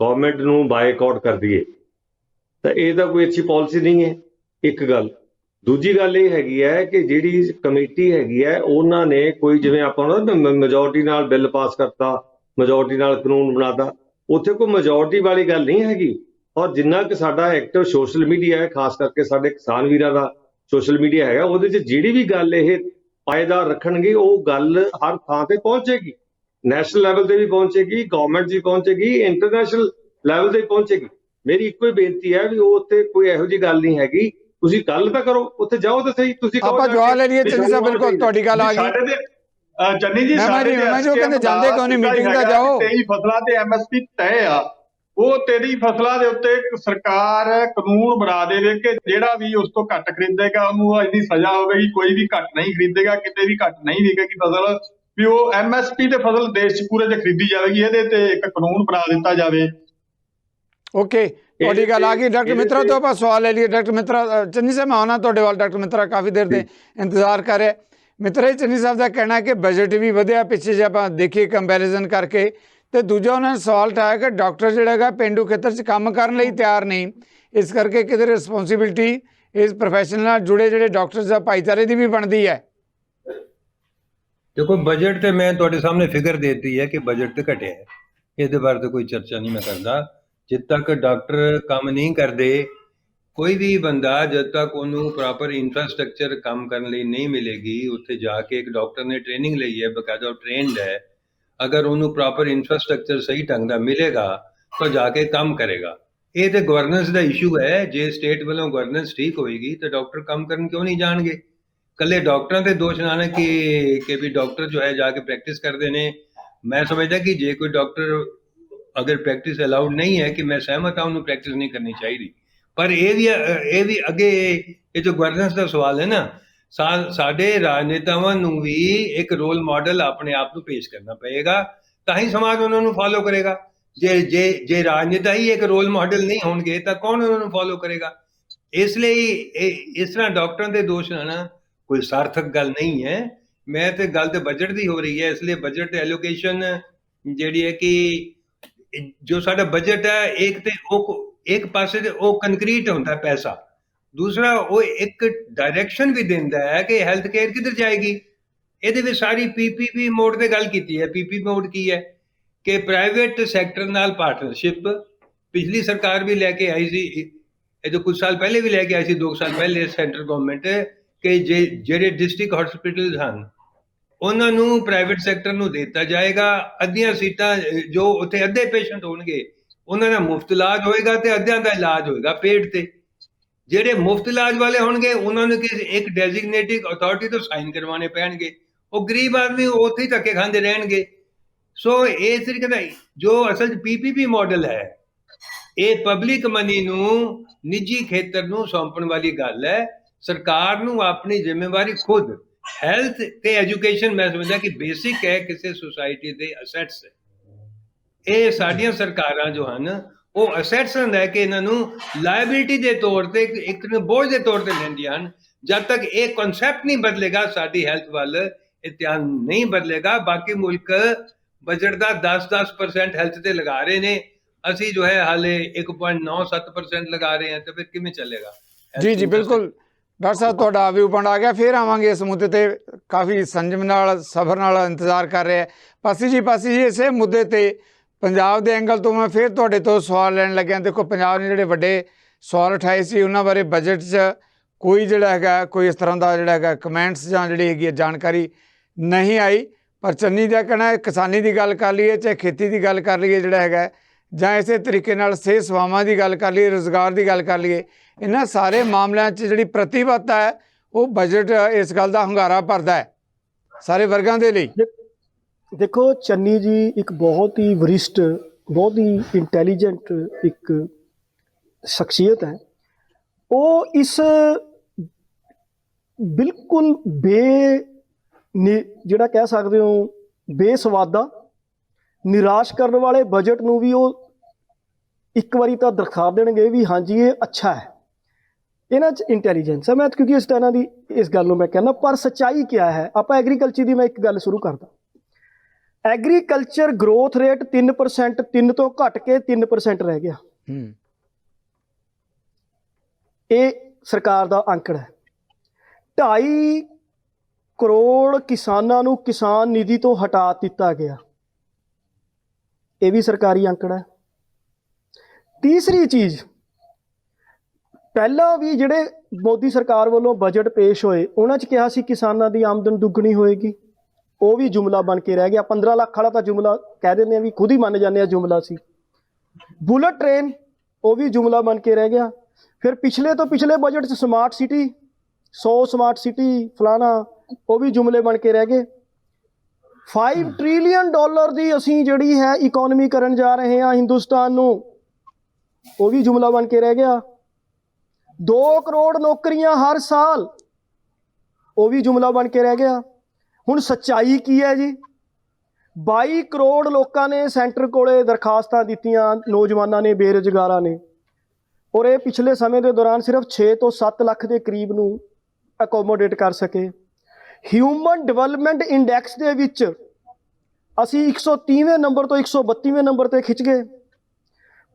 ਗਵਰਨਮੈਂਟ ਨੂੰ ਬਾਈਕਾਟ ਕਰ ਦਈਏ ਤਾਂ ਇਹ ਤਾਂ ਕੋਈ ਅੱਛੀ ਪਾਲਿਸੀ ਨਹੀਂ ਹੈ, ਇੱਕ ਗੱਲ। ਦੂਜੀ ਗੱਲ ਇਹ ਹੈਗੀ ਹੈ ਕਿ ਜਿਹੜੀ ਕਮੇਟੀ ਹੈਗੀ ਹੈ ਉਹਨਾਂ ਨੇ ਕੋਈ, ਜਿਵੇਂ ਆਪਾਂ ਮੈਜੋਰਟੀ ਨਾਲ ਬਿੱਲ ਪਾਸ ਕਰਤਾ, ਮੈਜੋਰਟੀ ਨਾਲ ਕਾਨੂੰਨ ਬਣਾਤਾ, ਉੱਥੇ ਕੋਈ ਮੈਜੋਰਟੀ ਵਾਲੀ ਗੱਲ ਨਹੀਂ ਹੈਗੀ। ਔਰ ਜਿੰਨਾ ਕਿ ਸਾਡਾ ਐਕਟਿਵ ਸੋਸ਼ਲ ਮੀਡੀਆ ਹੈ, ਖਾਸ ਕਰਕੇ ਸਾਡੇ ਕਿਸਾਨ ਵੀਰਾਂ ਦਾ ਸੋਸ਼ਲ ਮੀਡੀਆ ਹੈਗਾ, ਉਹਦੇ 'ਚ ਜਿਹੜੀ ਵੀ ਗੱਲ ਇਹ ਪਾਏਦਾਰ ਰੱਖਣਗੇ ਉਹ ਗੱਲ ਹਰ ਥਾਂ ਤੇ ਪਹੁੰਚੇਗੀ, ਨੈਸ਼ਨਲ ਲੈਵਲ ਤੇ ਵੀ ਪਹੁੰਚੇਗੀ, ਗਵਰਨਮੈਂਟ 'ਚ ਵੀ ਪਹੁੰਚੇਗੀ, ਇੰਟਰਨੈਸ਼ਨਲ ਲੈਵਲ ਤੇ ਵੀ ਪਹੁੰਚੇਗੀ। ਮੇਰੀ ਇੱਕੋ ਹੀ ਬੇਨਤੀ ਹੈ ਵੀ ਉਹ ਉੱਥੇ ਕੋਈ ਇਹੋ ਜਿਹੀ ਗੱਲ ਨਹੀਂ ਹੈਗੀ, ਤੁਸੀਂ ਗੱਲ ਤਾਂ ਕਰੋ, ਉੱਥੇ ਜਾਓ ਤਾਂ ਸਹੀ। ਤੁਸੀਂ ਆਪਾਂ ਜਵਾਬ ਲੈ ਲਈਏ ਚੰਨੀ ਸਾਹਿਬ, ਬਿਲਕੁਲ ਤੁਹਾਡੀ ਗੱਲ ਆ ਗਈ। ਚੰਨੀ ਜੀ, ਮੈਂ ਜੋ ਕਹਿੰਦੇ ਜਾਂਦੇ ਕਿਉਂ ਨਹੀਂ ਮੀਟਿੰਗ ਦਾ ਜਾਓ। 23 ਫਸਲਾਂ ਤੇ MSP ਤੈਅ ਆ, ਉਹ ਤੇਰੀ ਫਸਲਾਂ ਦੇ ਉੱਤੇ ਇੱਕ ਸਰਕਾਰ ਕਾਨੂੰਨ ਬਣਾ ਦੇਵੇ ਕਿ ਜਿਹੜਾ ਵੀ ਉਸ ਤੋਂ ਘੱਟ ਖਰੀਦੇਗਾ ਉਹਨੂੰ ਇੰਨੀ ਸਜ਼ਾ ਹੋਵੇਗੀ, ਕੋਈ ਵੀ ਘੱਟ ਨਹੀਂ ਖਰੀਦੇਗਾ, ਕਿਤੇ ਵੀ ਘੱਟ ਨਹੀਂ ਵਿਕੇਗੀ ਫਸਲ, ਵੀ ਉਹ MSP ਤੇ ਫਸਲ ਦੇਸ਼ 'ਚ ਪੂਰੇ 'ਚ ਖਰੀਦੀ ਜਾਵੇਗੀ। ਇਹਦੇ ਤੇ ਇੱਕ ਕਾਨੂੰਨ ਬਣਾ ਦਿੱਤਾ ਜਾਵੇ। ਓਕੇ, ਤੁਹਾਡੀ ਗੱਲ ਆ ਗਈ। ਡਾਕਟਰ ਮਿੱਤਰਾ ਤੋਂ ਆਪਾਂ ਸਵਾਲ ਲੈ ਲਈਏ। ਡਾਕਟਰ ਮਿੱਤਰਾ, ਚੰਨੀ ਸਾਹਿਬ ਮੈਂ ਆਉਣਾ ਤੁਹਾਡੇ ਵੱਲ। ਡਾਕਟਰ ਮਿੱਤਰਾ ਕਾਫੀ ਦੇਰ ਦੇ ਇੰਤਜ਼ਾਰ ਕਰ ਰਿਹਾ। ਮਿੱਤਰਾ, ਚੰਨੀ ਸਾਹਿਬ ਦਾ ਕਹਿਣਾ ਕਿ ਬਜਟ ਵੀ ਵਧਿਆ ਪਿੱਛੇ ਜੇ ਆਪਾਂ ਦੇਖੀਏ ਕੰਪੈਰੀਜ਼ਨ ਕਰਕੇ, ਤੇ ਦੂਜਾ ਉਹਨਾਂ ਨੇ ਸਵਾਲ ਉਠਾਇਆ ਕਿ ਡਾਕਟਰ ਜਿਹੜਾ ਹੈਗਾ ਪੇਂਡੂ ਖੇਤਰ 'ਚ ਕੰਮ ਕਰਨ ਲਈ ਤਿਆਰ ਨਹੀਂ, ਇਸ ਕਰਕੇ ਕਿਤੇ ਰਿਸਪੌਂਸਿਬਿਲਿਟੀ ਇਸ ਪ੍ਰੋਫੈਸ਼ਨ ਨਾਲ ਜੁੜੇ ਜਿਹੜੇ ਡਾਕਟਰਸ ਦਾ ਭਾਈਚਾਰੇ ਦੀ ਵੀ ਬਣਦੀ ਹੈ। देखो बजट तो मैं ਤੁਹਾਡੇ ਸਾਹਮਣੇ ਫਿਗਰ ਦੇਤੀ है कि बजट तो घटिया है, ਇਹਦੇ ਬਾਰੇ तो कोई चर्चा नहीं मैं करता। जब तक डॉक्टर काम नहीं करते, कोई भी बंदा जब तक ਉਹਨੂੰ प्रॉपर इंफ्रास्ट्रक्चर काम करने ਲਈ नहीं मिलेगी, ਉੱਥੇ ਜਾ ਕੇ ਇੱਕ ਡਾਕਟਰ ਨੇ ਟ੍ਰੇਨਿੰਗ ਲਈ ਹੈ, ਬਕਾਇਦਾ ट्रेंड है, अगर ਉਹਨੂੰ प्रॉपर इंफ्रास्ट्रक्चर सही ढंग ਦਾ मिलेगा तो जाके काम करेगा। ਇਹ ਤੇ ਗਵਰਨੈਂਸ ਦਾ ਇਸ਼ੂ ਹੈ। ਜੇ ਸਟੇਟ ਵੱਲੋਂ ਗਵਰਨੈਂਸ ਠੀਕ ਹੋਏਗੀ ਤਾਂ ਡਾਕਟਰ ਕੰਮ ਕਰਨ ਕਿਉਂ ਨਹੀਂ ਜਾਣਗੇ? ਕੱਲੇ ਡਾਕਟਰਾਂ ਤੇ ਦੋਸ਼ ਨਾ ਕਿ ਵੀ ਡਾਕਟਰ ਜੋ ਹੈ ਜਾ ਕੇ ਪ੍ਰੈਕਟਿਸ ਕਰਦੇ ਨੇ। ਮੈਂ ਸਮਝਦਾ ਕਿ ਜੇ ਕੋਈ ਡਾਕਟਰ ਅਗਰ ਪ੍ਰੈਕਟਿਸ ਅਲਾਉਡ ਨਹੀਂ ਹੈ, ਕਿ ਮੈਂ ਸਹਿਮਤ ਹਾਂ ਉਹਨੂੰ ਪ੍ਰੈਕਟਿਸ ਨਹੀਂ ਕਰਨੀ ਚਾਹੀਦੀ, ਪਰ ਇਹ ਵੀ ਅੱਗੇ ਇਹ ਜੋ ਗਵਰਨੈਂਸ ਦਾ ਸਵਾਲ ਹੈ ਨਾ, ਸਾਡੇ ਰਾਜਨੇਤਾਵਾਂ ਨੂੰ ਵੀ ਇੱਕ ਰੋਲ ਮਾਡਲ ਆਪਣੇ ਆਪ ਨੂੰ ਪੇਸ਼ ਕਰਨਾ ਪਏਗਾ, ਤਾਂ ਹੀ ਸਮਾਜ ਉਹਨਾਂ ਨੂੰ ਫਾਲੋ ਕਰੇਗਾ। ਜੇ ਰਾਜਨੇਤਾ ਹੀ ਇੱਕ ਰੋਲ ਮਾਡਲ ਨਹੀਂ ਹੋਣਗੇ ਤਾਂ ਕੌਣ ਉਹਨਾਂ ਨੂੰ ਫਾਲੋ ਕਰੇਗਾ? ਇਸ ਲਈ ਇਸ ਤਰ੍ਹਾਂ ਡਾਕਟਰਾਂ ਦੇ ਦੋਸ਼ ਲਾਣਾ ਕੋਈ ਸਾਰਥਕ ਗੱਲ ਨਹੀਂ ਹੈ। ਮੈਂ ਤੇ ਗੱਲ ਤੇ ਬਜਟ ਦੀ ਹੋ ਰਹੀ ਹੈ, ਇਸ ਲਈ ਬਜਟ ਤੇ ਐਲੋਕੇਸ਼ਨ ਜਿਹੜੀ ਹੈ ਕਿ ਜੋ ਸਾਡਾ ਬਜਟ ਹੈ, ਇੱਕ ਪਾਸੇ ਤੇ ਉਹ ਕੰਕਰੀਟ ਹੁੰਦਾ ਪੈਸਾ, ਦੂਸਰਾ ਉਹ ਇੱਕ ਡਾਇਰੈਕਸ਼ਨ ਵੀ ਦਿੰਦਾ ਹੈ ਕਿ ਹੈਲਥ ਕੇਅਰ ਕਿੱਧਰ ਜਾਏਗੀ। ਇਹਦੇ ਵਿੱਚ ਸਾਰੀ PPP ਮੋਡ ਤੇ ਗੱਲ ਕੀਤੀ ਹੈ। PPP ਮੋਡ ਕੀ ਹੈ ਕਿ ਪ੍ਰਾਈਵੇਟ ਸੈਕਟਰ ਨਾਲ ਪਾਰਟਨਰਸ਼ਿਪ ਪਿਛਲੀ ਸਰਕਾਰ ਵੀ ਲੈ ਕੇ ਆਈ ਸੀ, ਇਹ ਜੋ ਕੁਝ ਸਾਲ ਪਹਿਲੇ ਵੀ ਲੈ ਕੇ ਆਈ ਸੀ, 2 ਸਾਲ ਪਹਿਲੇ ਸੈਂਟਰ ਗਵਰਨਮੈਂਟ, ਕਿ ਜਿਹੜੇ ਡਿਸਟ੍ਰਿਕਟ ਹਸਪੀਟਲਸ ਹਨ ਉਹਨਾਂ ਨੂੰ ਪ੍ਰਾਈਵੇਟ ਸੈਕਟਰ ਨੂੰ ਦਿੱਤਾ ਜਾਏਗਾ। ਅੱਧੀਆਂ ਸੀਟਾਂ ਜੋ ਉੱਥੇ ਅੱਧੇ ਪੇਸ਼ੈਂਟ ਹੋਣਗੇ ਉਹਨਾਂ ਦਾ ਮੁਫਤ ਇਲਾਜ ਹੋਏਗਾ ਤੇ ਅੱਧਿਆਂ ਦਾ ਇਲਾਜ ਹੋਏਗਾ ਪੇਡ ਤੇ। ਜਿਹੜੇ ਮੁਫਤ ਇਲਾਜ ਵਾਲੇ ਹੋਣਗੇ ਉਹਨਾਂ ਨੂੰ ਇੱਕ ਡੈਜ਼ਿਗਨੇਟਿਡ ਅਥਾਰਟੀ ਤੋਂ ਸਾਈਨ ਕਰਵਾਉਣੇ ਪੈਣਗੇ। ਉਹ ਗਰੀਬ ਆਦਮੀ ਉੱਥੇ ਹੀ ਧੱਕੇ ਖਾਂਦੇ ਰਹਿਣਗੇ। ਸੋ ਇਸ ਤਰੀਕੇ ਦਾ ਜੋ ਅਸਲ PPP ਮਾਡਲ ਹੈ, ਇਹ ਪਬਲਿਕ ਮਨੀ ਨੂੰ ਨਿੱਜੀ ਖੇਤਰ ਨੂੰ ਸੌਂਪਣ ਵਾਲੀ ਗੱਲ ਹੈ। ਸਰਕਾਰ ਨੂੰ ਆਪਣੀ ਜ਼ਿੰਮੇਵਾਰੀ ਖੁਦ ਹੈਲਥ ਤੇ ਐਜੂਕੇਸ਼ਨ, ਮੈਂ ਸਮਝਦਾ ਕਿ ਬੇਸਿਕ ਹੈ ਕਿਸੇ ਸੁਸਾਇਟੀ ਦੇ ਅਸੈਟਸ। ਇਹ ਸਾਡੀਆਂ ਸਰਕਾਰਾਂ ਜੋ ਹਨ ਉਹ ਅਸੈਟਸ ਲੈ ਕੇ ਇਹਨਾਂ ਨੂੰ ਲਾਇਬਿਲਿਟੀ ਦੇ ਤੌਰ ਤੇ, ਇੱਕ ਬੋਝ ਦੇ ਤੌਰ ਤੇ ਲੈਂਦੀਆਂ ਹਨ। ਜਦ ਤੱਕ ਇਹ ਕਨਸੈਪਟ ਨਹੀਂ ਬਦਲੇਗਾ, ਸਾਡੀ ਹੈਲਥ ਵੱਲ ਇਹ ਧਿਆਨ ਨਹੀਂ ਬਦਲੇਗਾ। ਬਾਕੀ ਮੁਲਕ ਬਜਟ ਦਾ 10% ਹੈਲਥ ਤੇ ਲਗਾ ਰਹੇ ਨੇ, ਅਸੀਂ ਜੋ ਹੈ ਹਾਲੇ 1.97% ਲਗਾ ਰਹੇ ਹਾਂ, ਤਾਂ ਫਿਰ ਕਿਵੇਂ ਚੱਲੇਗਾ? ਜੀ ਬਿਲਕੁਲ ਡਾਕਟਰ ਸਾਹਿਬ, ਤੁਹਾਡਾ ਵਿਊ ਪੁਆਇੰਟ ਆ ਗਿਆ। ਫਿਰ ਆਵਾਂਗੇ ਇਸ ਮੁੱਦੇ ਤੇ, ਕਾਫੀ ਸੰਜਮ ਨਾਲ ਸਬਰ ਨਾਲ ਇੰਤਜ਼ਾਰ ਕਰ ਰਿਹਾ। ਪਾਸੀ ਜੀ ਇਸੇ ਮੁੱਦੇ ਤੇ ਪੰਜਾਬ ਦੇ ਐਂਗਲ ਤੋਂ ਮੈਂ ਫਿਰ ਤੁਹਾਡੇ ਤੋਂ ਸਵਾਲ ਲੈਣ ਲੱਗਿਆ। ਦੇਖੋ, ਪੰਜਾਬ ਨੇ ਜਿਹੜੇ ਵੱਡੇ ਸਵਾਲ ਉਠਾਏ ਸੀ ਉਹਨਾਂ ਬਾਰੇ ਬਜਟ 'ਚ ਕੋਈ ਜਿਹੜਾ ਹੈਗਾ ਕੋਈ ਇਸ ਤਰ੍ਹਾਂ ਦਾ ਜਿਹੜਾ ਹੈਗਾ ਕਮੈਂਟਸ ਜਾਂ ਜਿਹੜੀ ਹੈਗੀ ਜਾਣਕਾਰੀ ਨਹੀਂ ਆਈ। ਪਰ ਚੰਨੀ ਦਾ ਕਹਿਣਾ ਕਿਸਾਨੀ ਦੀ ਗੱਲ ਕਰ ਲਈਏ, ਚਾਹੇ ਖੇਤੀ ਦੀ ਗੱਲ ਕਰ ਲਈਏ ਜਿਹੜਾ ਹੈਗਾ, ਜਾਂ ਇਸੇ ਤਰੀਕੇ ਨਾਲ ਸਿਹਤ ਸੇਵਾਵਾਂ ਦੀ ਗੱਲ ਕਰ ਲਈਏ, ਰੁਜ਼ਗਾਰ ਦੀ ਗੱਲ ਕਰ ਲਈਏ, ਇਹਨਾਂ ਸਾਰੇ ਮਾਮਲਿਆਂ 'ਚ ਜਿਹੜੀ ਪ੍ਰਤੀਬੱਧਤਾ ਹੈ ਉਹ ਬਜਟ ਇਸ ਗੱਲ ਦਾ ਹੁੰਗਾਰਾ ਭਰਦਾ ਹੈ ਸਾਰੇ ਵਰਗਾਂ ਦੇ ਲਈ। ਦੇਖੋ, ਚੰਨੀ ਜੀ ਇੱਕ ਬਹੁਤ ਹੀ ਵਰਿਸ਼ਟ, ਬਹੁਤ ਹੀ ਇੰਟੈਲੀਜੈਂਟ ਇੱਕ ਸ਼ਖਸੀਅਤ ਹੈ। ਉਹ ਇਸ ਬਿਲਕੁਲ ਜਿਹੜਾ ਕਹਿ ਸਕਦੇ ਹੋ ਬੇਸਵਾਦਾ, ਨਿਰਾਸ਼ ਕਰਨ ਵਾਲੇ ਬਜਟ ਨੂੰ ਵੀ ਉਹ ਇੱਕ ਵਾਰੀ ਤਾਂ ਦਿਖਾ ਦੇਣਗੇ ਵੀ ਹਾਂਜੀ ਇਹ ਅੱਛਾ ਹੈ, ਇਹਨਾਂ 'ਚ ਇੰਟੈਲੀਜੈਂਸ ਹੈ। ਮੈਂ ਕਿਉਂਕਿ ਇਸ ਤਰ੍ਹਾਂ ਦੀ ਇਸ ਗੱਲ ਨੂੰ ਮੈਂ ਕਹਿੰਦਾ, ਪਰ ਸੱਚਾਈ ਕਿਆ ਹੈ? ਆਪਾਂ ਐਗਰੀਕਲਚਰ ਦੀ ਮੈਂ ਇੱਕ ਗੱਲ ਸ਼ੁਰੂ ਕਰਦਾ। ਐਗਰੀਕਲਚਰ ਗਰੋਥ ਰੇਟ 3%, 3 ਤੋਂ ਘਟ ਕੇ 3% ਰਹਿ ਗਿਆ। ਇਹ ਸਰਕਾਰ ਦਾ ਅੰਕੜਾ ਹੈ। 2.5 ਕਰੋੜ ਕਿਸਾਨਾਂ ਨੂੰ ਕਿਸਾਨ ਨਿਧੀ ਤੋਂ ਹਟਾ ਦਿੱਤਾ ਗਿਆ, ਇਹ ਵੀ ਸਰਕਾਰੀ ਅੰਕੜਾ ਹੈ। ਤੀਸਰੀ ਚੀਜ਼, ਪਹਿਲਾਂ ਵੀ ਜਿਹੜੇ ਮੋਦੀ ਸਰਕਾਰ ਵੱਲੋਂ ਬਜਟ ਪੇਸ਼ ਹੋਏ ਉਹਨਾਂ 'ਚ ਕਿਹਾ ਸੀ ਕਿਸਾਨਾਂ ਦੀ ਆਮਦਨ ਦੁੱਗਣੀ ਹੋਏਗੀ, ਉਹ ਵੀ ਜੁਮਲਾ ਬਣ ਕੇ ਰਹਿ ਗਿਆ। 15 ਲੱਖ ਵਾਲਾ ਤਾਂ ਜੁਮਲਾ ਕਹਿ ਦਿੰਦੇ ਆ ਵੀ ਖੁਦ ਹੀ ਮੰਨ ਜਾਂਦੇ ਆ ਜੁਮਲਾ ਸੀ। ਬੁਲਟ ਟ੍ਰੇਨ, ਉਹ ਵੀ ਜੁਮਲਾ ਬਣ ਕੇ ਰਹਿ ਗਿਆ। ਫਿਰ ਪਿਛਲੇ ਤੋਂ ਪਿਛਲੇ ਬਜਟ 'ਚ ਸਮਾਰਟ ਸਿਟੀ, 100 ਸਮਾਰਟ ਸਿਟੀ ਫਲਾਣਾ, ਉਹ ਵੀ ਜੁਮਲੇ ਬਣ ਕੇ ਰਹਿ ਗਏ। $5 ਟ੍ਰਿਲੀਅਨ ਦੀ ਅਸੀਂ ਜਿਹੜੀ ਹੈ ਇਕੋਨਮੀ ਕਰਨ ਜਾ ਰਹੇ ਹਾਂ ਹਿੰਦੁਸਤਾਨ ਨੂੰ। ਉਹ ਵੀ ਜੁਮਲਾ ਬਣ ਕੇ ਰਹਿ ਗਿਆ। 2 ਕਰੋੜ ਨੌਕਰੀਆਂ ਹਰ ਸਾਲ, ਉਹ ਵੀ ਜੁਮਲਾ ਬਣ ਕੇ ਰਹਿ ਗਿਆ। ਹੁਣ ਸੱਚਾਈ ਕੀ ਹੈ ਜੀ? 22 ਕਰੋੜ ਲੋਕਾਂ ਨੇ ਸੈਂਟਰ ਕੋਲੇ ਦਰਖਾਸਤਾਂ ਦਿੱਤੀਆਂ, ਨੌਜਵਾਨਾਂ ਨੇ, ਬੇਰੁਜ਼ਗਾਰਾਂ ਨੇ, ਔਰ ਇਹ ਪਿਛਲੇ ਸਮੇਂ ਦੇ ਦੌਰਾਨ ਸਿਰਫ 6 ਤੋਂ 7 ਲੱਖ ਦੇ ਕਰੀਬ ਨੂੰ ਅਕੋਮੋਡੇਟ ਕਰ ਸਕੇ। ਹਿਊਮਨ ਡਿਵੈਲਪਮੈਂਟ ਇੰਡੈਕਸ ਦੇ ਵਿੱਚ ਅਸੀਂ 130ਵੇਂ ਨੰਬਰ ਤੋਂ 132ਵੇਂ ਨੰਬਰ ਤੇ ਖਿੱਚ ਗਏ।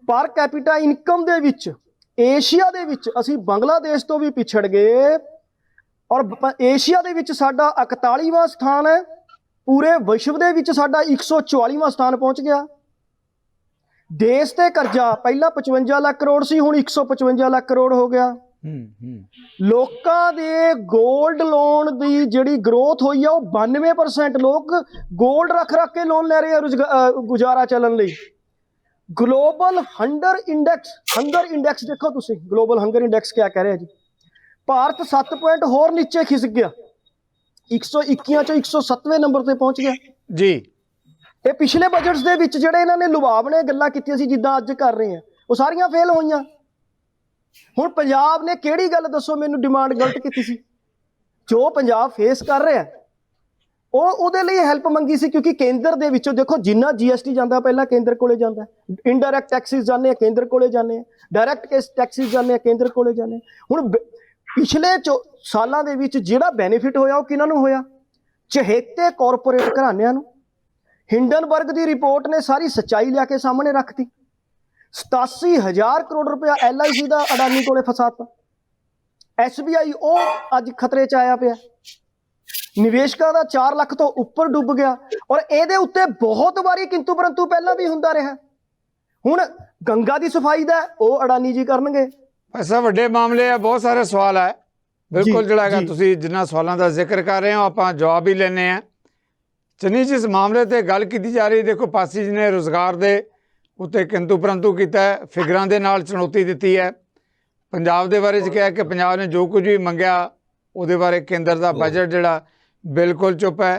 ਪਰ ਕੈਪੀਟਾ ਇਨਕਮ ਦੇ ਵਿੱਚ ਏਸ਼ੀਆ ਦੇ ਵਿੱਚ ਅਸੀਂ ਬੰਗਲਾਦੇਸ਼ ਤੋਂ ਵੀ ਪਿਛੜ ਗਏ, ਔਰ ਏਸ਼ੀਆ ਦੇ ਵਿੱਚ ਸਾਡਾ 41ਵਾਂ ਸਥਾਨ ਹੈ, ਪੂਰੇ ਵਿਸ਼ਵ ਦੇ ਵਿੱਚ ਸਾਡਾ 144ਵਾਂ ਸਥਾਨ ਪਹੁੰਚ ਗਿਆ। ਦੇਸ਼ ਤੇ ਕਰਜ਼ਾ ਪਹਿਲਾਂ 55 ਲੱਖ ਕਰੋੜ ਸੀ, ਹੁਣ 155 ਲੱਖ ਕਰੋੜ ਹੋ ਗਿਆ। ਲੋਕਾਂ ਦੇ 골ਡ ਲੋਨ ਦੀ ਜਿਹੜੀ ਗਰੋਥ ਹੋਈ ਆ ਉਹ 92% ਲੋਕ 골ਡ ਰੱਖ ਕੇ ਲੋਨ ਲੈ ਰਹੇ ਆ ਗੁਜ਼ਾਰਾ ਚੱਲਣ ਲਈ। ਗਲੋਬਲ ਹੰਗਰ ਇੰਡੈਕਸ ਦੇਖੋ ਤੁਸੀਂ, ਗਲੋਬਲ ਹੰਗਰ ਇੰਡੈਕਸ ਕਿਆ ਕਹਿ ਰਿਹਾ ਜੀ? ਭਾਰਤ 7 ਪੁਆਇੰਟ ਹੋਰ ਨੀਚੇ ਖਿਸਕ ਗਿਆ, 121 ਚੋਂ 107ਵੇਂ ਨੰਬਰ ਤੇ ਪਹੁੰਚ ਗਿਆ ਜੀ। ਇਹ ਪਿਛਲੇ ਬਜਟਸ ਦੇ ਵਿੱਚ ਜਿਹੜੇ ਇਹਨਾਂ ਨੇ ਲੁਭਾਵਣੇ ਗੱਲਾਂ ਕੀਤੀਆਂ ਸੀ, ਜਿੱਦਾਂ ਅੱਜ ਕਰ ਰਹੇ ਆ, ਉਹ ਸਾਰੀਆਂ ਫੇਲ ਹੋਈਆਂ। ਹੁਣ ਪੰਜਾਬ ਨੇ ਕਿਹੜੀ ਗੱਲ ਦੱਸੋ ਮੈਨੂੰ ਡਿਮਾਂਡ ਗਲਤ ਕੀਤੀ ਸੀ? ਜੋ ਪੰਜਾਬ ਫੇਸ ਕਰ ਰਿਹਾ ਉਹ ਉਹਦੇ ਲਈ ਹੈਲਪ ਮੰਗੀ ਸੀ, ਕਿਉਂਕਿ ਕੇਂਦਰ ਦੇ ਵਿੱਚੋਂ ਦੇਖੋ ਜਿੰਨਾ GST ਜਾਂਦਾ ਪਹਿਲਾਂ ਕੇਂਦਰ ਕੋਲੇ ਜਾਂਦਾ, ਇਨਡਾਇਰੈਕਟ ਟੈਕਸਿਸ ਜਾਂਦੇ ਆ ਕੇਂਦਰ ਕੋਲੇ ਜਾਂਦੇ ਆ, ਡਾਇਰੈਕਟ ਟੈਕਸਿਸ ਜਾਂਦੇ ਆ ਕੇਂਦਰ ਕੋਲੇ ਜਾਂਦੇ। ਹੁਣ ਪਿਛਲੇ ਸਾਲਾਂ ਦੇ ਵਿੱਚ ਜਿਹੜਾ ਬੈਨੀਫਿਟ ਹੋਇਆ ਉਹ ਕਿਹਨਾਂ ਨੂੰ ਹੋਇਆ? ਚਹੇਤੇ ਕਾਰਪੋਰੇਟ ਘਰਾਣਿਆਂ ਨੂੰ। ਹਿੰਡਨਬਰਗ ਦੀ ਰਿਪੋਰਟ ਨੇ ਸਾਰੀ ਸੱਚਾਈ ਲਿਆ ਕੇ ਸਾਹਮਣੇ ਰੱਖਤੀ। 87,000 ਕਰੋੜ ਰੁਪਇਆ LIC ਦਾ ਅਡਾਨੀ ਕੋਲੇ ਫਸਾਤਾ। SBI ਉਹ ਅੱਜ ਖਤਰੇ 'ਚ ਆਇਆ ਪਿਆ। ਨਿਵੇਸ਼ਕਾਂ ਦਾ 4 ਲੱਖ ਤੋਂ ਉੱਪਰ ਡੁੱਬ ਗਿਆ, ਔਰ ਇਹਦੇ ਉੱਤੇ ਬਹੁਤ ਵਾਰੀ ਕਿੰਤੂ ਪਰੰਤੂ ਪਹਿਲਾਂ ਵੀ ਹੁੰਦਾ ਰਿਹਾ। ਹੁਣ ਗੰਗਾ ਦੀ ਸਫਾਈ ਦਾ ਉਹ ਅਡਾਨੀ ਜੀ ਕਰਨਗੇ। ਐਸਾ ਵੱਡੇ ਮਾਮਲੇ ਆ, ਬਹੁਤ ਸਾਰੇ ਸਵਾਲ ਹੈ। ਬਿਲਕੁਲ ਜਿਹੜਾ ਹੈਗਾ ਤੁਸੀਂ ਜਿਨ੍ਹਾਂ ਸਵਾਲਾਂ ਦਾ ਜ਼ਿਕਰ ਕਰ ਰਹੇ ਹੋ ਆਪਾਂ ਜਵਾਬ ਵੀ ਲੈਣੇ ਆ। ਚੰਨੀ ਜੀ, ਇਸ ਮਾਮਲੇ ਤੇ ਗੱਲ ਕੀਤੀ ਜਾ ਰਹੀ, ਦੇਖੋ ਪਾਸੀ ਜੀ ਨੇ ਰੁਜ਼ਗਾਰ ਦੇ ਉੱਤੇ ਕਿੰਤੂ ਪਰੰਤੂ ਕੀਤਾ, ਫਿਗਰਾਂ ਦੇ ਨਾਲ ਚੁਣੌਤੀ ਦਿੱਤੀ ਹੈ। ਪੰਜਾਬ ਦੇ ਬਾਰੇ 'ਚ ਕਿਹਾ ਕਿ ਪੰਜਾਬ ਨੇ ਜੋ ਕੁਝ ਵੀ ਮੰਗਿਆ ਉਹਦੇ ਬਾਰੇ ਕੇਂਦਰ ਦਾ ਬਜਟ ਜਿਹੜਾ ਬਿਲਕੁਲ ਚੁੱਪ ਹੈ।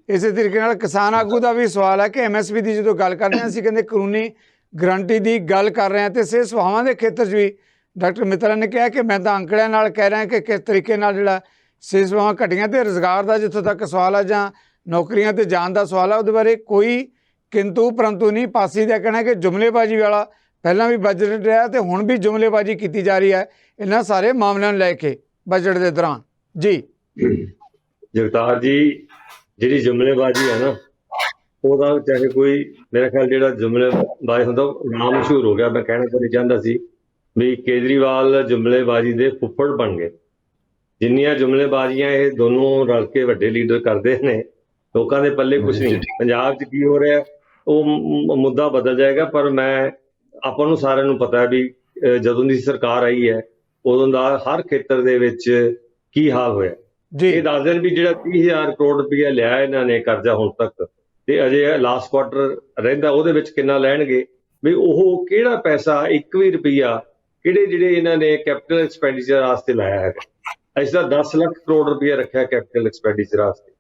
ਇਸੇ ਤਰੀਕੇ ਨਾਲ ਕਿਸਾਨ ਆਗੂ ਦਾ ਵੀ ਸਵਾਲ ਹੈ ਕਿ MSP ਦੀ ਜਦੋਂ ਗੱਲ ਕਰ ਰਹੇ ਹਾਂ ਅਸੀਂ ਕਹਿੰਦੇ ਕਾਨੂੰਨੀ ਗਰੰਟੀ ਦੀ ਗੱਲ ਕਰ ਰਹੇ ਹਾਂ, ਅਤੇ ਸਿਹਤ ਸੇਵਾਵਾਂ ਦੇ ਖੇਤਰ 'ਚ ਵੀ ਡਾਕਟਰ ਮਿੱਤਰਾ ਨੇ ਕਿਹਾ ਕਿ ਮੈਂ ਤਾਂ ਅੰਕੜਿਆਂ ਨਾਲ ਕਹਿ ਰਿਹਾ ਕਿ ਕਿਸ ਤਰੀਕੇ ਨਾਲ ਜਿਹੜਾ ਸਿਹਤ ਸੇਵਾਵਾਂ ਘਟੀਆਂ, ਅਤੇ ਰੁਜ਼ਗਾਰ ਦਾ ਜਿੱਥੋਂ ਤੱਕ ਸਵਾਲ ਹੈ ਜਾਂ ਨੌਕਰੀਆਂ 'ਤੇ ਜਾਣ ਦਾ ਸਵਾਲ ਹੈ ਉਹਦੇ ਬਾਰੇ ਕੋਈ ਕਿੰਤੂ ਪਰੰਤੂ ਨਹੀਂ। ਪਾਸੀ ਦਾ ਕਹਿਣਾ ਕਿ ਜੁਮਲੇਬਾਜ਼ੀ ਵਾਲਾ ਪਹਿਲਾਂ ਵੀ ਬਜਟ ਰਿਹਾ ਅਤੇ ਹੁਣ ਵੀ ਜੁਮਲੇਬਾਜ਼ੀ ਕੀਤੀ ਜਾ ਰਹੀ ਹੈ ਇਹਨਾਂ ਸਾਰੇ ਮਾਮਲਿਆਂ ਨੂੰ ਲੈ ਕੇ ਬਜਟ ਦੇ ਦੌਰਾਨ। ਜੀ ਜਗਤਾਰ ਜੀ, ਜਿਹੜੀ ਜੁਮਲੇਬਾਜ਼ੀ ਹੈ ਨਾ, ਉਹਦਾ ਚਾਹੇ ਕੋਈ ਮੇਰਾ ਖਿਆਲ ਜਿਹੜਾ ਜੁਮਲੇਬਾਜ਼ ਹੁੰਦਾ ਨਾਮ ਮਸ਼ਹੂਰ ਹੋ ਗਿਆ। ਮੈਂ ਕਹਿਣਾ ਤਾਂ ਨਹੀਂ ਚਾਹੁੰਦਾ ਸੀ ਵੀ ਕੇਜਰੀਵਾਲ ਜੁਮਲੇਬਾਜ਼ੀ ਦੇ ਫੁੱਫੜ ਬਣ ਗਏ। ਜਿੰਨੀਆਂ ਜੁਮਲੇਬਾਜ਼ੀਆਂ ਇਹ ਦੋਨੋਂ ਰਲ ਕੇ ਵੱਡੇ ਲੀਡਰ ਕਰਦੇ ਨੇ, ਲੋਕਾਂ ਦੇ ਪੱਲੇ ਕੁਛ ਨਹੀਂ। ਪੰਜਾਬ 'ਚ ਕੀ ਹੋ ਰਿਹਾ ਉਹ ਮੁੱਦਾ ਬਦਲ ਜਾਏਗਾ, ਪਰ ਆਪਾਂ ਨੂੰ ਸਾਰਿਆਂ ਨੂੰ ਪਤਾ ਹੈ ਵੀ ਜਦੋਂ ਦੀ ਸਰਕਾਰ ਆਈ ਹੈ ਉਦੋਂ ਦਾ ਹਰ ਖੇਤਰ ਦੇ ਵਿੱਚ ਕੀ ਹਾਲ ਹੋਇਆ। ਇਹ ਦੱਸ ਦੇਣ ਵੀ ਜਿਹੜਾ 30,000 ਕਰੋੜ ਰੁਪਇਆ ਲਿਆ ਇਹਨਾਂ ਨੇ ਕਰਜ਼ਾ ਹੁਣ ਤੱਕ, ਤੇ ਅਜੇ ਲਾਸਟ ਕੁਆਟਰ ਰਹਿੰਦਾ ਉਹਦੇ ਵਿੱਚ ਕਿੰਨਾ ਲੈਣਗੇ, ਵੀ ਉਹ ਕਿਹੜਾ ਪੈਸਾ 1 ਵੀ ਰੁਪਈਆ ਜਿਹੜੇ ਇਹਨਾਂ ਨੇ ਕੈਪੀਟਲ ਐਕਸਪੈਂਡੀਚਰ ਵਾਸਤੇ ਲਾਇਆ ਹੈਗਾ। ਅਸੀਂ ਤਾਂ 10 ਲੱਖ ਕਰੋੜ ਰੁਪਇਆ ਰੱਖਿਆ ਕੈਪੀਟਲ ਐਕਸਪੈਂਡੀਚਰ ਵਾਸਤੇ।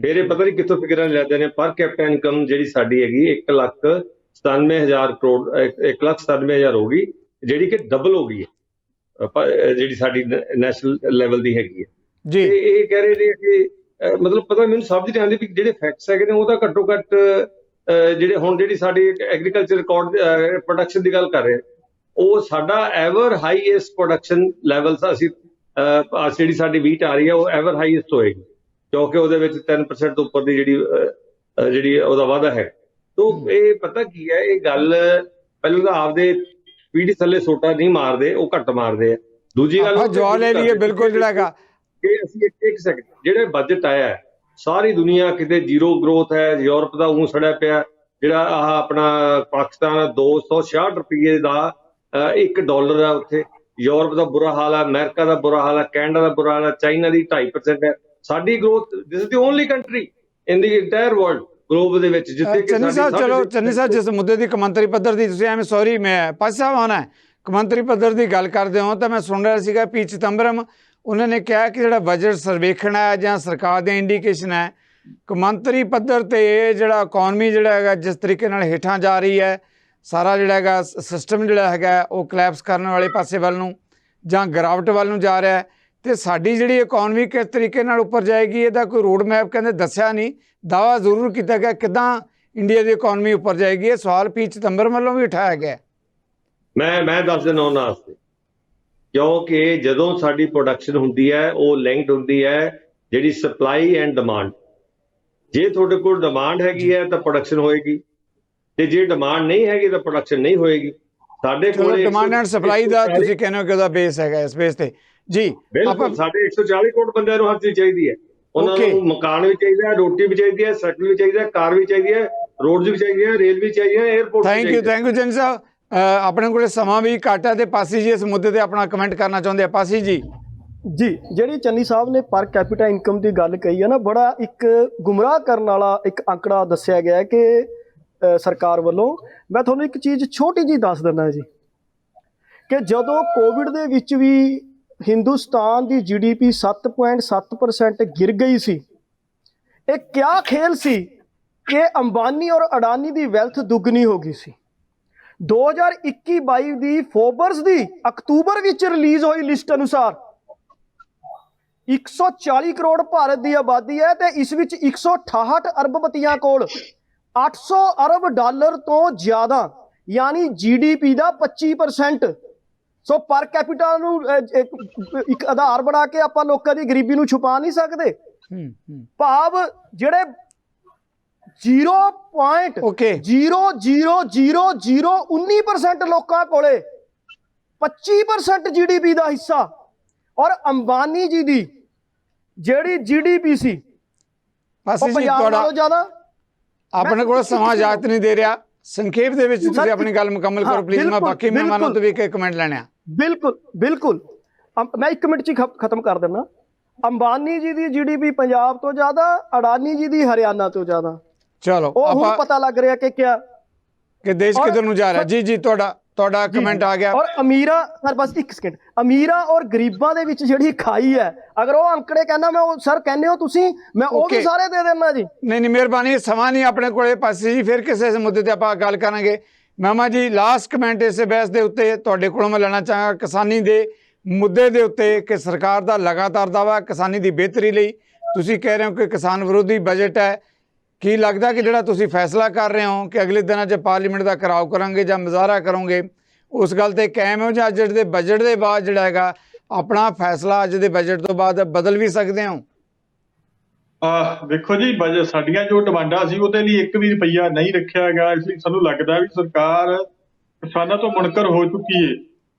ਫਿਰ ਇਹ ਪਤਾ ਨਹੀਂ ਕਿੱਥੋਂ ਫਿਗਰਾਂ ਲੈਂਦੇ ਨੇ। ਪਰ ਕੈਪੀਟਲ ਇਨਕਮ ਜਿਹੜੀ ਸਾਡੀ ਹੈਗੀ 1,97,000 ਕਰੋੜ, 1,97,000 ਹੋ ਗਈ, ਜਿਹੜੀ ਕਿ ਡਬਲ ਹੋ ਗਈ ਹੈ ਜਿਹੜੀ ਸਾਡੀ ਨੈਸ਼ਨਲ ਲੈਵਲ ਦੀ ਹੈਗੀ ਹੈ। ਜੀ ਇਹ ਕਹਿ ਰਹੇ ਨੇ ਕਿ ਮਤਲਬ ਪਤਾ ਮੈਨੂੰ ਸਮਝ ਨਹੀਂ ਆਉਂਦੀ ਵੀ ਜਿਹੜੇ ਫੈਕਟਸ ਹੈਗੇ ਨੇ ਉਹ ਤਾਂ ਘੱਟੋ ਘੱਟ ਜਿਹੜੇ ਹੁਣ ਜਿਹੜੀ ਸਾਡੀ ਐਗਰੀਕਲਚਰ ਰਿਕਾਰਡ ਪ੍ਰੋਡਕਸ਼ਨ ਦੀ ਗੱਲ ਕਰ ਰਹੇ, ਉਹ ਸਾਡਾ ਐਵਰ ਹਾਈਐਸਟ ਪ੍ਰੋਡਕਸ਼ਨ ਲੈਵਲ ਅਸੀਂ ਜਿਹੜੀ ਸਾਡੀ ਵੀਟ ਆ ਰਹੀ ਹੈ ਉਹ ਐਵਰ ਹਾਈਐਸਟ ਹੋਏਗੀ, ਕਿਉਂਕਿ ਉਹਦੇ ਵਿੱਚ 10% ਤੋਂ ਉੱਪਰ ਦੀ ਜਿਹੜੀ ਉਹਦਾ ਵਾਧਾ ਹੈ। ਤੋ ਇਹ ਪਤਾ ਕੀ ਹੈ, ਇਹ ਗੱਲ ਪਹਿਲਾਂ ਤਾਂ ਆਪਦੇ ਪੀੜੀ ਥੱਲੇ ਸੋਟਾ ਨਹੀਂ ਮਾਰਦੇ, ਉਹ ਘੱਟ ਮਾਰਦੇ ਆ। ਦੂਜੀ ਗੱਲ ਜਵਾਬ ਲੈ ਲਈਏ ਬਿਲਕੁਲ ਜਿਹੜਾ ਹੈਗਾ ਕਿ ਅਸੀਂ ਇੱਕ ਸੈਕਿੰਡ, ਜਿਹੜੇ ਬਜਟ ਆਇਆ ਸਾਰੀ ਦੁਨੀਆ ਕਿਤੇ ਜ਼ੀਰੋ ਗਰੋਥ ਹੈ। ਯੂਰਪ ਦਾ ਊਂ ਸੜਿਆ ਪਿਆ, ਜਿਹੜਾ ਆਹ ਆਪਣਾ ਪਾਕਿਸਤਾਨ 266 ਰੁਪਏ ਦਾ $1 ਹੈ ਉੱਥੇ। ਯੂਰਪ ਦਾ ਬੁਰਾ ਹਾਲ ਹੈ, ਅਮਰੀਕਾ ਦਾ ਬੁਰਾ ਹਾਲ ਹੈ, ਕੈਨੇਡਾ ਦਾ ਬੁਰਾ ਹਾਲ ਹੈ, ਚਾਈਨਾ ਦੀ 2.5% ਹੈ। ਸਾਡੀ growth this is the only country in the entire world globe ਦੇ ਵਿੱਚ ਜਿੱਥੇ ਚੰਨੀ ਸਾਹਿਬ, ਚਲੋ ਚੰਨੀ ਸਾਹਿਬ, ਜਿਸ ਮੁੱਦੇ ਦੀ ਕੌਮਾਂਤਰੀ ਪੱਧਰ ਦੀ ਤੁਸੀਂ ਐਵੇਂ ਸੌਰੀ ਮੈਂ ਪਾਸੀ ਸਾਹਿਬ ਆਉਣਾ ਕੌਮਾਂਤਰੀ ਪੱਧਰ ਦੀ ਗੱਲ ਕਰਦੇ ਹੋ ਤਾਂ ਮੈਂ ਸੁਣ ਰਿਹਾ ਸੀਗਾ ਪੀ ਚਿਦੰਬਰਮ ਉਹਨਾਂ ਨੇ ਕਿਹਾ ਕਿ ਜਿਹੜਾ ਬਜਟ ਸਰਵੇਖਣ ਹੈ ਜਾਂ ਸਰਕਾਰ ਦੀ ਇੰਡੀਕੇਸ਼ਨ ਹੈ ਕੌਮਾਂਤਰੀ ਪੱਧਰ 'ਤੇ ਜਿਹੜਾ ਇਕੋਨਮੀ ਜਿਹੜਾ ਹੈਗਾ ਜਿਸ ਤਰੀਕੇ ਨਾਲ ਹੇਠਾਂ ਜਾ ਰਹੀ ਹੈ ਸਾਰਾ ਜਿਹੜਾ ਹੈਗਾ ਸਿਸਟਮ ਜਿਹੜਾ ਹੈਗਾ ਉਹ ਕਲੈਪਸ ਕਰਨ ਵਾਲੇ ਪਾਸੇ ਵੱਲ ਨੂੰ ਜਾਂ ਗਿਰਾਵਟ ਵੱਲ ਨੂੰ ਜਾ ਰਿਹਾ ਹੈ। ਤੇ ਸਾਡੀ ਜਿਹੜੀ ਇਕੋਨਮੀ ਕਿਸ ਤਰੀਕੇ ਨਾਲ ਉੱਪਰ ਜਾਏਗੀ ਇਹਦਾ ਕੋਈ ਰੋਡ ਮੈਪ ਕਹਿੰਦੇ ਦੱਸਿਆ ਨਹੀਂ, ਦਾਅਵਾ ਜ਼ਰੂਰ ਕੀਤਾ ਗਿਆ ਕਿੱਦਾਂ ਇੰਡੀਆ ਦੀ ਇਕੋਨਮੀ ਉੱਪਰ ਜਾਏਗੀ। ਇਹ ਸਵਾਲ ਪੀ ਚਿਦੰਬਰ ਵੱਲੋਂ ਵੀ ਉਠਾਇਆ ਗਿਆ। ਮੈਂ ਦੱਸ ਦਿੰਦਾ ਉਹਨਾਂ ਵਾਸਤੇ, ਕਿਉਂਕਿ ਜਦੋਂ ਸਾਡੀ ਪ੍ਰੋਡਕਸ਼ਨ ਹੁੰਦੀ ਹੈ ਉਹ ਲਿੰਕਡ ਹੁੰਦੀ ਹੈ ਜਿਹੜੀ ਸਪਲਾਈ ਐਂਡ ਡਿਮਾਂਡ। ਜੇ ਤੁਹਾਡੇ ਕੋਲ ਡਿਮਾਂਡ ਹੈਗੀ ਹੈ ਤਾਂ ਪ੍ਰੋਡਕਸ਼ਨ ਹੋਏਗੀ, ਤੇ ਜੇ ਡਿਮਾਂਡ ਨਹੀਂ ਹੈਗੀ ਤਾਂ ਪ੍ਰੋਡਕਸ਼ਨ ਨਹੀਂ ਹੋਏਗੀ। ਸਾਡੇ ਕੋਲ ਡਿਮਾਂਡ ਐਂਡ ਸਪਲਾਈ ਦਾ ਤੁਸੀਂ ਕਹਿੰਦੇ ਹੋ ਕਿ ਉਹਦਾ ਬੇਸ ਹੈਗਾ, ਇਸ ਬੇਸ ਤੇ ਜੀ ਬਿਲਕੁਲ ਸਾਡੇ 140 ਕਰੋੜ ਬੰਦਿਆਂ ਨੂੰ ਹਰ ਚੀਜ਼ ਚਾਹੀਦੀ ਹੈ। ਉਹਨਾਂ ਨੂੰ ਮਕਾਨ ਵੀ ਚਾਹੀਦਾ ਹੈ, ਰੋਟੀ ਵੀ ਚਾਹੀਦੀ ਹੈ, ਸਾਈਕਲ ਵੀ ਚਾਹੀਦਾ ਹੈ, ਕਾਰ ਵੀ ਚਾਹੀਦੀ ਹੈ, ਰੋਡ ਵੀ ਚਾਹੀਦੀ ਹੈ, ਰੇਲ ਵੀ ਚਾਹੀਦੀ ਹੈ, 에ਅਰਪੋਰਟ ਵੀ ਚਾਹੀਦਾ। ਥੈਂਕ ਯੂ ਜਨ ਸਾਹਿਬ। ਆਪਣੇ ਕੋਲ ਸਮਾਂ ਵੀ ਘੱਟ ਹੈ ਤੇ ਪਾਸੀ ਜੀ ਇਸ ਮੁੱਦੇ ਤੇ ਆਪਣਾ ਕਮੈਂਟ ਕਰਨਾ ਚਾਹੁੰਦੇ ਆ। ਪਾਸੀ ਜੀ ਜਿਹੜੀ ਚੰਨੀ ਸਾਹਿਬ ਨੇ ਪਰ ਕੈਪੀਟਾ ਇਨਕਮ ਦੀ ਗੱਲ ਕਹੀ ਹੈ ਨਾ, ਬੜਾ ਇੱਕ ਗੁੰਮਰਾਹ ਕਰਨ ਵਾਲਾ ਇੱਕ ਅੰਕੜਾ ਦੱਸਿਆ ਗਿਆ ਕਿ ਸਰਕਾਰ ਵੱਲੋਂ। ਮੈਂ ਤੁਹਾਨੂੰ ਇੱਕ ਚੀਜ਼ ਛੋਟੀ ਜਿਹੀ ਦੱਸ ਦਿੰਦਾ ਜੀ ਕਿ ਜਦੋਂ ਕੋਵਿਡ ਦੇ ਵਿੱਚ ਵੀ ਹਿੰਦੁਸਤਾਨ ਦੀ GDP 7.7% ਗਿਰ ਗਈ ਸੀ, ਇਹ ਕਿਆ ਖੇਲ ਸੀ ਕਿ ਅੰਬਾਨੀ ਔਰ ਅਡਾਨੀ ਦੀ ਵੈਲਥ ਦੁੱਗਣੀ ਹੋ ਗਈ ਸੀ। 2021-22 ਦੀ ਫੋਰਬਸ ਦੀ ਅਕਤੂਬਰ ਵਿੱਚ ਰਿਲੀਜ਼ ਹੋਈ ਲਿਸਟ ਅਨੁਸਾਰ 140 ਕਰੋੜ ਭਾਰਤ ਦੀ ਆਬਾਦੀ ਹੈ ਤੇ ਇਸ ਵਿੱਚ 168 ਅਰਬਪਤੀਆਂ ਕੋਲ 800 ਅਰਬ ਡਾਲਰ ਤੋਂ ਜ਼ਿਆਦਾ ਯਾਨੀ GDP ਦਾ 25%। ਸੋ ਪਰ ਕੈਪੀਟਾ ਨੂੰ ਇੱਕ ਆਧਾਰ ਬਣਾ ਕੇ ਆਪਾਂ ਲੋਕਾਂ ਦੀ ਗਰੀਬੀ ਨੂੰ ਛੁਪਾ ਨਹੀਂ ਸਕਦੇ। ਭਾਵ ਜਿਹੜੇ 0.0000019% ਲੋਕਾਂ ਕੋਲੇ 25% GDP ਦਾ ਹਿੱਸਾ, ਔਰ ਅੰਬਾਨੀ ਜੀ ਦੀ ਜਿਹੜੀ GDP ਸੀ ਉਹ ਪੰਜਾਬ ਨਾਲੋਂ ਜ਼ਿਆਦਾ। ਆਪਣੇ ਕੋਲ ਸਮਾਂ ਇਜਾਜ਼ਤ ਨਹੀਂ ਦੇ ਰਿਹਾ, ਸੰਖੇਪ ਦੇ ਵਿੱਚ ਤੁਸੀਂ ਆਪਣੀ ਗੱਲ ਮੁਕੰਮਲ ਕਰੋ ਪਲੀਜ਼। ਮੈਂ ਬਾਕੀ ਮਹਿਮਾਨਾਂ ਤੋਂ ਵੀ ਇੱਕ ਕਮੈਂਟ ਲੈਣੇ ਆ। ਬਿਲਕੁਲ ਮੈਂ 1 ਮਿੰਟ 'ਚ ਖਤਮ ਕਰ ਦਿੰਦਾ। ਅੰਬਾਨੀ ਜੀ ਦੀ GDP ਪੰਜਾਬ ਤੋਂ ਜ਼ਿਆਦਾ, ਅਡਾਨੀ ਜੀ ਦੀ ਹਰਿਆਣਾ ਤੋਂ ਜ਼ਿਆਦਾ। ਚਲੋ ਉਹ ਹੁਣ ਪਤਾ ਲੱਗ ਰਿਹਾ ਕਿ ਦੇਸ਼ ਕਿੱਧਰ ਨੂੰ ਜਾ ਰਿਹਾ। ਜੀ ਤੁਹਾਡਾ ਕਮੈਂਟ ਆ ਗਿਆ। ਔਰ ਅਮੀਰਾਂ, ਸਰ ਬਸ 1 ਸਕਿੰਟ, ਅਮੀਰਾਂ ਔਰ ਗਰੀਬਾਂ ਦੇ ਵਿੱਚ ਜਿਹੜੀ ਖਾਈ ਹੈ, ਅਗਰ ਉਹ ਅੰਕੜੇ ਕਹਿੰਦਾ ਮੈਂ, ਉਹ ਸਰ ਕਹਿੰਦੇ ਹੋ ਤੁਸੀਂ, ਮੈਂ ਉਹ ਵੀ ਸਾਰੇ ਦੇ ਦੇਣਾ ਜੀ। ਨਹੀਂ ਮਿਹਰਬਾਨੀ, ਸਮਾਂ ਨਹੀਂ ਆਪਣੇ ਕੋਲੇ ਪਾਸੇ ਜੀ, ਫਿਰ ਕਿਸੇ ਮੁੱਦੇ ਤੇ ਆਪਾਂ ਗੱਲ ਕਰਾਂਗੇ। ਮਹਿਮਾ ਜੀ ਲਾਸਟ ਕਮੈਂਟ ਇਸੇ ਬਹਿਸ ਦੇ ਉੱਤੇ ਤੁਹਾਡੇ ਕੋਲੋਂ ਮੈਂ ਲੈਣਾ ਚਾਹਾਂਗਾ, ਕਿਸਾਨੀ ਦੇ ਮੁੱਦੇ ਦੇ ਉੱਤੇ ਕਿ ਸਰਕਾਰ ਦਾ ਲਗਾਤਾਰ ਦਾਅਵਾ ਕਿਸਾਨੀ ਦੀ ਬਿਹਤਰੀ ਲਈ। ਤੁਸੀਂ ਕਹਿ ਰਹੇ ਹੋ ਕਿ ਕਿਸਾਨ ਵਿਰੋਧੀ ਬਜਟ ਹੈ। ਕੀ ਲੱਗਦਾ ਕਿ ਜਿਹੜਾ ਤੁਸੀਂ ਫੈਸਲਾ ਕਰ ਰਹੇ ਹੋ ਕਿ ਅਗਲੇ ਦਿਨਾਂ 'ਚ ਪਾਰਲੀਮੈਂਟ ਦਾ ਘਿਰਾਓ ਕਰਾਂਗੇ ਜਾਂ ਮੁਜ਼ਾਹਰਾ ਕਰੋਗੇ, ਉਸ ਗੱਲ ਤੇ ਕਾਇਮ ਹੋ ਜਾਂ ਅੱਜ ਦੇ ਬਜਟ ਦੇ ਬਾਅਦ ਜਿਹੜਾ ਹੈਗਾ ਆਪਣਾ ਫੈਸਲਾ ਅੱਜ ਦੇ ਬਜਟ ਤੋਂ ਬਾਅਦ ਬਦਲ ਵੀ ਸਕਦੇ ਹੋ? ਦੇਖੋ ਜੀ, ਬਜਟ ਸਾਡੀਆਂ ਜੋ ਡਿਮਾਂਡਾਂ ਸੀ ਉਹਦੇ ਲਈ 1 ਵੀ ਰੁਪਈਆ ਨਹੀਂ ਰੱਖਿਆ ਗਿਆ। ਇਸ ਲਈ ਸਾਨੂੰ ਲੱਗਦਾ ਵੀ ਸਰਕਾਰ ਕਿਸਾਨਾਂ ਤੋਂ ਮੁਨਕਰ ਹੋ ਚੁੱਕੀ ਹੈ।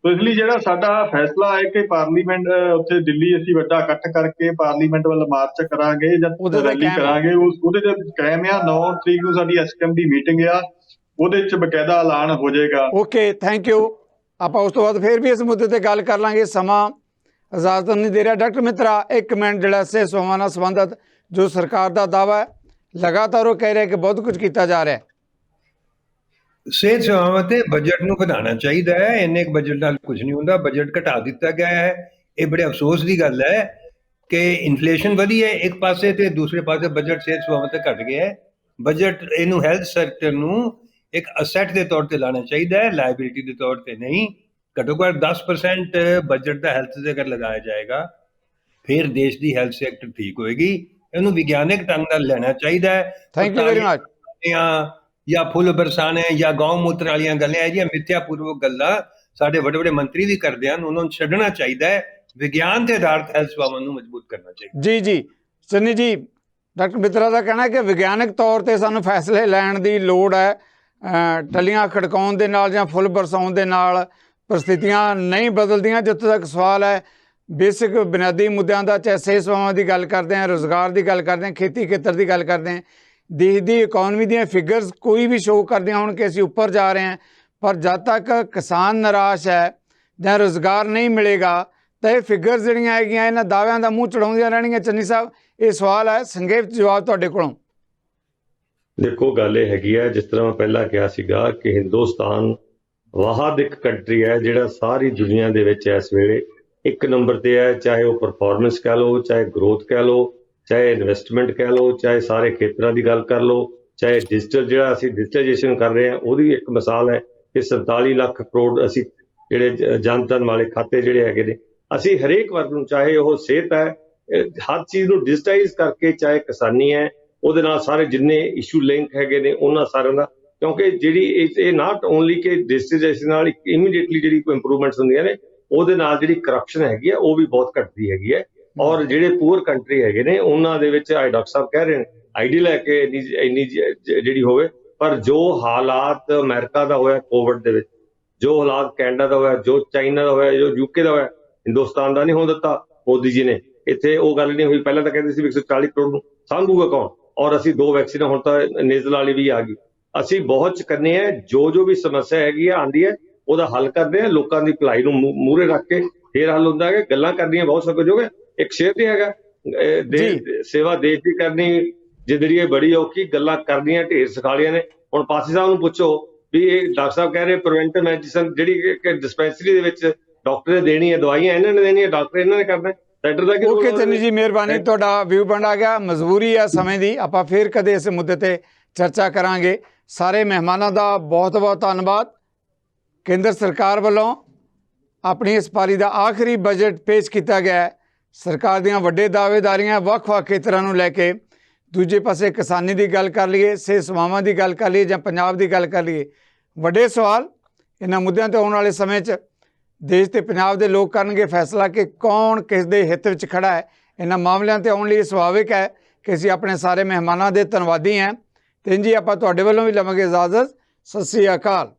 ਇਸ ਲਈ ਜਿਹੜਾ ਸਾਡਾ ਫੈਸਲਾ ਹੈ ਕਿ ਪਾਰਲੀਮੈਂਟ ਉੱਥੇ ਦਿੱਲੀ ਅਸੀਂ ਵੱਡਾ ਇਕੱਠ ਕਰਕੇ ਪਾਰਲੀਮੈਂਟ ਵੱਲ ਮਾਰਚ ਕਰਾਂਗੇ ਜਾਂ ਰੈਲੀ ਕਰਾਂਗੇ, ਉਹਦੇ ਤੇ ਕਾਇਮ ਆ। 9 ਤਰੀਕ ਨੂੰ ਸਾਡੀ ਐਸਕੇਐਮ ਦੀ ਮੀਟਿੰਗ ਆ, ਉਹਦੇ 'ਚ ਬਕਾਇਦਾ ਐਲਾਨ ਹੋ ਜਾਏਗਾ। Okay, thank you. ਆਪਾਂ ਉਸ ਤੋਂ ਬਾਅਦ ਫਿਰ ਵੀ ਇਸ ਮੁੱਦੇ ਤੇ ਗੱਲ ਕਰ ਲਾਂਗੇ, ਸਮਾਂ ਇਜਾਜ਼ਤ ਨਹੀਂ ਦੇ ਰਿਹਾ। ਡਾਕਟਰ ਮਿੱਤਰਾ, 1 ਮਿੰਟ ਜਿਹੜਾ ਸਿਹਤ ਸੇਵਾਵਾਂ ਨਾਲ ਸੰਬੰਧਿਤ ਜੋ ਸਰਕਾਰ ਦਾ ਦਾਅਵਾ ਹੈ, ਲਗਾਤਾਰ ਉਹ ਕਹਿ ਰਿਹਾ ਕਿ ਬਹੁਤ ਕੁਝ ਕੀਤਾ ਜਾ ਰਿਹਾ ਹੈ। ਸਿਹਤ ਸੇਵਾਵਾਂ ਤੇ ਬਜਟ ਨੂੰ ਵਧਾਉਣਾ ਚਾਹੀਦਾ ਹੈ। ਇੰਨੇ ਬਜਟ ਨਾਲ ਕੁਝ ਨਹੀਂ ਹੁੰਦਾ, ਬਜਟ ਘਟਾ ਦਿੱਤਾ ਗਿਆ ਹੈ। ਇਹ ਬੜੇ ਅਫਸੋਸ ਦੀ ਗੱਲ ਹੈ ਕਿ ਇਨਫਲੇਸ਼ਨ ਵਧੀ ਹੈ ਇੱਕ ਪਾਸੇ ਤੇ ਦੂਸਰੇ ਪਾਸੇ ਬਜਟ ਸਿਹਤ ਸੇਵਾਵਾਂ ਤੇ ਘਟ ਗਿਆ ਹੈ। ਬਜਟ ਇਹਨੂੰ ਹੈਲਥ ਸੈਕਟਰ ਨੂੰ ਇੱਕ ਅਸੈਟ ਦੇ ਤੌਰ ਤੇ ਲਾਣਾ ਚਾਹੀਦਾ ਹੈ, ਲਾਇਬਿਲਿਟੀ ਦੇ ਤੌਰ ਤੇ ਨਹੀਂ। ਘੱਟੋ ਘੱਟ 10% ਬਜਟ ਦਾ ਹੈਲਥ ਦੇ ਅਗਰ ਲਗਾਇਆ ਜਾਏਗਾ ਫਿਰ ਦੇਸ਼ ਦੀ ਹੈਲਥ ਸੈਕਟਰ ਠੀਕ ਹੋਏਗੀ। ਇਹਨੂੰ ਵਿਗਿਆਨਿਕ ਢੰਗ ਨਾਲ ਲੈਣਾ ਚਾਹੀਦਾ ਹੈ। Thank you very much. ਜਾਂ ਫੁੱਲ ਬਰਸਾਣੇ ਜਾਂ ਗਊ ਮੂਤਰ ਵਾਲੀਆਂ ਗੱਲਾਂ, ਇਹ ਜਿਹੀਆਂ ਮਿੱਥਿਆਪੂਰਵਕ ਗੱਲਾਂ ਸਾਡੇ ਵੱਡੇ ਵੱਡੇ ਮੰਤਰੀ ਵੀ ਕਰਦੇ ਹਨ, ਉਹਨਾਂ ਨੂੰ ਛੱਡਣਾ ਚਾਹੀਦਾ ਹੈ। ਵਿਗਿਆਨ ਤੇ ਆਧਾਰਿਤ ਹੈਲਥ ਸੇਵਾਵਾਂ ਨੂੰ ਮਜ਼ਬੂਤ ਕਰਨਾ ਚਾਹੀਦਾ। ਜੀ ਚੰਨੀ ਜੀ, ਡਾਕਟਰ ਮਿੱਤਰਾ ਦਾ ਕਹਿਣਾ ਹੈ ਕਿ ਵਿਗਿਆਨਕ ਤੌਰ ਤੇ ਸਾਨੂੰ ਫੈਸਲੇ ਲੈਣ ਦੀ ਲੋੜ ਹੈ। ਟੱਲੀਆਂ ਖੜਕਾਉਣ ਦੇ ਨਾਲ ਜਾਂ ਫੁੱਲ ਬਰਸਾਉਣ ਦੇ ਨਾਲ ਪ੍ਰਸਥਿਤੀਆਂ ਨਹੀਂ ਬਦਲਦੀਆਂ। ਜਿੱਥੋਂ ਤੱਕ ਸਵਾਲ ਹੈ ਬੇਸਿਕ ਬੁਨਿਆਦੀ ਮੁੱਦਿਆਂ ਦਾ, ਚਾਹੇ ਸਿਹਤ ਸੇਵਾਵਾਂ ਦੀ ਗੱਲ ਕਰਦੇ ਹਾਂ, ਰੁਜ਼ਗਾਰ ਦੀ ਗੱਲ ਕਰਦੇ ਹਾਂ, ਖੇਤੀ ਖੇਤਰ ਦੀ ਗੱਲ ਕਰਦੇ ਹਾਂ, ਦੇਸ਼ ਦੀ ਇਕੋਨਮੀ ਦੀਆਂ ਫਿਗਰਸ ਕੋਈ ਵੀ ਸ਼ੋਅ ਕਰਦੀਆਂ ਹੁਣ ਕਿ ਅਸੀਂ ਉੱਪਰ ਜਾ ਰਹੇ ਹਾਂ, ਪਰ ਜਦ ਤੱਕ ਕਿਸਾਨ ਨਿਰਾਸ਼ ਹੈ ਜਾਂ ਰੁਜ਼ਗਾਰ ਨਹੀਂ ਮਿਲੇਗਾ ਤਾਂ ਇਹ ਫਿਗਰਸ ਜਿਹੜੀਆਂ ਹੈਗੀਆਂ ਇਹਨਾਂ ਦਾਅਵਿਆਂ ਦਾ ਮੂੰਹ ਚੜਾਉਂਦੀਆਂ ਰਹਿਣਗੀਆਂ। ਚੰਨੀ ਸਾਹਿਬ, ਇਹ ਸਵਾਲ ਹੈ, ਸੰਖੇਪ ਜਵਾਬ ਤੁਹਾਡੇ ਕੋਲੋਂ। ਦੇਖੋ, ਗੱਲ ਇਹ ਹੈਗੀ ਹੈ, ਜਿਸ ਤਰ੍ਹਾਂ ਮੈਂ ਪਹਿਲਾਂ ਕਿਹਾ ਸੀਗਾ ਕਿ ਹਿੰਦੁਸਤਾਨ ਵਾਹਦ ਇੱਕ ਕੰਟਰੀ ਹੈ ਜਿਹੜਾ ਸਾਰੀ ਦੁਨੀਆ ਦੇ ਵਿੱਚ ਇਸ ਵੇਲੇ 1 ਨੰਬਰ ਤੇ ਹੈ। ਚਾਹੇ ਉਹ ਪਰਫਾਰਮੈਂਸ ਕਹਿ ਲਓ, ਚਾਹੇ ਗਰੋਥ ਕਹਿ ਲਓ, ਚਾਹੇ ਇਨਵੈਸਟਮੈਂਟ ਕਹਿ ਲਓ, ਚਾਹੇ ਸਾਰੇ ਖੇਤਰਾਂ ਦੀ ਗੱਲ ਕਰ ਲਓ, ਚਾਹੇ ਡਿਜੀਟਲ ਜਿਹੜਾ ਅਸੀਂ ਡਿਜੀਟਲਾਈਜੇਸ਼ਨ ਕਰ ਰਹੇ ਹਾਂ ਉਹਦੀ ਇੱਕ ਮਿਸਾਲ ਹੈ। ਕਿ 47 ਲੱਖ ਕਰੋੜ ਅਸੀਂ ਜਿਹੜੇ ਜਨ ਧਨ ਵਾਲੇ ਖਾਤੇ ਜਿਹੜੇ ਹੈਗੇ ਨੇ, ਅਸੀਂ ਹਰੇਕ ਵਰਗ ਨੂੰ, ਚਾਹੇ ਉਹ ਸਿਹਤ ਹੈ, ਹਰ ਚੀਜ਼ ਨੂੰ ਡਿਜੀਟਾਈਜ਼ ਕਰਕੇ, ਚਾਹੇ ਕਿਸਾਨੀ ਹੈ, ਉਹਦੇ ਨਾਲ ਸਾਰੇ ਜਿੰਨੇ ਇਸ਼ੂ ਲਿੰਕ ਹੈਗੇ ਨੇ ਉਹਨਾਂ ਸਾਰਿਆਂ ਦਾ, ਕਿਉਂਕਿ ਜਿਹੜੀ ਇਹ ਨਾਟ ਓਨਲੀ ਕਿ ਡਿਜੀਟਾਈਜੇਸ਼ਨ ਨਾਲ ਇਮੀਡੀਏਟਲੀ ਜਿਹੜੀ ਕੋਈ ਇੰਪਰੂਵਮੈਂਟਸ ਹੁੰਦੀਆਂ ਨੇ, ਉਹਦੇ ਨਾਲ ਜਿਹੜੀ ਕਰਪਸ਼ਨ ਹੈਗੀ ਹੈ ਉਹ ਵੀ ਬਹੁਤ ਘਟਦੀ ਹੈਗੀ ਹੈ। ਔਰ ਜਿਹੜੇ ਪੂਅਰ ਕੰਟਰੀ ਹੈਗੇ ਨੇ ਉਹਨਾਂ ਦੇ ਵਿੱਚ ਡਾਕਟਰ ਸਾਹਿਬ ਕਹਿ ਰਹੇ ਨੇ ਆਈਡੀ ਲੈ ਕੇ ਇੰਨੀ ਜਿਹੜੀ ਹੋਵੇ, ਪਰ ਜੋ ਹਾਲਾਤ ਅਮਰੀਕਾ ਦਾ ਹੋਇਆ ਕੋਵਿਡ ਦੇ ਵਿੱਚ, ਜੋ ਹਾਲਾਤ ਕੈਨੇਡਾ ਦਾ ਹੋਇਆ, ਜੋ ਚਾਈਨਾ ਦਾ ਹੋਇਆ, ਜੋ ਯੂਕੇ ਦਾ ਹੋਇਆ, ਹਿੰਦੁਸਤਾਨ ਦਾ ਨਹੀਂ ਹੋਣ ਦਿੱਤਾ ਮੋਦੀ ਜੀ ਨੇ। ਇੱਥੇ ਉਹ ਗੱਲ ਨਹੀਂ ਹੋਈ। ਪਹਿਲਾਂ ਤਾਂ ਕਹਿੰਦੇ ਸੀ 140 ਕਰੋੜ ਨੂੰ ਸਾਂਭੂਗਾ ਕੌਣ, ਔਰ ਅਸੀਂ 2 ਵੈਕਸੀਨ, ਹੁਣ ਤਾਂ ਨੇਜ਼ਲ ਵਾਲੀ ਵੀ ਆ ਗਈ। ਅਸੀਂ ਬਹੁਤ ਚੁੱਕਨੇ ਆ, ਜੋ ਵੀ ਸਮੱਸਿਆ ਹੈਗੀ ਆ ਆਂਦੀ ਹੈ ਉਹਦਾ ਹੱਲ ਕਰਦੇ ਆ, ਲੋਕਾਂ ਦੀ ਭਲਾਈ ਨੂੰ ਮੂਹਰੇ ਰੱਖ ਕੇ ਫੇਰ ਹੱਲ ਹੁੰਦਾ ਹੈ। ਗੱਲਾਂ ਕਰਨੀਆਂ ਬਹੁਤ ਸਭ ਕੁਝ ਹੋਵੇ, ਇੱਕ ਸ਼ੇਰ ਤੇ ਹੈਗਾ ਸੇਵਾ ਦੇਸ਼ ਦੀ ਕਰਨੀ ਜਿੰਦੜੀ ਬੜੀ ਔਖੀ, ਗੱਲਾਂ ਕਰਨੀਆਂ ਢੇਰ ਸਿਖਾਲੀਆਂ ਨੇ। ਹੁਣ ਪਾਸੀ ਸਾਹਿਬ ਨੂੰ ਪੁੱਛੋ ਵੀ ਇਹ ਡਾਕਟਰ ਸਾਹਿਬ ਕਹਿ ਰਹੇ ਪ੍ਰੀਵੈਂਟਿਵ ਮੈਡੀਸਨ ਜਿਹੜੀ ਕਿ ਡਿਸਪੈਂਸਰੀ ਦੇ ਵਿੱਚ ਡਾਕਟਰ ਨੇ ਦੇਣੀ ਹੈ, ਦਵਾਈਆਂ ਇਹਨਾਂ ਨੇ ਦੇਣੀਆਂ, ਡਾਕਟਰ ਇਹਨਾਂ ਨੇ ਕਰਨਾ, ਸੈਂਟਰ ਦਾ ਕੀ ਰੋਲ? ਓਕੇ ਚੰਨੀ ਜੀ, ਮਿਹਰਬਾਨੀ, ਤੁਹਾਡਾ ਵਿਊ ਪੁਆਇੰਟ ਆ ਗਿਆ। ਮਜਬੂਰੀ ਆ ਸਮੇਂ ਦੀ, ਆਪਾਂ ਫੇਰ ਕਦੇ ਇਸ ਮੁੱਦੇ ਤੇ ਚਰਚਾ ਕਰਾਂਗੇ। ਸਾਰੇ ਮਹਿਮਾਨਾਂ ਦਾ ਬਹੁਤ ਬਹੁਤ ਧੰਨਵਾਦ। ਕੇਂਦਰ ਸਰਕਾਰ ਵੱਲੋਂ ਆਪਣੀ ਇਸ ਪਾਰੀ ਦਾ ਆਖਰੀ ਬਜਟ ਪੇਸ਼ ਕੀਤਾ ਗਿਆ ਹੈ। ਸਰਕਾਰ ਦੀਆਂ ਵੱਡੇ ਦਾਅਵੇਦਾਰੀਆਂ ਵੱਖ-ਵੱਖ ਖੇਤਰਾਂ ਨੂੰ ਲੈ ਕੇ, ਦੂਜੇ ਪਾਸੇ ਕਿਸਾਨੀ ਦੀ ਗੱਲ ਕਰ ਲਈਏ, ਸਿਹਤ ਸੇਵਾਵਾਂ ਦੀ ਗੱਲ ਕਰ ਲਈਏ ਜਾਂ ਪੰਜਾਬ ਦੀ ਗੱਲ ਕਰ ਲਈਏ, ਵੱਡੇ ਸਵਾਲ ਇਹਨਾਂ ਮੁੱਦਿਆਂ 'ਤੇ ਆਉਣ ਵਾਲੇ ਸਮੇਂ 'ਚ ਦੇਸ਼ ਤੇ ਪੰਜਾਬ ਦੇ ਲੋਕ ਕਰਨਗੇ ਫੈਸਲਾ ਕਿ ਕੌਣ ਕਿਸ ਦੇ ਹਿੱਤ ਵਿੱਚ ਖੜਾ ਹੈ। ਇਹਨਾਂ ਮਾਮਲਿਆਂ 'ਤੇ ਆਉਣ ਲਈ ਸੁਭਾਵਿਕ ਹੈ ਕਿ ਅਸੀਂ ਆਪਣੇ ਸਾਰੇ ਮਹਿਮਾਨਾਂ ਦੇ ਧੰਨਵਾਦੀ ਹਾਂ। ਤੇ ਜੀ ਆਪਾਂ ਤੁਹਾਡੇ ਵੱਲੋਂ ਵੀ ਲਵਾਂਗੇ ਇਜਾਜ਼ਤ। ਸਤਿ ਸ੍ਰੀ ਅਕਾਲ।